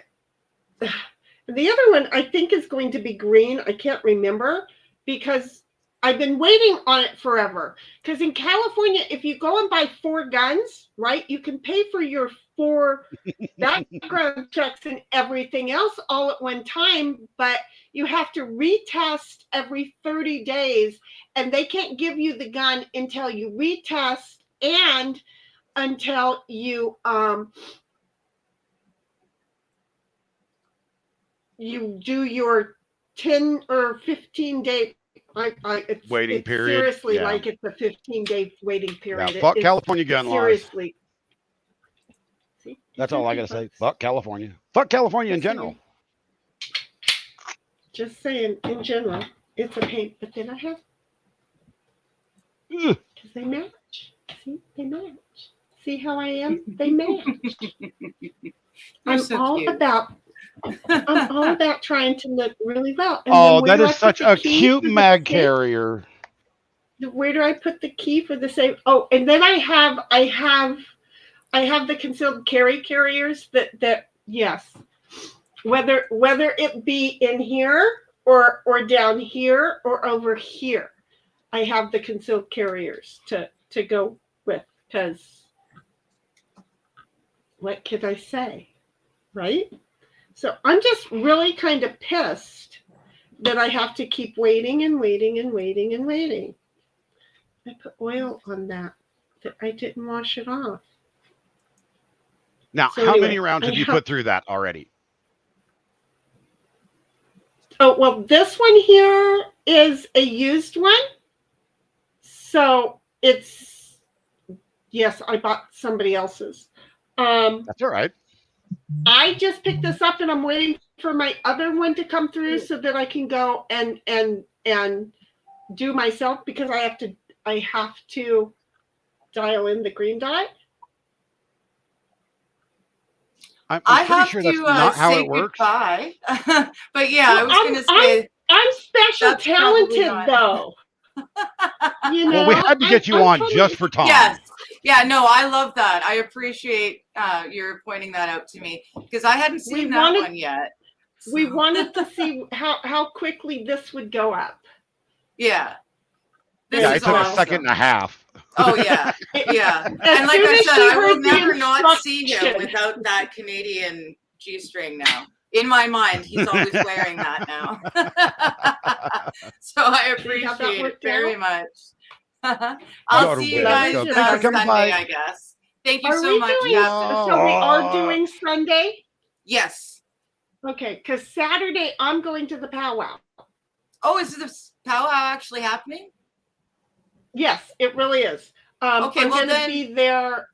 the other one I think is going to be green. I can't remember because I've been waiting on it forever. Because in California, if you go and buy 4 guns, right, you can pay for your 4 background checks and everything else all at one time, but you have to retest every 30 days, and they can't give you the gun until you retest and until you you do your 10 or 15 day Waiting period. Seriously, Yeah. like it's a 15-day waiting period. Yeah, fuck It's California gun laws. seriously. See? That's all I gotta say. Fuck California. Fuck California in general. Just saying, in general, it's a pain. But then I have, Ugh. because they match. See, they match. See how I am? They match. I'm so all cute. about. I'm all about trying to look really well. And Oh, then where that do I is put such the a key cute for the mag safe? carrier. Where do I put the key for the safe? Oh, and then I have the concealed carry carriers that yes, whether it be in here or down here or over here, I have the concealed carriers to go with, because what could I say, right? So I'm just really kind of pissed that I have to keep waiting and waiting and waiting and waiting. I put oil on that I didn't wash it off. Now, So how anyway, many rounds have I you have- put through that already? Oh, well, this one here is a used one. So it's, yes, I bought somebody else's. That's all right. I just picked this up and I'm waiting for my other one to come through so that I can go and do myself, because I have to dial in the green dot. I'm I pretty have sure to that's not how say it works. goodbye. But yeah, I Well, was going to say I'm special that's probably talented not- though. You know, Well, we had to get you I'm on totally- just for Tom. Yes. Yeah, no, I love that. I appreciate your pointing that out to me, because I hadn't seen that wanted- one yet. We wanted to see how quickly this would go up. Yeah. This Yeah, is it took awesome. a second and a half. Oh yeah, yeah. And As like soon I as said, she I will heard the never not see him instruction. without that Canadian G-string now. In my mind, he's always wearing that now. So I See how that appreciate it worked very out? much. I'll Gotta see you win. guys Go, Pika, come Sunday, by. I guess. Thank you Are so we much, doing? Captain. So we are doing Sunday. Yes. Okay, because Saturday I'm going to the powwow. Oh, is this powwow actually happening? Yes, it really is. Okay, I'm well going to then be there.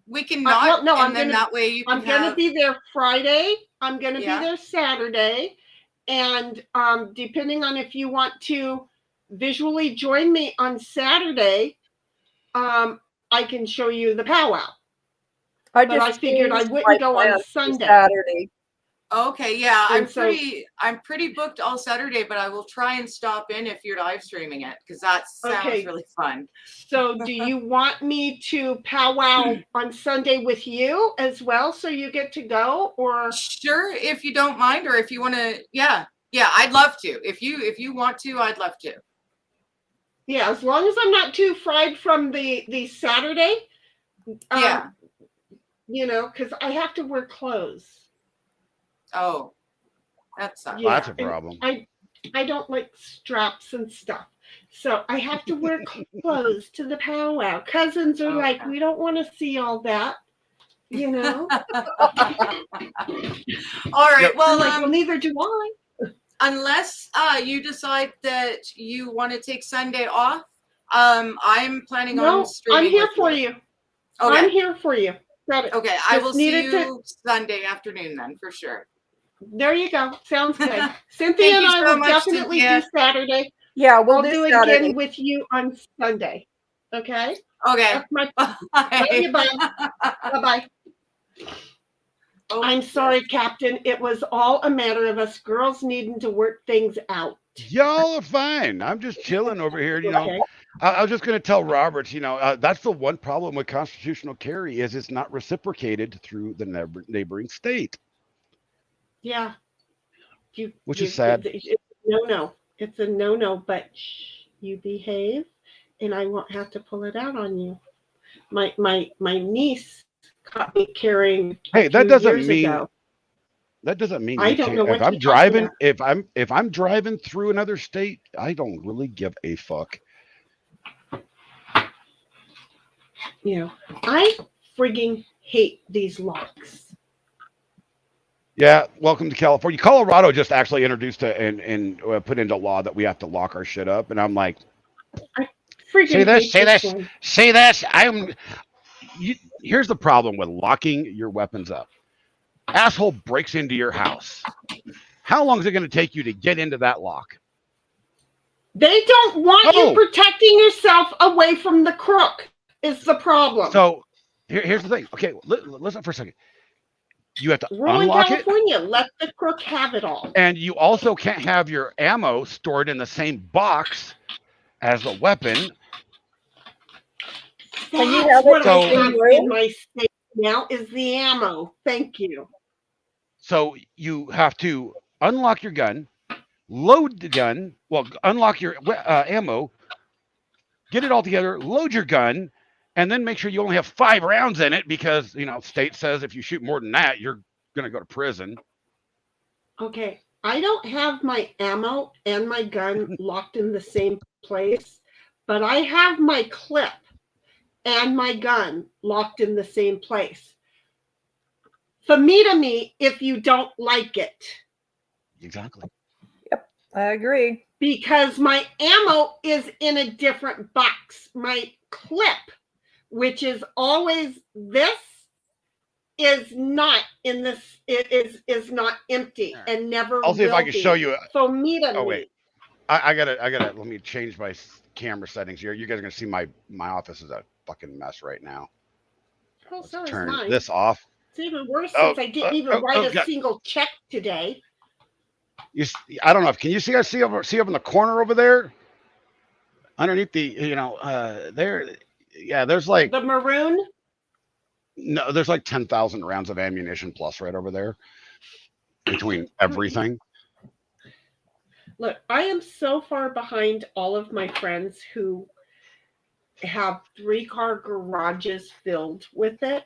We can not, no, and I'm then gonna- that way you can I'm going to have. be there Friday. I'm going to Yeah. be there Saturday. And depending on if you want to visually join me on Saturday, I can show you the powwow. But I figured I changed wouldn't my go on plans for Sunday. Saturday. Okay, yeah, And so- I'm pretty booked all Saturday, but I will try and stop in if you're live streaming it, because that sounds Okay. really fun. So do you want me to powwow on Sunday with you as well, so you get to go? Or Sure, if you don't mind, or if you want to, yeah, I'd love to. If you want to, I'd love to. yeah, as long as I'm not too fried from the Saturday. Yeah. You know, because I have to wear clothes. Oh, that sucks. Well, that's a and problem. I don't like straps and stuff. So I have to wear clothes to the powwow. Cousins are like, Okay. we don't want to see all that. You know. All right. Well, well, neither do I. Unless you decide that you want to take Sunday off, I'm planning on No, streaming. I'm here with for you. Okay. I'm here for you. Got it. Okay, I Just will see needed you Sunday afternoon then, for sure. There you go. Sounds good. Cynthia and you I so will much, definitely Cynthia. do Saturday. Yeah, we'll I'll do do it Saturday. again with you on Sunday. Okay? Okay. That's my love you, bye. Bye-bye. Oh, I'm sorry, Captain. It was all a matter of us girls needing to work things out. Y'all are fine. I'm just chilling over here. You know, Okay. I was just going to tell Roberts, you know, that's the one problem with constitutional carry is it's not reciprocated through the neighboring state, Yeah. which is sad. It's a no. It's a no, but you behave and I won't have to pull it out on you. My niece caught me carrying Hey, a that few doesn't years mean ago. that doesn't mean I you don't can't- know what if I'm you're talking driving, if I'm driving through another state, I don't really give a fuck. You know, I frigging hate these locks. Yeah, welcome to California. Colorado just actually introduced and put into law that we have to lock our shit up, and I'm like, Friggin' say this, hate say this, one. say this. Here's the problem with locking your weapons up. Asshole breaks into your house. How long is it going to take you to get into that lock? They don't want Oh. you protecting yourself away from the crook. Is the problem? So here's the thing. Okay, listen for a second. You have to Rule in unlock it, California, let the crook have it all. and you also can't have your ammo stored in the same box as the weapon. Can you That's have what it I in the have room? in my state now is the ammo. Thank you. So you have to unlock your gun, load the gun, well, unlock your ammo, get it all together, load your gun, and then make sure you only have 5 rounds in it because, you know, state says if you shoot more than that, you're going to go to prison. Okay, I don't have my ammo and my gun locked in the same place, but I have my clip and my gun locked in the same place. Famita me if you don't like it. Exactly. I agree. Because my ammo is in a different box. My clip, which is always this, is not in this. It is not empty and never. I'll see if I will can be. show you. Famita Oh me. wait, I gotta. Let me change my camera settings here. You guys are gonna see my office is a fucking mess right now. Oh, so is Turn mine. this off. It's even worse Oh, since I didn't even write a God. single check today. I don't know if can you see up in the corner over there, underneath the there, yeah. There's like The maroon. no, there's like 10,000 rounds of ammunition plus right over there between everything. Look, I am so far behind all of my friends who have 3-car garages filled with it.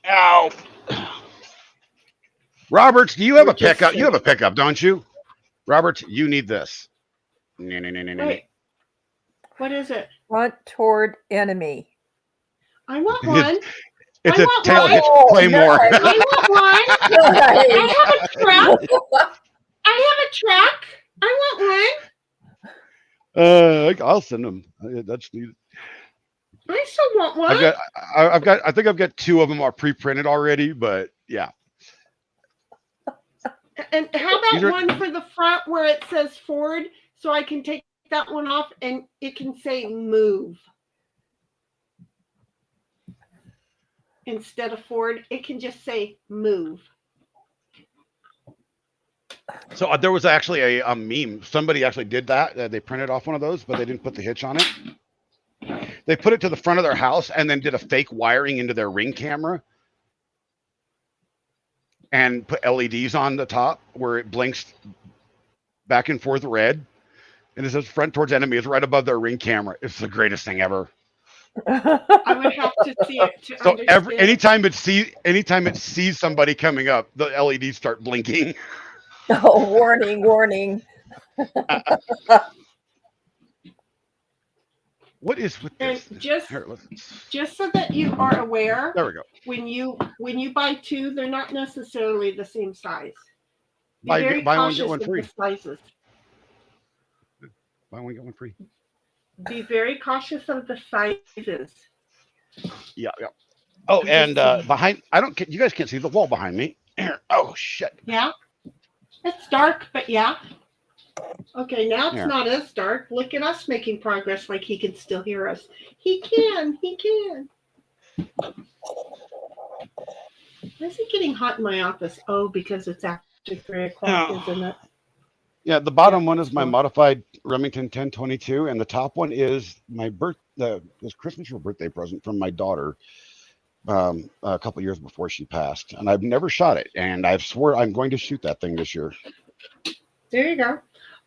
Ow. Roberts, do you have We're a just pickup? You have a saying. pickup, don't you? Roberts, you need this. Wait, what is it? Front toward enemy. I want one. It's I a want tail one. hitch Oh, claymore. nice. I want one. I have a truck. I have a truck. I want one. I'll send them. That's needed. I still want one. I think I've got 2 of them are pre-printed already, but yeah. And how These about are- one for the front where it says Ford, so I can take that one off and it can say move. Instead of Ford, it can just say move. So there was actually a meme. Somebody actually did that. They printed off one of those, but they didn't put the hitch on it. They put it to the front of their house and then did a fake wiring into their Ring camera and put LEDs on the top where it blinks back and forth red. And it says front towards enemy is right above their Ring camera. It's the greatest thing ever. I would have to see it to So understand. anytime it sees somebody coming up, the LEDs start blinking. Oh, warning, warning. What is with And this? just Here, just so that you are aware, there we go. when you buy two, they're not necessarily the same size. Be Buy very one, cautious get one of free. the sizes. Buy one, get one free. Be very cautious of the sizes. Yeah, yeah. Oh, I'm and just saying. behind, you guys can't see the wall behind me. Oh, shit. Yeah, it's dark, but yeah. Okay, now it's Here. not as dark. Look at us making progress like he can still hear us. He can. Why is it getting hot in my office? Oh, because it's after 3 o'clock, Oh. isn't it? Yeah, the bottom one is my modified Remington 1022, and the top one is my this Christmas or birthday present from my daughter a couple years before she passed. And I've never shot it, and I've swore I'm going to shoot that thing this year. There you go.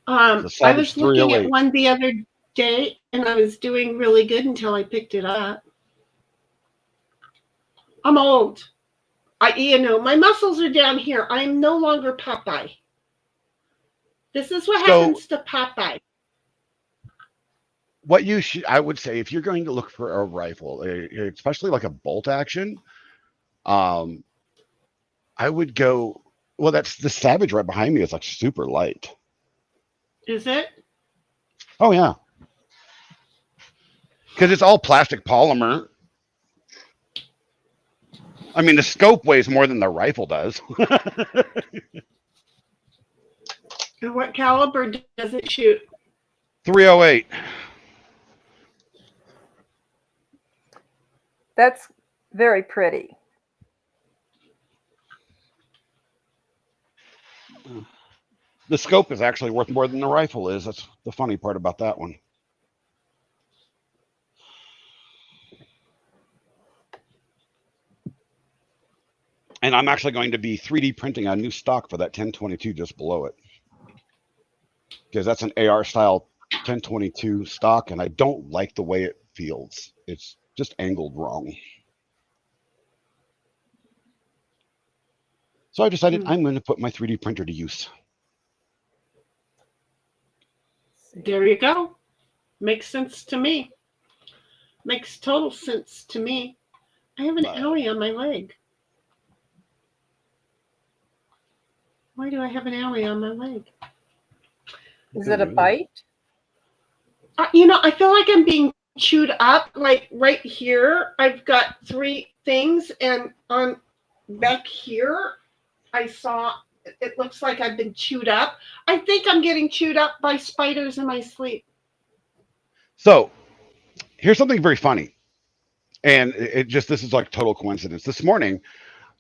The I Savage was looking at 308. one the other day, and I was doing really good until I picked it up. I'm old. My muscles are down here. I'm no longer Popeye. This is what happens to Popeye. What I would say, if you're going to look for a rifle, especially like a bolt action, I would go. Well, that's the Savage right behind me. Is like super light. Is it? Oh yeah, because it's all plastic polymer. I mean, the scope weighs more than the rifle does. And what caliber does it shoot? 308. That's very pretty. The scope is actually worth more than the rifle is. That's the funny part about that one. And I'm actually going to be 3D printing a new stock for that 1022 just below it. Because that's an AR style 1022 stock, and I don't like the way it feels. It's just angled wrong. So I decided I'm going to put my 3D printer to use. There you go. Makes sense to me. Makes total sense to me. I have an owie on my leg. Why do I have an owie on my leg? Is it a bite? I feel like I'm being chewed up. Like right here, I've got 3 things, and on back here, it looks like I've been chewed up. I think I'm getting chewed up by spiders in my sleep. So here's something very funny. And this is like total coincidence. This morning,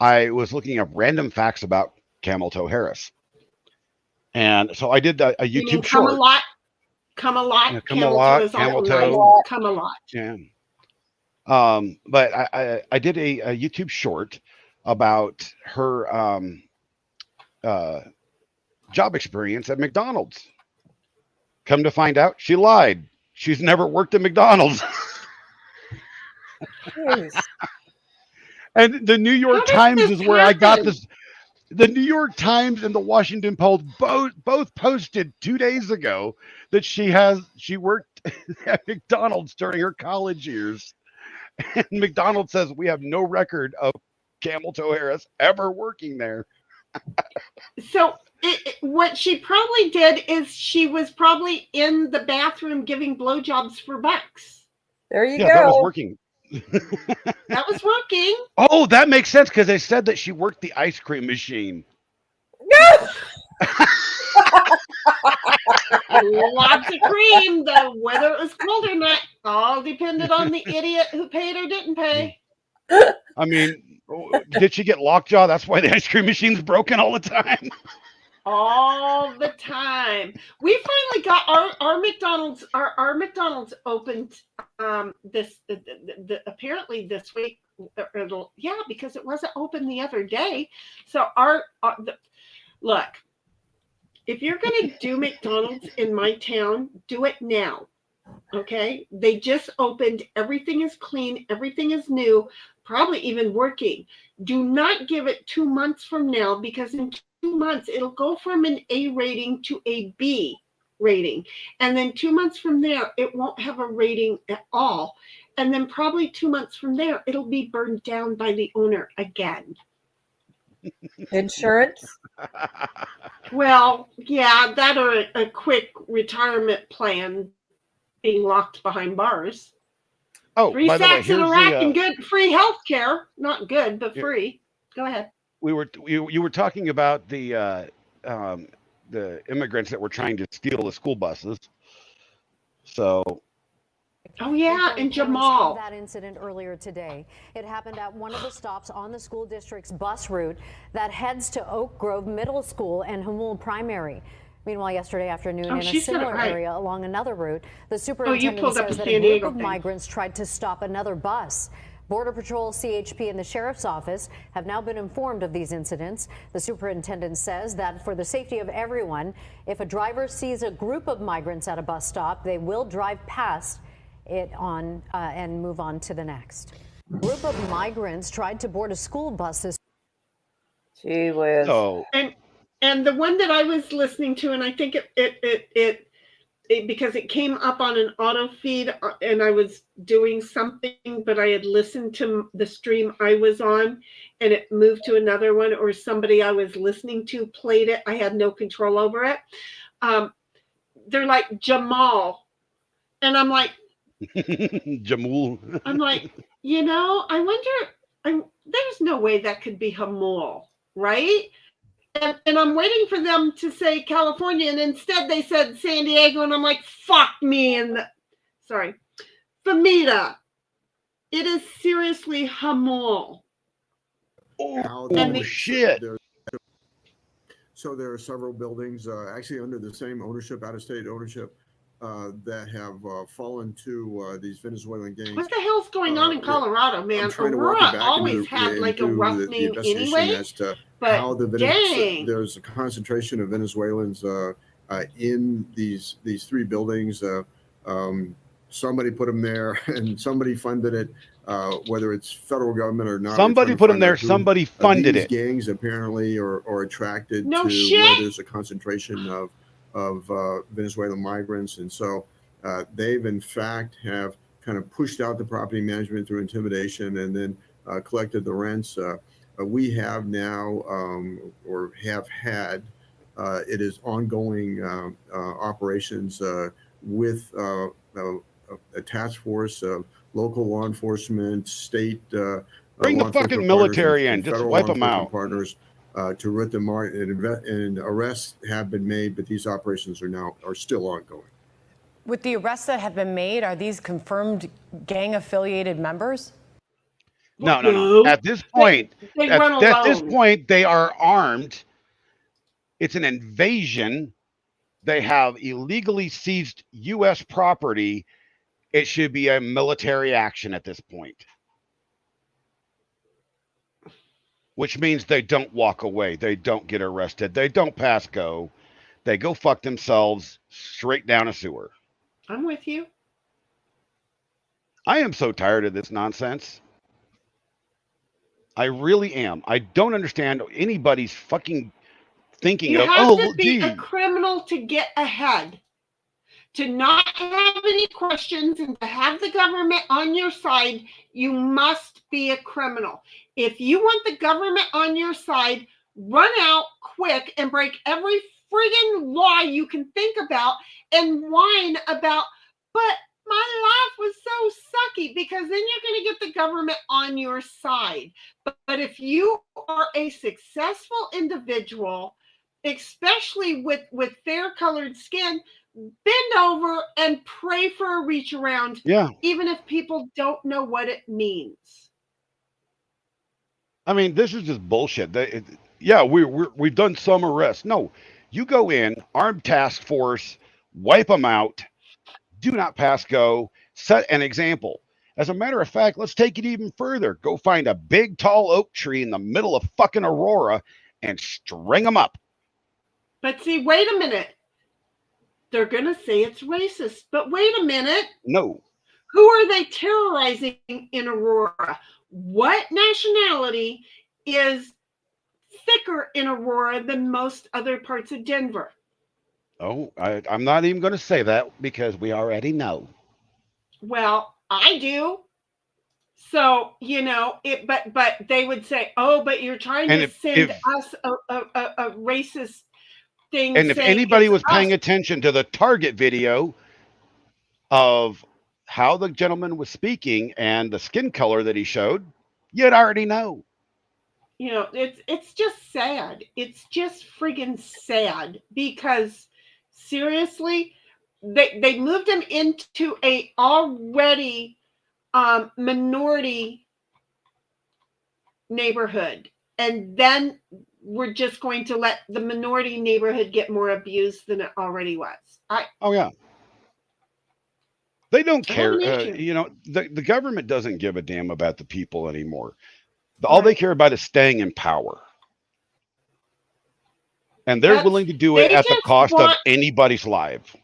I was looking up random facts about Camel Toe Harris. And so I did a YouTube short. Camelot. Yeah, Camelot, Camel Toe. Camelot. Yeah. But I did a YouTube short about her job experience at McDonald's. Come to find out, she lied. She's never worked at McDonald's. And the New York Times is where I got this. The New York Times and the Washington Post both posted 2 days ago that she worked at McDonald's during her college years. And McDonald's says we have no record of Camel Toe Harris ever working there. So what she probably did is she was probably in the bathroom giving blowjobs for bucks. There you go. That was working. That was working. Oh, that makes sense because they said that she worked the ice cream machine. No. Lots of cream, though, whether it was cold or not, all depended on the idiot who paid or didn't pay. I mean, did she get lockjaw? That's why the ice cream machine's broken all the time. All the time. We finally got our McDonald's. Our McDonald's opened apparently this week. Because it wasn't open the other day. So look. If you're going to do McDonald's in my town, do it now. Okay? They just opened. Everything is clean. Everything is new. Probably even working. Do not give it 2 months from now, because in 2 months, it'll go from an A rating to a B. rating. And then 2 months from there, it won't have a rating at all. And then probably 2 months from there, it'll be burned down by the owner again. Insurance? Well, yeah, that or a quick retirement plan being locked behind bars. Oh, Free by the way, sex in here's Iraq the, and good free health care. Not good, but Yeah. free. Go ahead. you were talking about the immigrants that were trying to steal the school buses. So Oh yeah, and Jamal. That incident earlier today. It happened at one of the stops on the school district's bus route that heads to Oak Grove Middle School and Hamul Primary. Meanwhile, yesterday afternoon, in a she said it similar right. area along another route, the pulled superintendent up says the that San a Diego group of thing. migrants tried to stop another bus. Border Patrol, CHP, and the Sheriff's Office have now been informed of these incidents. The superintendent says that for the safety of everyone, if a driver sees a group of migrants at a bus stop, they will drive past it on and move on to the next. A group of migrants tried to board a school bus this. Gee whiz. so And the one that I was listening to, and I think it because it came up on an auto feed, and I was doing something, but I had listened to the stream I was on, and it moved to another one, or somebody I was listening to played it. I had no control over it. They're like Jamal, and I'm like, Jamul. I'm like, you know, I wonder. There's no way that could be Hamul, right? And I'm waiting for them to say California, and instead they said San Diego, and I'm like, fuck me. And sorry, Famita. It is seriously Hamul. Oh, shit. So there are several buildings actually under the same ownership, out-of-state ownership, that have fallen to these Venezuelan gangs. What the hell's going on in Colorado, man? I'm trying to walk you Aurora back always into had like a rough the name investigation anyway. as to But how dang. there's a concentration of Venezuelans in these three buildings. Somebody put them there, and somebody funded it. Whether it's federal government or not, Somebody put them there. Somebody funded these it. Gangs apparently are attracted No to shit. where there's a concentration of Venezuelan migrants, and so they've in fact have kind of pushed out the property management through intimidation, and then collected the rents. We have now or have had it is ongoing operations with a task force of local law enforcement, state Bring law the fucking enforcement military partners, in. and Just federal wipe law 'em enforcement out. Partners to root them out, and arrests have been made, but these operations are still ongoing. With the arrests that have been made, are these confirmed gang-affiliated members? No. At this point, They at run this alone. point, they are armed. It's an invasion. They have illegally seized U.S. property. It should be a military action at this point. Which means they don't walk away. They don't get arrested. They don't pass go. They go fuck themselves straight down a sewer. I'm with you. I am so tired of this nonsense. I really am. I don't understand anybody's fucking thinking You of, have to be gee, a criminal to get ahead. To not have any questions and to have the government on your side, you must be a criminal. If you want the government on your side, run out quick and break every friggin' law you can think about and whine about, but my life was so sucky, because then you're going to get the government on your side. But if you are a successful individual, especially with fair colored skin, bend over and pray for a reach around. Yeah. Even if people don't know what it means. I mean, this is just bullshit. We've done some arrests. No, you go in, armed task force, wipe them out, do not pass go, set an example. As a matter of fact, let's take it even further. Go find a big, tall oak tree in the middle of fucking Aurora and string them up. But see, wait a minute. They're going to say it's racist. But wait a minute. No. Who are they terrorizing in Aurora? What nationality is thicker in Aurora than most other parts of Denver? Oh, I'm not even going to say that because we already know. Well, I do. So, but they would say, oh, but you're trying And to send us a racist thing. And if saying anybody it's was paying us. attention to the Target video of how the gentleman was speaking and the skin color that he showed, you'd already know. It's just sad. It's just friggin' sad because seriously, they moved him into a already minority neighborhood, and then we're just going to let the minority neighborhood get more abused than it already was. Oh yeah. They don't care. The government doesn't give a damn about the people anymore. All they care about is staying in power. And they're willing to do it at the cost of anybody's life.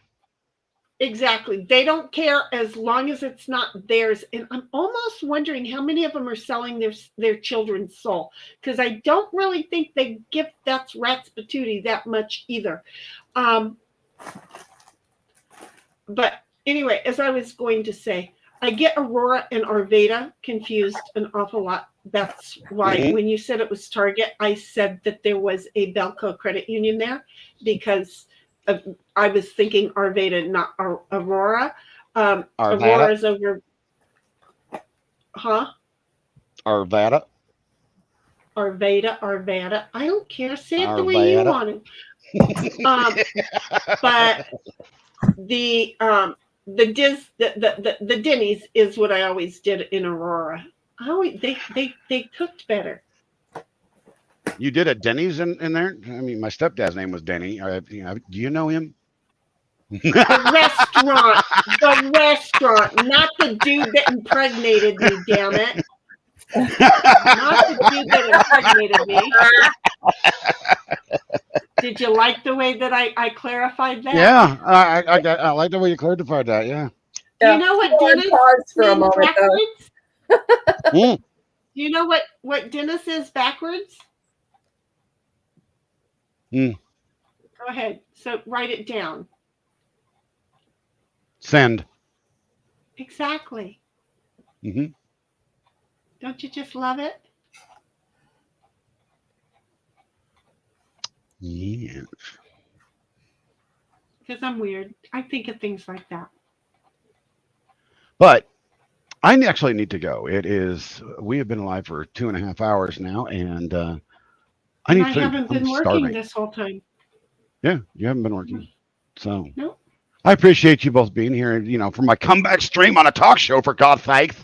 Exactly. They don't care as long as it's not theirs. And I'm almost wondering how many of them are selling their children's soul, because I don't really think they give that's rat's patootie that much either. But anyway, as I was going to say, I get Aurora and Arvada confused an awful lot. That's why when you said it was Target, I said that there was a Belco credit union there, because I was thinking Arvada, not Aurora. Aurora's over. Huh? Arvada. Arvada. I don't care. Say it the way you want it. But the Denny's is what I always did in Aurora. They cooked better. You did a Denny's in there? I mean, my stepdad's name was Denny. Do you know him? The restaurant, not the dude that impregnated me, damn it. Not the dude that impregnated me. Did you like the way that I clarified that? Yeah, I like the way you clarified that, yeah. You know what Dennis is backwards? Do you know what Dennis is backwards? Go ahead. So write it down. Send. Exactly. Don't you just love it? Yes. Because I'm weird. I think of things like that. But I actually need to go. We have been live for 2.5 hours now, and I need food. I haven't been working this whole time. Yeah, you haven't been working. So nope. I appreciate you both being here, for my comeback stream on a talk show, for God's sake.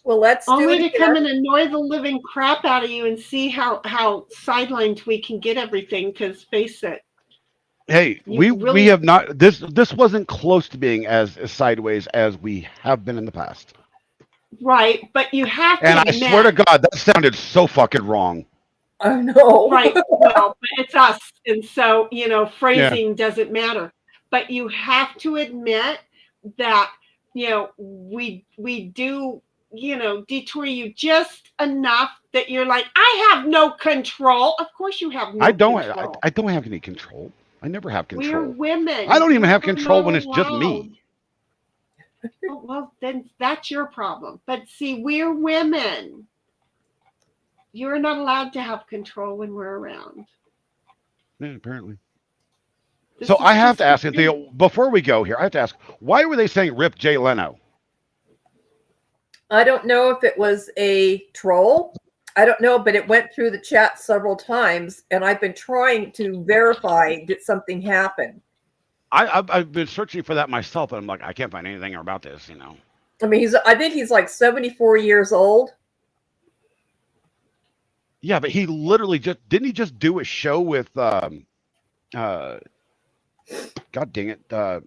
Well, let's only to come and annoy the living crap out of you and see how sidelined we can get everything, because face it. Hey, we have not, this wasn't close to being as sideways as we have been in the past. Right, but you have to And I swear to God, that sounded so fucking wrong. I know. Right, well, but it's us. And so, phrasing doesn't matter. But you have to admit that, we do, detour you just enough that you're like, I have no control. Of course you have no control. I don't have any control. I never have control. We're women. I don't even have control when it's just me. Well, then that's your problem. But see, we're women. You're not allowed to have control when we're around. Yeah, apparently. So I have to ask you, before we go here, I have to ask, why were they saying rip Jay Leno? I don't know if it was a troll. I don't know, but it went through the chat several times, and I've been trying to verify that something happened. I've been searching for that myself, and I'm like, I can't find anything about this, I mean, I think he's like 74 years old. Yeah, but he literally didn't he just do a show with God dang it, Tim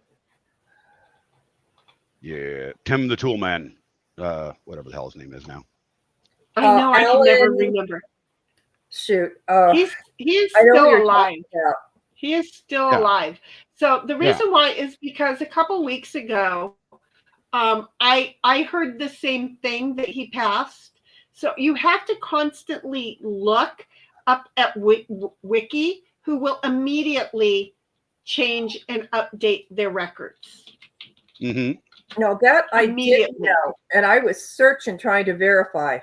the Toolman, whatever the hell his name is now. I know, I can never remember. Shoot, he's still alive. He is still alive. So the reason why is because a couple weeks ago, I heard the same thing, that he passed. So you have to constantly look up at Wiki, who will immediately change and update their records. Mm-hmm. No, that I didn't Immediately. know, and I was searching trying to verify.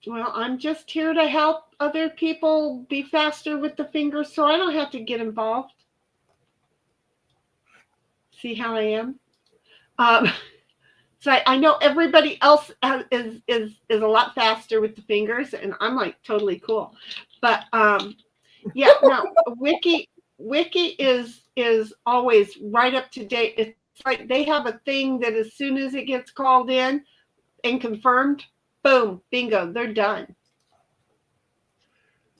Well, I'm just here to help other people be faster with the fingers so I don't have to get involved. See how I am? So I know everybody else is a lot faster with the fingers, and I'm like totally cool. But yeah, no, Wiki is always right up to date. It's like they have a thing that as soon as it gets called in and confirmed, boom, bingo, they're done.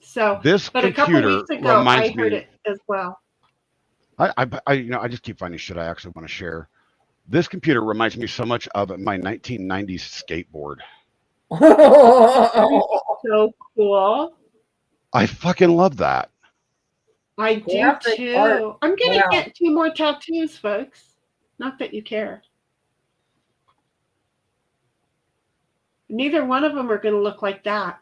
So, This but a couple computer weeks ago, I reminds heard me. it as well. I just keep finding shit I actually want to share. This computer reminds me so much of my 1990s skateboard. So cool. I fucking love that. I do Graphic too. art. I'm gonna Wow. get 2 more tattoos, folks. Not that you care. Neither one of them are gonna look like that.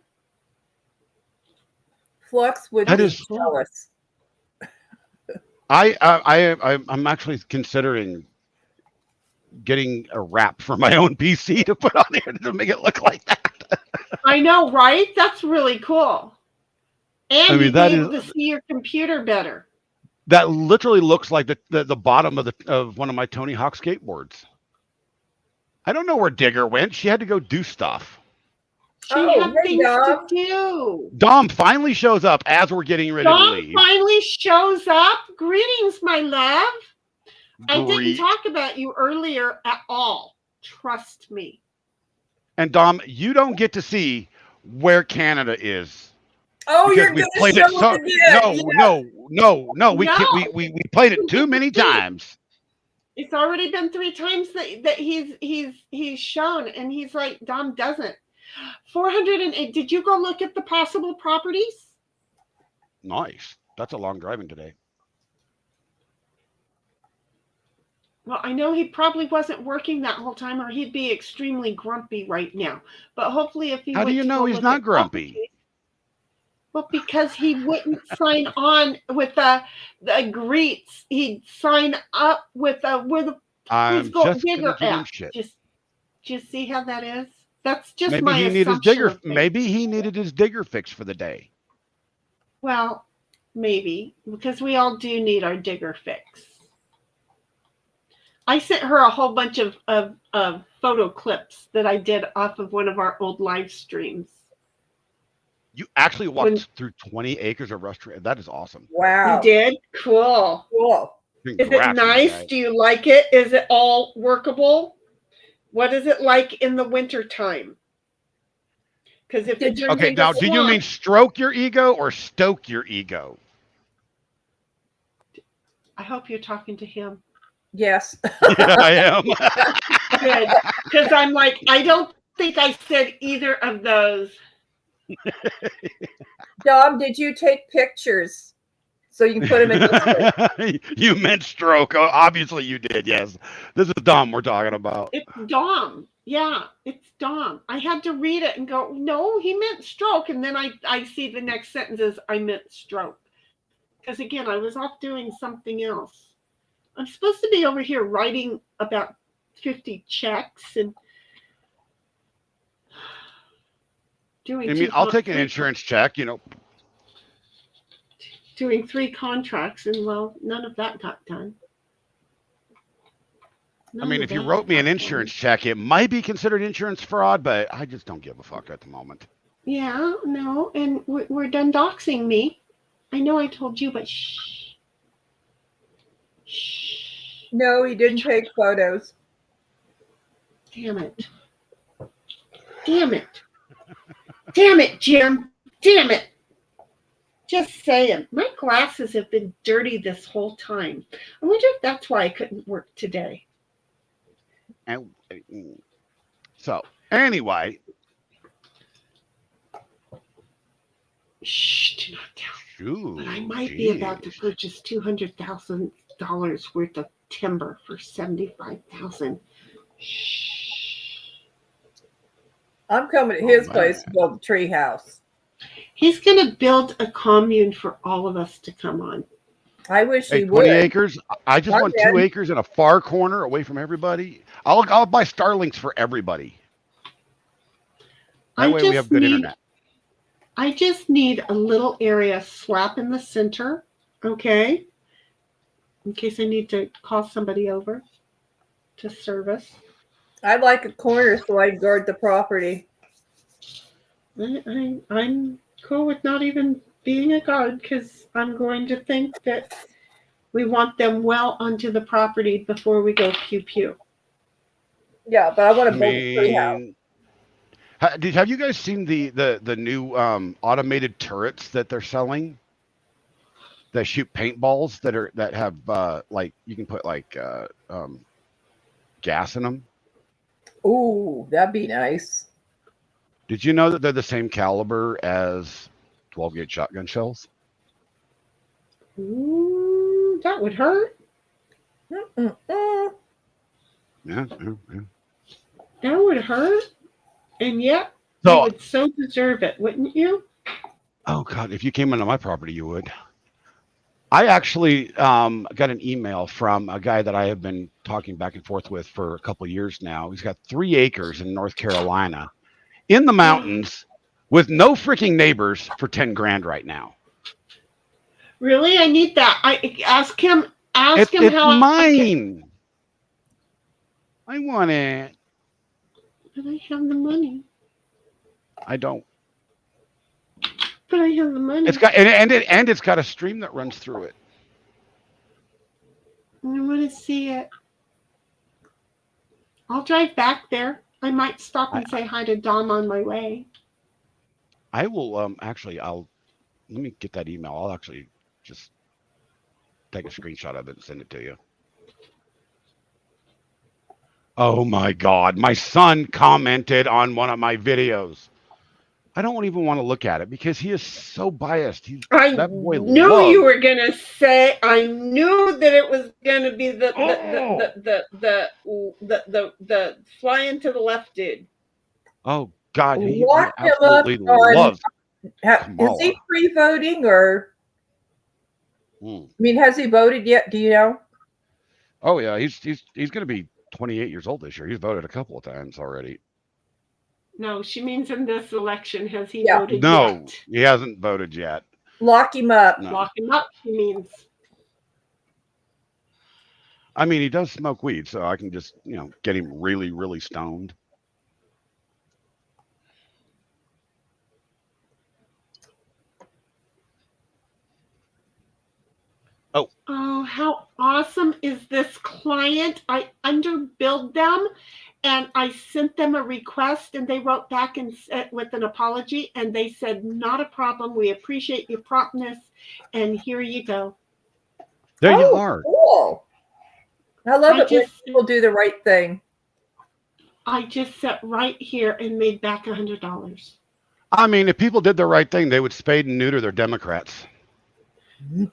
Flux would That be is- jealous. I'm actually considering getting a wrap for my own PC to put on there to make it look like that. I know, right? That's really cool. And I mean, you'll that be able is- to see your computer better. That literally looks like the bottom of one of my Tony Hawk skateboards. I don't know where Digger went. She had to go do stuff. She Oh, had hey, things Dom. to do. Dom finally shows up as we're getting ready to Dom leave. finally shows up. Greetings, my love. I didn't Greet. talk about you earlier at all. Trust me. And Dom, you don't get to see where Canada is. Oh, because you're we going to played show it so, it again. no. We can't, No. we played it too many times. It's already been 3 times that he's shown, and he's like, Dom doesn't. 408. Did you go look at the possible properties? Nice. That's a long driving today. Well, I know he probably wasn't working that whole time, or he'd be extremely grumpy right now. But hopefully, if he How do went you to know go he's look not at grumpy? properties- Well, because he wouldn't sign on with the greets. He'd sign up with the I'm please go just Digger gonna give him app. shit. Just see how that is. That's just Maybe my he needed his assumption digger. of things. Maybe he needed his digger fix for the day. Well, maybe, because we all do need our digger fix. I sent her a whole bunch of photo clips that I did off of one of our old live streams. You actually walked When- through 20 acres of restaurant. That is awesome. Wow. You did? Cool. Cool. Is it Congrats, nice? guys. Do you like it? Is it all workable? What is it like in the winter time? Because if it turns Okay, into now do you swamp- mean stroke your ego or stoke your ego? I hope you're talking to him. Yes. Yeah, I am. Good. Because I'm like, I don't think I said either of those. Dom, did you take pictures so you can put them in this? You meant stroke. Oh, obviously you did. Yes. This is Dom we're talking about. It's Dom. Yeah, it's Dom. I had to read it and go, no, he meant stroke. And then I see the next sentence is, I meant stroke. Because again, I was off doing something else. I'm supposed to be over here writing about 50 checks and doing I mean, two I'll take an con- insurance check, you know. doing 3 contracts, and well, none of that got done. I mean, if you wrote me an insurance check, it might be considered insurance fraud, but I just don't give a fuck at the moment. Yeah, no, and we're done doxing me. I know I told you, but shh. No, he didn't take photos. Damn it. Damn it. Damn it, Jim. Damn it. Just saying. My glasses have been dirty this whole time. I wonder if that's why I couldn't work today. And so, anyway. Shh, do not tell. Ooh, But I might be about to purchase $200,000 worth of timber for $75,000. I'm coming to his place to build a tree house. He's going to build a commune for all of us to come on. I wish Hey, he 20 would. acres. I just want 2 Marvin. acres in a far corner away from everybody. I'll buy Starlinks for everybody. That I way we just have good need- internet. I just need a little area slap in the center, okay? In case I need to call somebody over to service. I like a corner so I guard the property. I'm cool with not even being a guard because I'm going to think that we want them well onto the property before we go pew pew. Yeah, but I want I to build a tree house. mean, have you guys seen the new automated turrets that they're selling? That shoot paintballs that have like you can put like gas in them. Ooh, that'd be nice. Did you know that they're the same caliber as 12-gauge shotgun shells? Ooh, that would hurt. Yeah. That would hurt. And yet, So- you would so deserve it, wouldn't you? Oh God, if you came into my property, you would. I actually got an email from a guy that I have been talking back and forth with for a couple of years now. He's got 3 acres in North Carolina in the mountains with no freaking neighbors for 10 grand right now. Really? I need that. I ask him how It's I mine. I want it. But I have the money. I don't. But I have the money. It's got and it's got a stream that runs through it. I want to see it. I'll drive back there. I might stop and say hi to Dom on my way. I will actually let me get that email. I'll actually just take a screenshot of it and send it to you. Oh my God, my son commented on one of my videos. I don't even want to look at it because he is so biased. That boy knew loves- you were gonna say. I knew that it was gonna be the flying to the left dude. Oh God, he Lock him up absolutely on- loves Is Kamala. he pre-voting or? Hmm. I mean, has he voted yet? Do you know? Oh yeah, he's going to be 28 years old this year. He's voted a couple of times already. No, she means in this election. Has he Yeah. voted No, yet? he hasn't voted yet. Lock him up. No. Lock him up. She means. I mean, he does smoke weed, so I can just, get him really, really stoned. Oh, how awesome is this client? I underbilled them and I sent them a request and they wrote back and with an apology and they said, not a problem. We appreciate your promptness. And here you go. There you Oh, are. Cool. I love I it when just- people do the right thing. I just sat right here and made back $100. I mean, if people did the right thing, they would spade and neuter their Democrats. And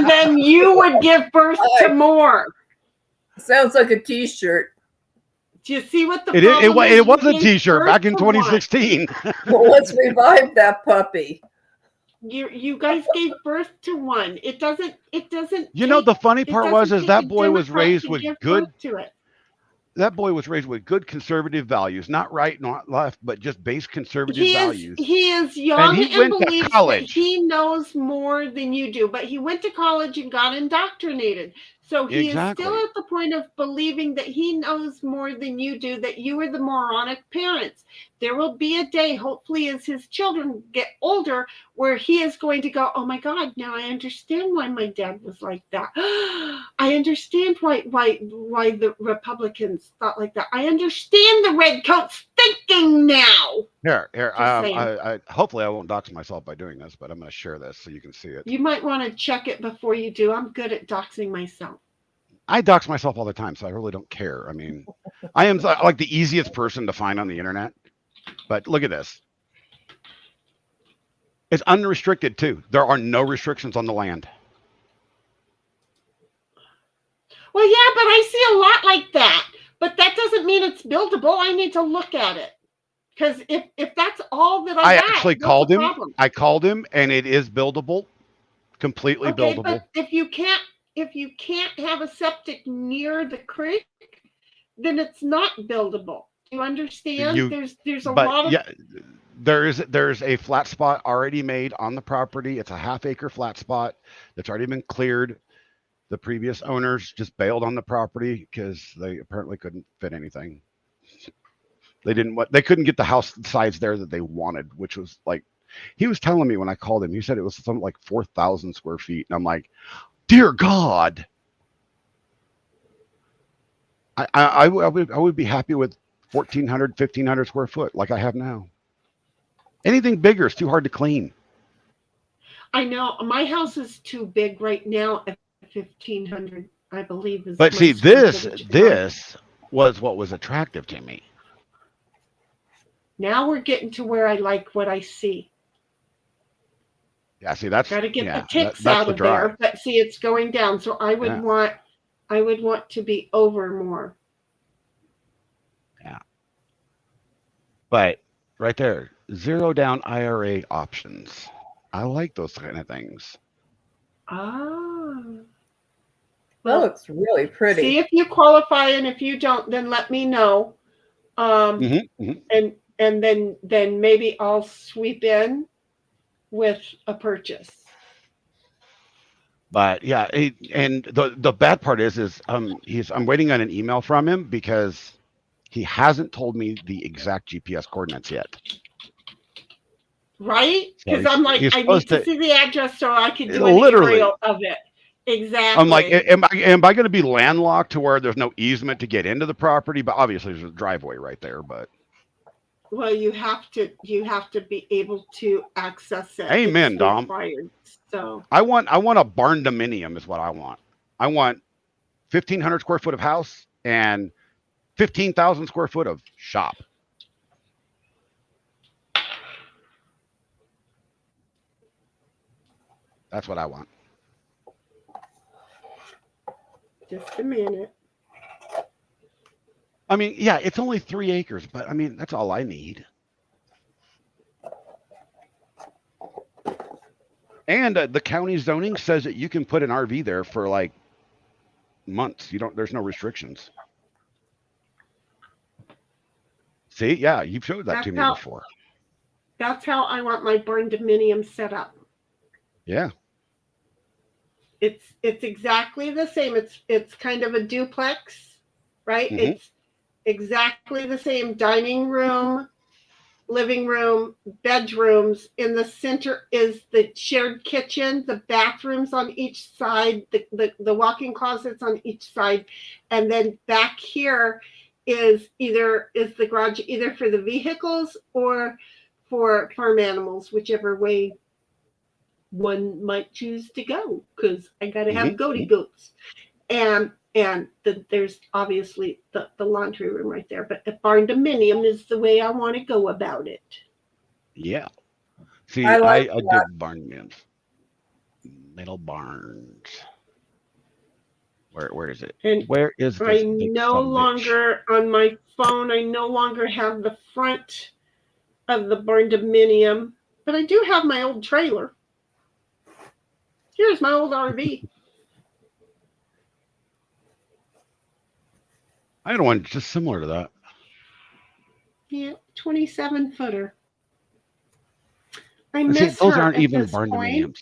then you would give birth to more. Sounds like a T-shirt. Do you see what the It problem is? was a You gave T-shirt birth back in to one. 2016. Well, let's revive that puppy. You guys gave birth to one. It doesn't. You know, the funny it part doesn't was take that a boy was Democrat raised to with give good. birth to it. That boy was raised with good conservative values, not right, not left, but just base conservative values. He is young he went to believes that college. he knows more than you do, but he went to college and got indoctrinated. So he Exactly. is still at the point of believing that he knows more than you do, that you are the moronic parents. There will be a day, hopefully, as his children get older, where he is going to go, oh my God, now I understand why my dad was like that. I understand why the Republicans thought like that. I understand the redcoats thinking now. Here. Just saying. I hopefully I won't dox myself by doing this, but I'm going to share this so you can see it. You might want to check it before you do. I'm good at doxing myself. I dox myself all the time, so I really don't care. I mean, I am like the easiest person to find on the internet. But look at this. It's unrestricted too. There are no restrictions on the land. Well, yeah, but I see a lot like that. But that doesn't mean it's buildable. I need to look at it. Because if that's all that I got, actually what's called the him. problem? I called him, and it is buildable. completely Okay, buildable. but if you can't have a septic near the creek, then it's not buildable. Do you understand? There's a lot of there's a flat spot already made on the property. It's a half-acre flat spot that's already been cleared. The previous owners just bailed on the property because they apparently couldn't fit anything. They couldn't get the house size there that they wanted, which was like, he was telling me when I called him, he said it was something like 4,000 square feet. And I'm like, dear God. I would be happy with 1,400, 1,500 square foot like I have now. Anything bigger is too hard to clean. I know my house is too big right now at 1,500, I believe. But see, this was what was attractive to me. Now we're getting to where I like what I see. Yeah, see, that's got to get the ticks that's out the of drive. there, but see, it's going down. So I would want to be over more. Yeah. But right there, zero down IRA options. I like those kind of things. Ah. That looks really pretty. See if you qualify, and if you don't, then let me know. And then maybe I'll sweep in with a purchase. But yeah, and the bad part is I'm waiting on an email from him because he hasn't told me the exact GPS coordinates yet. Right? So Because I'm like, I need to see the address so I can do an aerial of it. Exactly. I'm like, am I going to be landlocked to where there's no easement to get into the property? But obviously there's a driveway right there. But well, you have to be able to access it. Amen, it's Dom. required, so I want a barn dominium is what I want. I want 1,500 square foot of house and 15,000 square foot of shop. That's what I want. Just a minute. I mean, yeah, it's only 3 acres, but I mean, that's all I need. And the county zoning says that you can put an RV there for like months. There's no restrictions. See, yeah, you've showed that to me before. That's how I want my barn dominium set up. Yeah. It's exactly the same. It's kind of a duplex, right? Mhm. It's exactly the same dining room, living room, bedrooms. In the center is the shared kitchen, the bathrooms on each side, the walk-in closets on each side. And then back here is the garage either for the vehicles or for farm animals, whichever way one might choose to go, because I got to have goaty goats. And there's obviously the laundry room right there, but the barn dominium is the way I want to go about it. Yeah. See, I dig barn dominiums. Little barns. Where is it? And where is this? I big no son of a bitch? longer on my phone. I no longer have the front of the barn dominium, but I do have my old trailer. Here's my old RV. I had one just similar to that. Yeah, 27-footer. I And see, miss those her aren't at even this barn point. dominiums.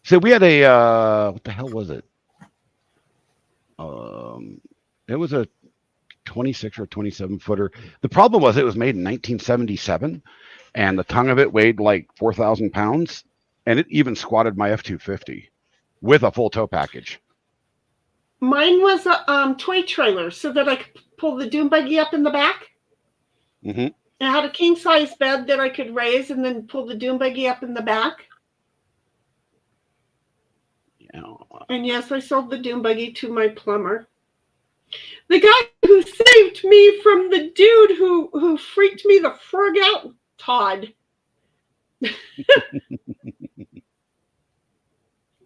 So we had a what the hell was it? It was a 26 or 27 footer. The problem was it was made in 1977, and the tongue of it weighed like 4,000 pounds, and it even squatted my F-250 with a full tow package. Mine was a toy trailer so that I could pull the dune buggy up in the back. Mm-hmm. It had a king size bed that I could raise and then pull the dune buggy up in the back. Yeah. And yes, I sold the dune buggy to my plumber. The guy who saved me from the dude who freaked me the frog out, Todd.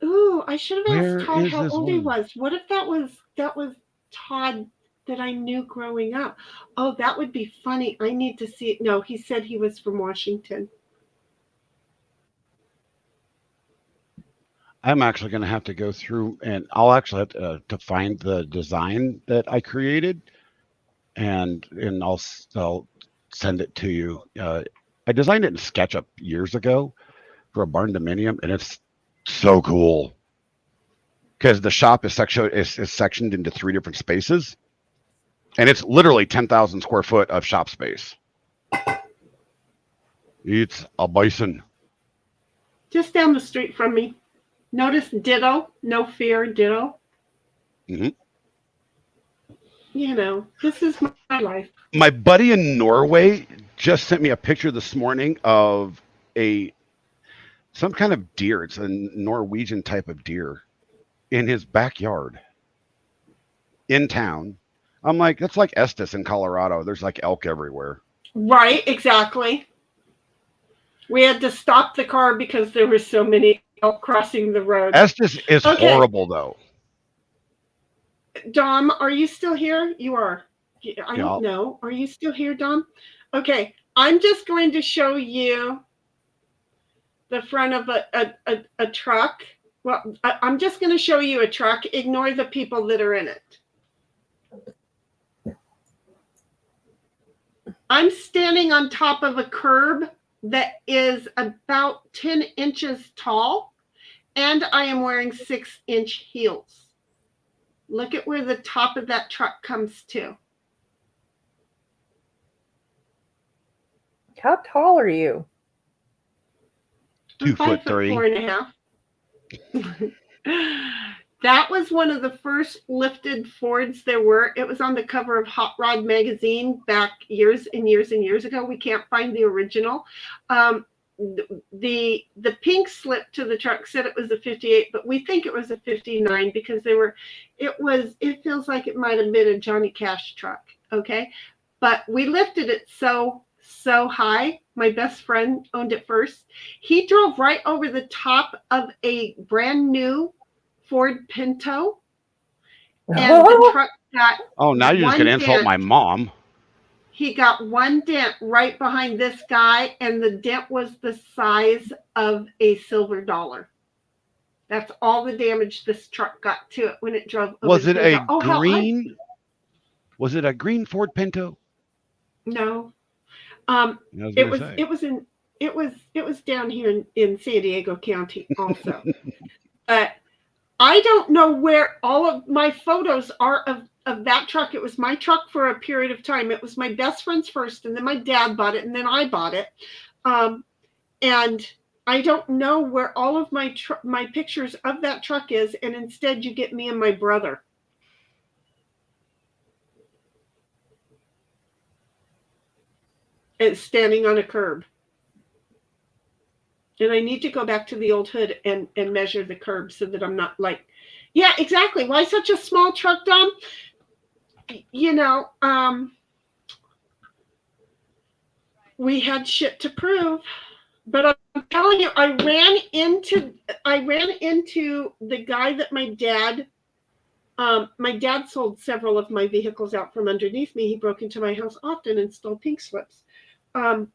Ooh, I should have Where asked Todd is how this old he one? was. What if that was Todd that I knew growing up? Oh, that would be funny. I need to see it. No, he said he was from Washington. I'm actually going to have to go through, and I'll actually have to find the design that I created, and I'll send it to you. I designed it in SketchUp years ago for a barn dominium, and it's so cool because the shop is sectioned into 3 different spaces, and it's literally 10,000 square foot of shop space. It's a bison. Just down the street from me. Notice ditto, no fear, ditto. Mm-hmm. You know, this is my life. My buddy in Norway just sent me a picture this morning of some kind of deer. It's a Norwegian type of deer in his backyard in town. I'm like, that's like Estes in Colorado. There's like elk everywhere. Right, exactly. We had to stop the car because there were so many elk crossing the road. Estes is horrible, though. Dom, are you still here? You are. I don't know. Are you still here, Dom? Okay, I'm just going to show you the front of a truck. Well, I'm just going to show you a truck. Ignore the people that are in it. I'm standing on top of a curb that is about 10 inches tall, and I am wearing 6-inch heels. Look at where the top of that truck comes to. How tall are you? 2'3". 4.5. That was one of the first lifted Fords there were. It was on the cover of Hot Rod magazine back years and years and years ago. We can't find the original. The pink slip to the truck said it was a 58, but we think it was a 59 because it feels like it might have been a Johnny Cash truck. Okay. But we lifted it so high. My best friend owned it first. He drove right over the top of a brand new Ford Pinto. And the truck got now you're just going to insult my mom. He got one dent right behind this guy, and the dent was the size of a silver dollar. That's all the damage this truck got to it when it drove over. Was it a green? Was it a green Ford Pinto? No. It was down here in San Diego County also. But I don't know where all of my photos are of that truck. It was my truck for a period of time. It was my best friend's first, and then my dad bought it, and then I bought it. And I don't know where all of my pictures of that truck is, and instead you get me and my brother. It's standing on a curb. And I need to go back to the old hood and measure the curb so that I'm not like, yeah, exactly. Why such a small truck, Dom? You know, we had shit to prove, but I'm telling you, I ran into the guy that my dad sold several of my vehicles out from underneath me. He broke into my house often and stole pink slips. Oh,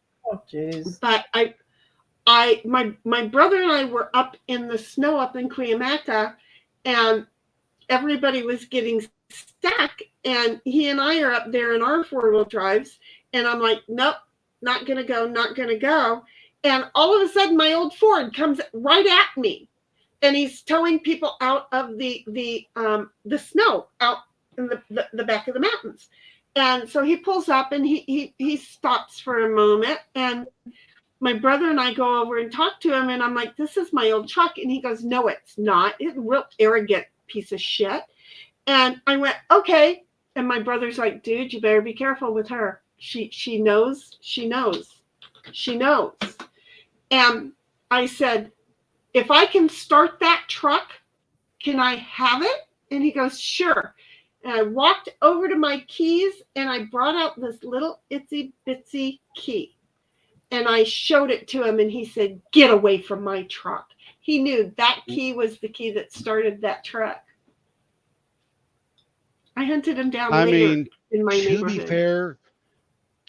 jeez. But my brother and I were up in the snow up in Cuyamaca, and everybody was getting stuck, and he and I are up there in our 4-wheel drives, and I'm like, nope, not gonna go. And all of a sudden my old Ford comes right at me, and he's towing people out of the snow out in the back of the mountains. And so he pulls up and he stops for a moment, and my brother and I go over and talk to him, and I'm like, this is my old truck. And he goes, no, it's not. It's a real arrogant piece of shit. And I went, okay. And my brother's like, dude, you better be careful with her. She knows. And I said, if I can start that truck, can I have it? And he goes, sure. And I walked over to my keys, and I brought out this little itsy bitsy key. And I showed it to him, and he said, get away from my truck. He knew that key was the key that started that truck. I hunted him down later in my neighborhood. To be fair,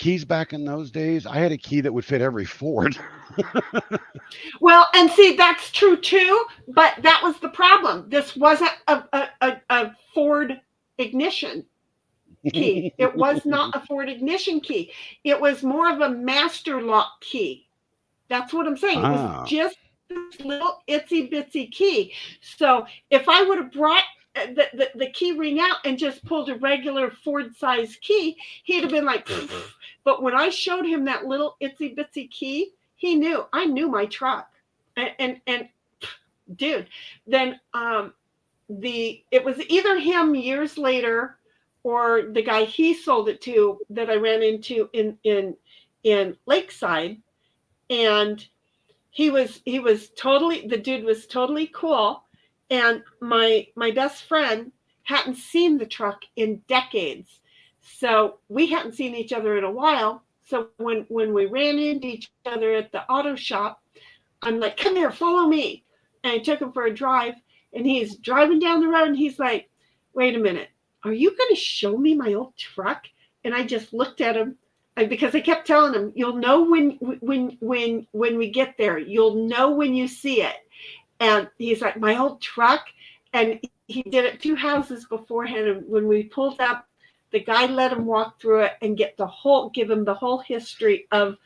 keys back in those days, I had a key that would fit every Ford. Well, and see, that's true too, but that was the problem. This wasn't a Ford ignition key. It was not a Ford ignition key. It was more of a master lock key. That's what I'm saying. It was just this little itsy bitsy key. So if I would have brought the key ring out and just pulled a regular Ford size key, he'd have been like, but when I showed him that little itsy bitsy key, he knew. I knew my truck. And dude, then it was either him years later or the guy he sold it to that I ran into in Lakeside. And the dude was totally cool. And my best friend hadn't seen the truck in decades. So we hadn't seen each other in a while. So when we ran into each other at the auto shop, I'm like, come here, follow me. And I took him for a drive, and he's driving down the road, and he's like, wait a minute, are you going to show me my old truck? And I just looked at him because I kept telling him, you'll know when we get there, you'll know when you see it. And he's like, my old truck. And he did it 2 houses beforehand. And when we pulled up, the guy let him walk through it and give him the whole history of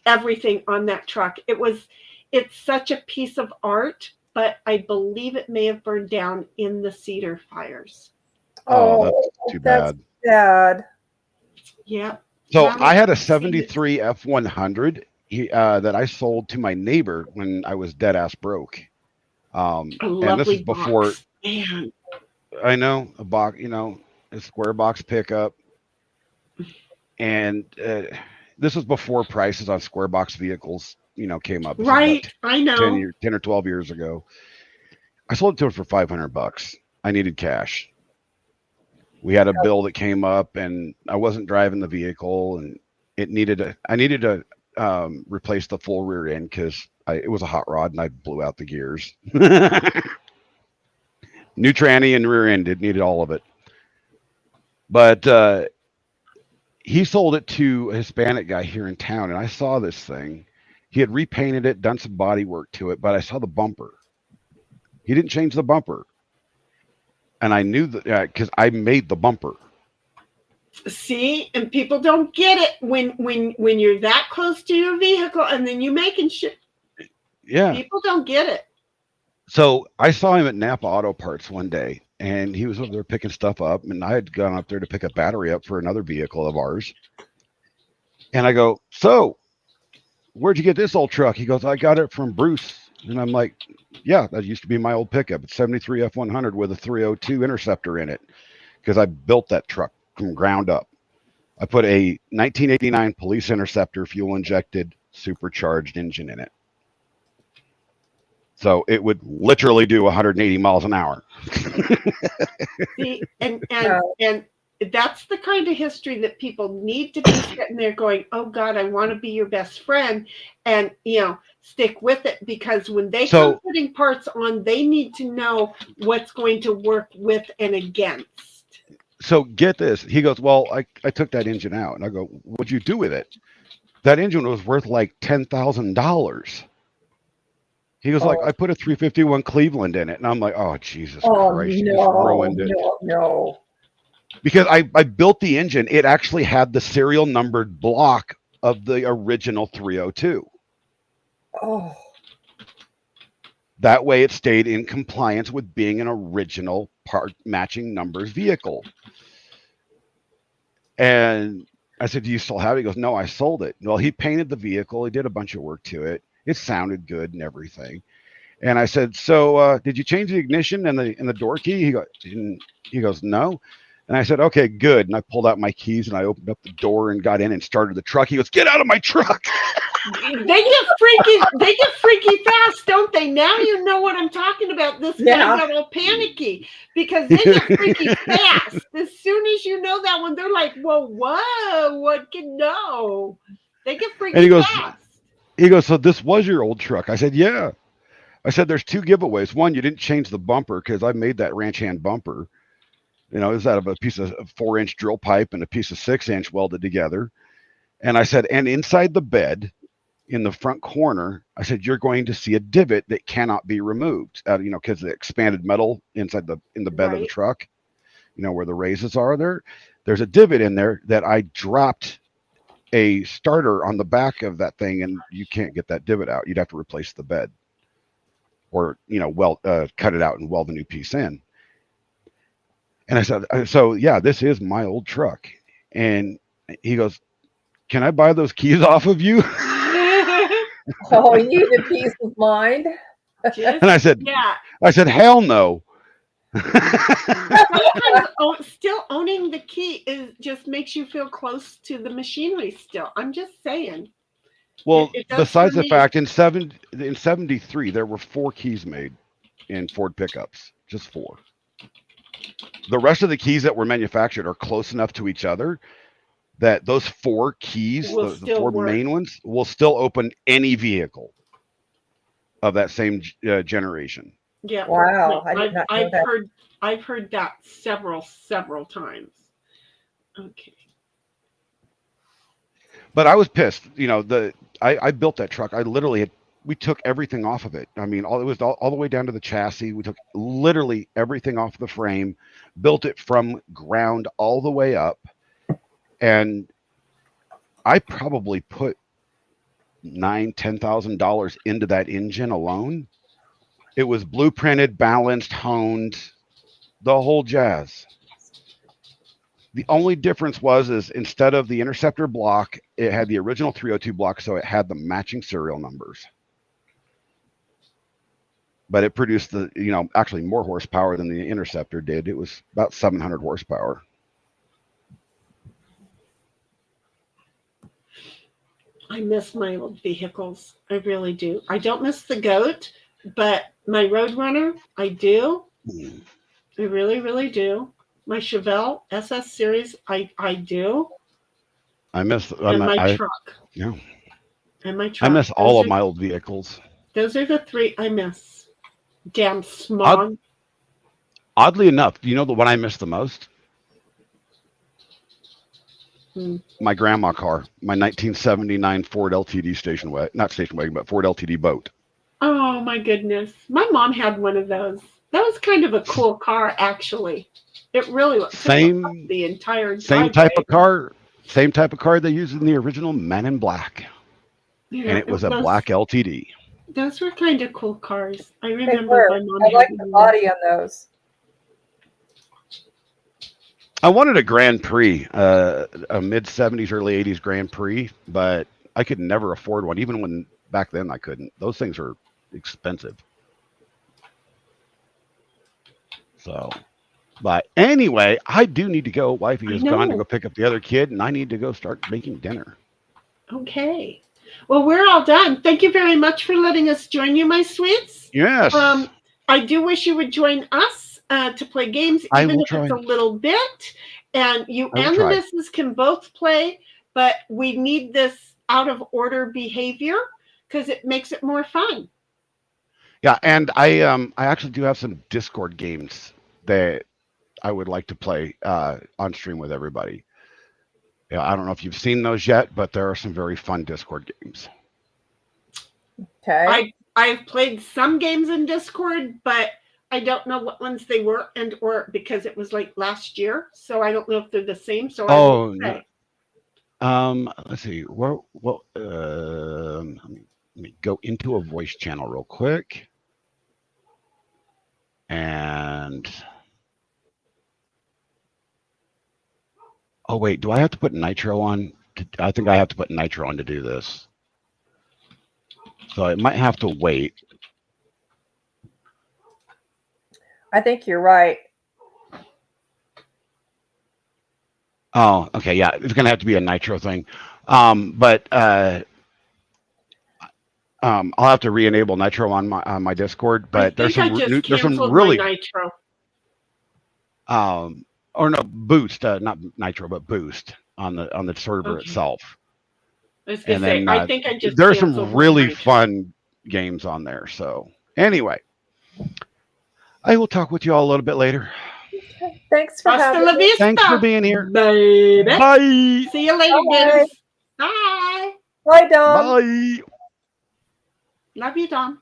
everything on that truck. It's such a piece of art, but I believe it may have burned down in the Cedar fires. Oh, that's too bad. Sad. Yeah. So I had a 73 F100 that I sold to my neighbor when I was dead ass broke. And this is before box. Man. I know a box, a square box pickup. And this was before prices on square box vehicles, came up. Right. I know. 10 or 12 years ago. I sold it to him for $500. I needed cash. We had a bill that came up, and I wasn't driving the vehicle, and I needed to replace the full rear end because it was a hot rod and I blew out the gears. New tranny and rear end, it needed all of it. But he sold it to a Hispanic guy here in town, and I saw this thing. He had repainted it, done some body work to it, but I saw the bumper. He didn't change the bumper. And I knew that because I made the bumper. See, and people don't get it when you're that close to your vehicle and then you making shit. Yeah. People don't get it. So I saw him at Napa Auto Parts one day, and he was over there picking stuff up, and I had gone up there to pick a battery up for another vehicle of ours. And I go, so where'd you get this old truck? He goes, I got it from Bruce. And I'm like, yeah, that used to be my old pickup. It's 73 F100 with a 302 Interceptor in it because I built that truck from ground up. I put a 1989 Police Interceptor fuel injected supercharged engine in it. So it would literally do 180 miles an hour. See, and that's the kind of history that people need to be sitting there going, oh God, I want to be your best friend, and stick with it, because when they come putting parts on, they need to know what's going to work with and against. So get this. He goes, well, I took that engine out. And I go, what'd you do with it? That engine was worth like $10,000. He was like, I put a 351 Cleveland in it. And I'm like, oh, Jesus Christ. You just ruined it. No. Because I built the engine. It actually had the serial numbered block of the original 302. Oh. That way it stayed in compliance with being an original part matching numbers vehicle. And I said, do you still have it? He goes, no, I sold it. Well, he painted the vehicle. He did a bunch of work to it. It sounded good and everything. And I said, so did you change the ignition and the door key? He goes, no. And I said, okay, good. And I pulled out my keys and I opened up the door and got in and started the truck. He goes, get out of my truck. They get freaky fast, don't they? Now you know what I'm talking about. This guy got all panicky because they get freaky fast. As soon as you know that one, they're like, whoa, what can know? They get freaky fast. He goes, so this was your old truck? I said, yeah. I said, there's 2 giveaways. One, you didn't change the bumper because I made that ranch hand bumper. It was out of a piece of 4-inch drill pipe and a piece of 6-inch welded together. And I said, and inside the bed, in the front corner, I said, you're going to see a divot that cannot be removed. Because the expanded metal in the bed of the truck, where the raises are there. There's a divot in there that I dropped a starter on the back of that thing, and you can't get that divot out. You'd have to replace the bed, or cut it out and weld a new piece in. And I said, so yeah, this is my old truck. And he goes, can I buy those keys off of you? Oh, you need a peace of mind. And I said, yeah. I said, hell no. Sometimes still owning the key just makes you feel close to the machinery still. I'm just saying. Well, It does besides for the me. fact, in 73, there were 4 keys made in Ford pickups, just 4. The rest of the keys that were manufactured are close enough to each other that those 4 keys, Will the still 4 work. main ones, will still open any vehicle of that same generation. Yeah. Wow, I did not know I've that. I've heard that several times. Okay. But I was pissed. I built that truck. I literally we took everything off of it. I mean, all the way down to the chassis. We took literally everything off the frame, built it from ground all the way up, and I probably put $9,000-$10,000 into that engine alone. It was blueprinted, balanced, honed, the whole jazz. The only difference is instead of the Interceptor block, it had the original 302 block, so it had the matching serial numbers. But it produced actually more horsepower than the Interceptor did. It was about 700 horsepower. I miss my old vehicles. I really do. I don't miss the Goat, but my Roadrunner, I do. I really, really do. My Chevelle SS series, I do. I miss And my truck. Yeah. And my truck. I miss all of my old vehicles. Those are the 3 I miss. Damn smog. Oddly enough, do you know the one I miss the most? My grandma car, my 1979 Ford LTD station wagon, not station wagon, but Ford LTD boat. Oh my goodness. My mom had one of those. That was kind of a cool car, actually. It really was. Same the entire Same type of car. Same type of car they used in the original Men in Black. Yeah, And it was a black LTD. Those were kind of cool cars. I They remember were. my mom I like had the one. body on those. I wanted a Grand Prix, a mid-70s, early 80s Grand Prix, but I could never afford one. Even when back then I couldn't. Those things are expensive. So, but anyway, I do need to go. Wifey is gone to go pick up the other kid, and I need to go start making dinner. Okay. Well, we're all done. Thank you very much for letting us join you, my sweets. Yes. I do wish you would join us to play games, I even will if try. it's a little bit. And you I will and the try. missus can both play, but we need this out of order behavior because it makes it more fun. Yeah, and I actually do have some Discord games that I would like to play on stream with everybody. Yeah, I don't know if you've seen those yet, but there are some very fun Discord games. Okay. I've played some games in Discord, but I don't know what ones they were or because it was like last year, so I don't know if they're the same. So I won't say. Let's see. Let me go into a voice channel real quick. And oh wait, do I have to put nitro on? I think I have to put nitro on to do this. So I might have to wait. I think you're right. Oh, okay, yeah, it's gonna have to be a nitro thing. But I'll have to re-enable nitro on my Discord. But there's some really nitro. Or no, boost, not nitro, but boost on the server itself. I was gonna say, I think I just there's canceled some my really nitro. fun games on there. So anyway, I will talk with you all a little bit later. Thanks for Hasta having la me. vista, Thanks for being here. baby. Bye. See you later, Bye. kids. Bye. Bye, Dom. Bye. Love you, Dom.